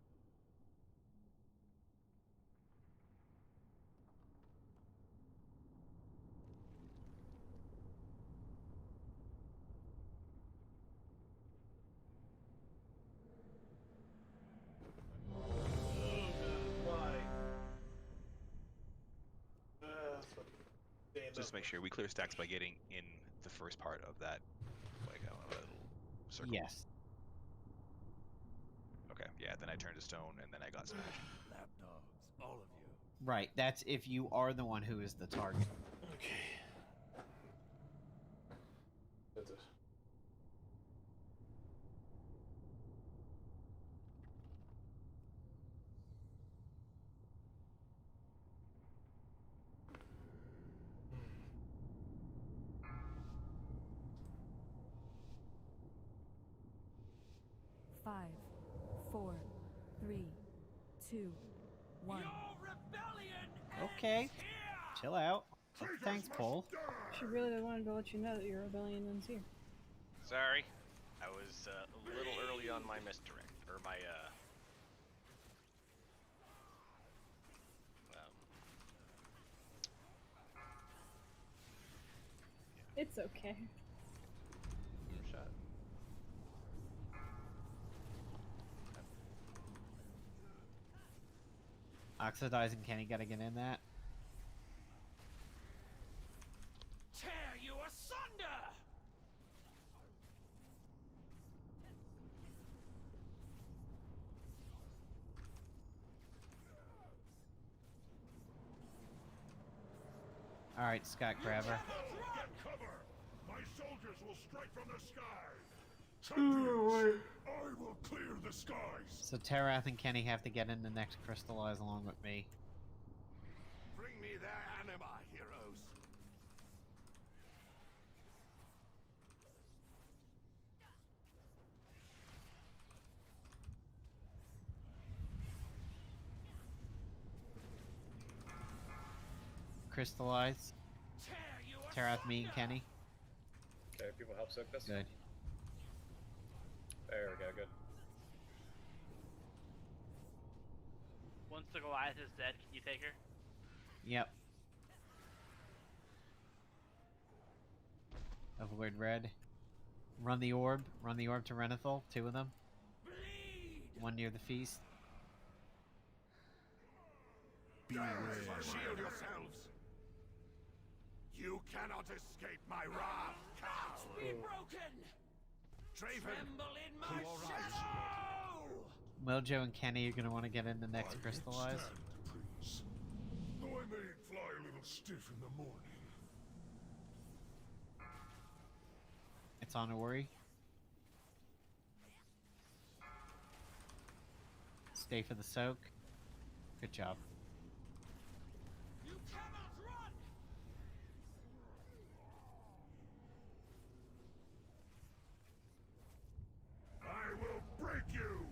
just to make sure we clear stacks by getting in the first part of that, like a little circle. Yes. Okay. Yeah. Then I turned to stone, and then I got smashed. Lapdogs, all of you. Right. That's if you are the one who is the target. Okay. That's it. Five, 4, 3, 2, 1. Okay. Chill out. Thanks, Paul. She really wanted to let you know that your rebellion ends here. Sorry, I was a little early on my misdirect, or my It's okay. Shot. Oxidizing Kenny gotta get in that. Tear you asunder! Alright, Scott, grab her. Get cover! My soldiers will strike from the sky! Champions, I will clear the skies! So Terath and Kenny have to get in the next crystallize along with me. Bring me their anima, heroes! Crystallize. Terath, me, and Kenny. Okay, people help soak this. Good. There we go, good. Once the Goliath is dead, can you take her? Yep. Avoid red. Run the orb. Run the orb to Renethal. 2 of them. One near the feast. Beware. Shield yourselves! You cannot escape my wrath, cow! Be broken! Draven, Tremble in my you all right? shadow! Mojo and Kenny are gonna want to get in the next crystallize. Please. Though I may fly a little stiff in the morning. It's on Ori. Stay for the soak. Good job. You cannot run! I will break you!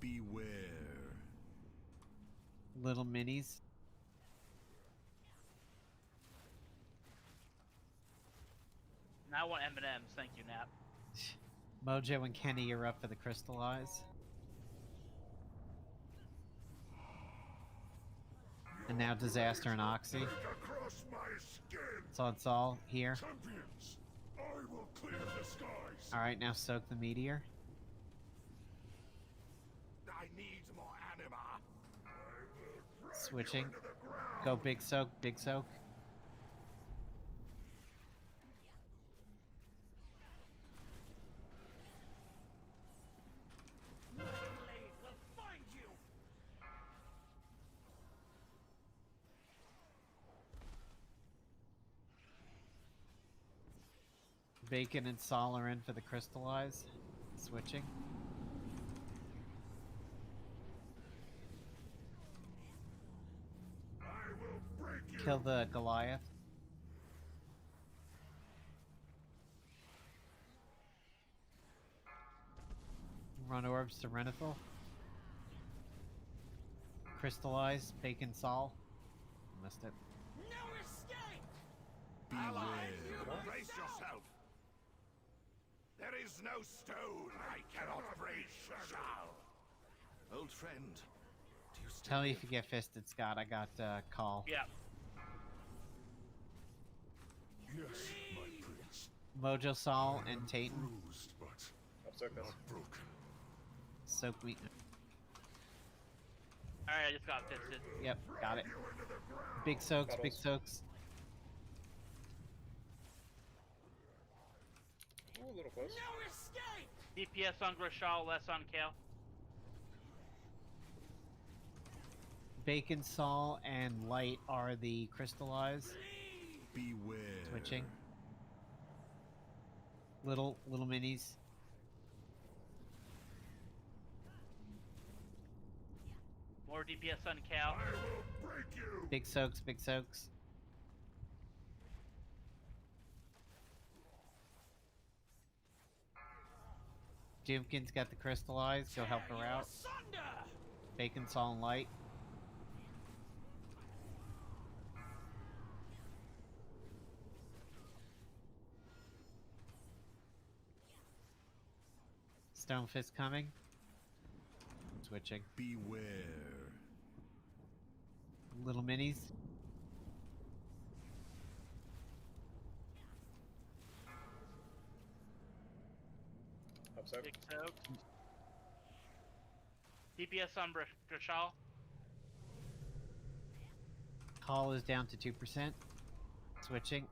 Beware. Little minis. Now I want M&Ms, thank you, Nap. Mojo and Kenny are up for the crystallize. And now Disaster and Oxy. Across my skin. So it's all here. Champions, I will clear the skies. Alright, now soak the meteor. I need more anima. I will drag Switching. you into the ground. Go big soak, big soak. Blade will find you! Bacon and Sol are in for the crystallize. Switching. I will break you. Kill the Goliath. Run orbs to Renethal. Crystallize, Bacon Sol. Missed it. No escape! Beware. Brace yourself. There is no stone I cannot break. Old friend, do you still Tell me if you get fisted, Scott. I got call. Yeah. Yes, my prince. Mojo Sol and Tayton. Bruised, but Soak us. Soak me. Alright, I just got fisted. Yep, got it. Big soaks, big Puddles. soaks. Ooh, a little close. DPS on Grishal, less on Kale. Bacon, Sol, and Light are the crystallized. Beware. Switching. Little minis. More DPS on Cal. Big soaks, big soaks. Doomkin's got the crystallized. Go help her out. Bacon, Sol, and Light. Stonefist coming. Switching. Beware. Little minis. Up soak. Big soak. DPS on Grishal. Call is down to 2%. Switching.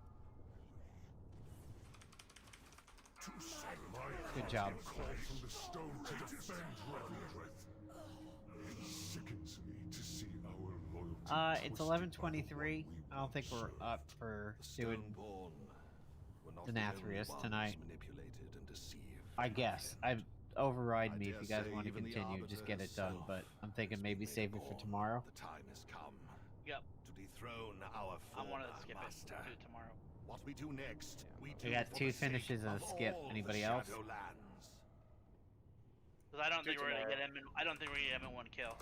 Good job. Call from the stone to defend Ravendrath. It sickens me to see our loyalty. It's 11:23. I don't think we're up for doing Denathrius tonight. I guess. I've override me if you guys want to continue. Just get it done. But I'm thinking maybe save it for tomorrow. The time has come. Yep. To dethrone our I want to former skip master. it. Do it tomorrow. What we do next, we do We got for 2 the sake finishes and a of skip. all the Anybody else? Shadowlands. Because I don't Do think we're gonna tomorrow. get him. I don't think we're gonna get him in one kill.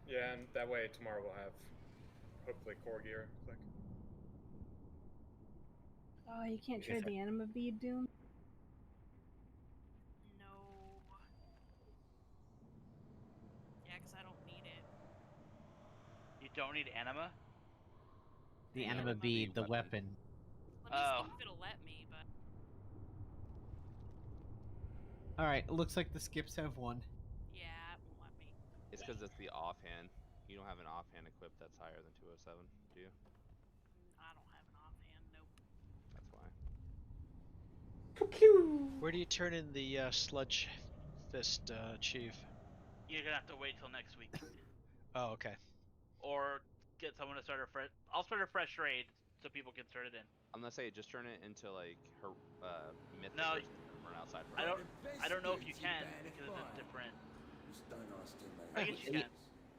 Yeah, and that way tomorrow we'll have hopefully core gear. Click. Oh, you can't Yes, trade I- the anima bead, Doom? No. Yeah, because I don't need it. You don't need anima. The Yeah, anima the bead, the weapon. Let me Oh. see if it'll let me, but Alright, it looks like the skips have won. yeah, it won't let me. It's because it's the offhand. You don't have an offhand equip that's higher than 207, do you? I don't have an offhand. Nope. That's why. Where do you turn in the sludge fist, Chief? You're gonna have to wait till next week, Oh, okay. or get someone to start a fresh. I'll start a fresh raid so people can start it in. I'm gonna say just turn it into like her mythic No, or run outside. I don't know if you can because it's different. I guess you can.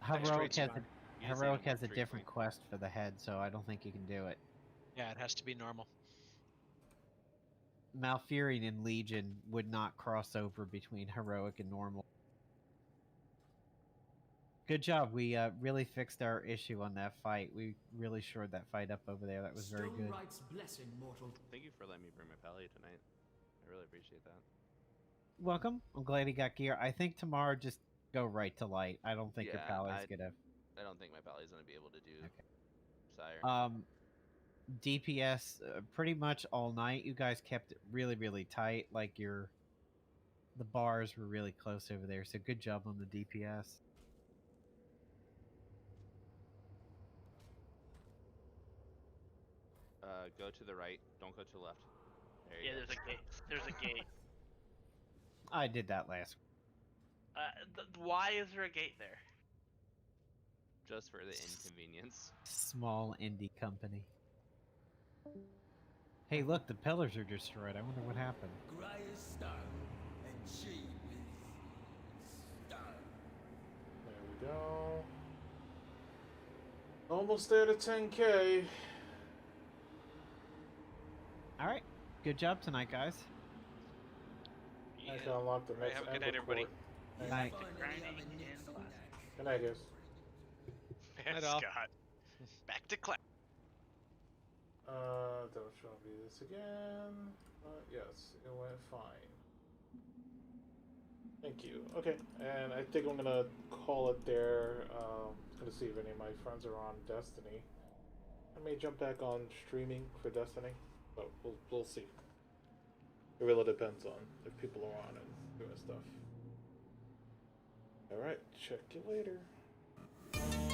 Heroic has fine. a, Heroic has a different quest for the head, so I don't think you can do it. Yeah, it has to be normal. Malfurion and Legion would not cross over between Heroic and normal. Good job. We really fixed our issue on that fight. We really shored that fight up over there. That was very good. Blessing, mortal. Thank you for letting me bring my pally tonight. I really appreciate that. Welcome. I'm glad he got gear. I think tomorrow just go right to light. I don't think your Yeah, pally's gonna. I don't think my pally's gonna be able to do Sire. DPS pretty much all night. You guys kept it really, really tight. Like the bars were really close over there. So good job on the DPS. Go to the right. Don't go to the left. There you Yeah, go. there's a gate. There's a gate. I did that last. Why is there a gate there? Just for the inconvenience. Small indie company. Hey, look, the pillars are destroyed. I wonder what happened. Graya's stone, and she with stone. There we go. Almost there to 10K. All right, good job tonight, guys. I can unlock the next have a good Ember night, everybody. Core. Night. Good night, guys. And all. Scott. Back to class. Don't show me this again. Yes, it went fine. Thank you. Okay, and I think I'm gonna call it there. Gonna see if any of my friends are on Destiny. I may jump back on streaming for Destiny, but we'll see. It really depends on if people are on and the rest. stuff. Alright, check you later.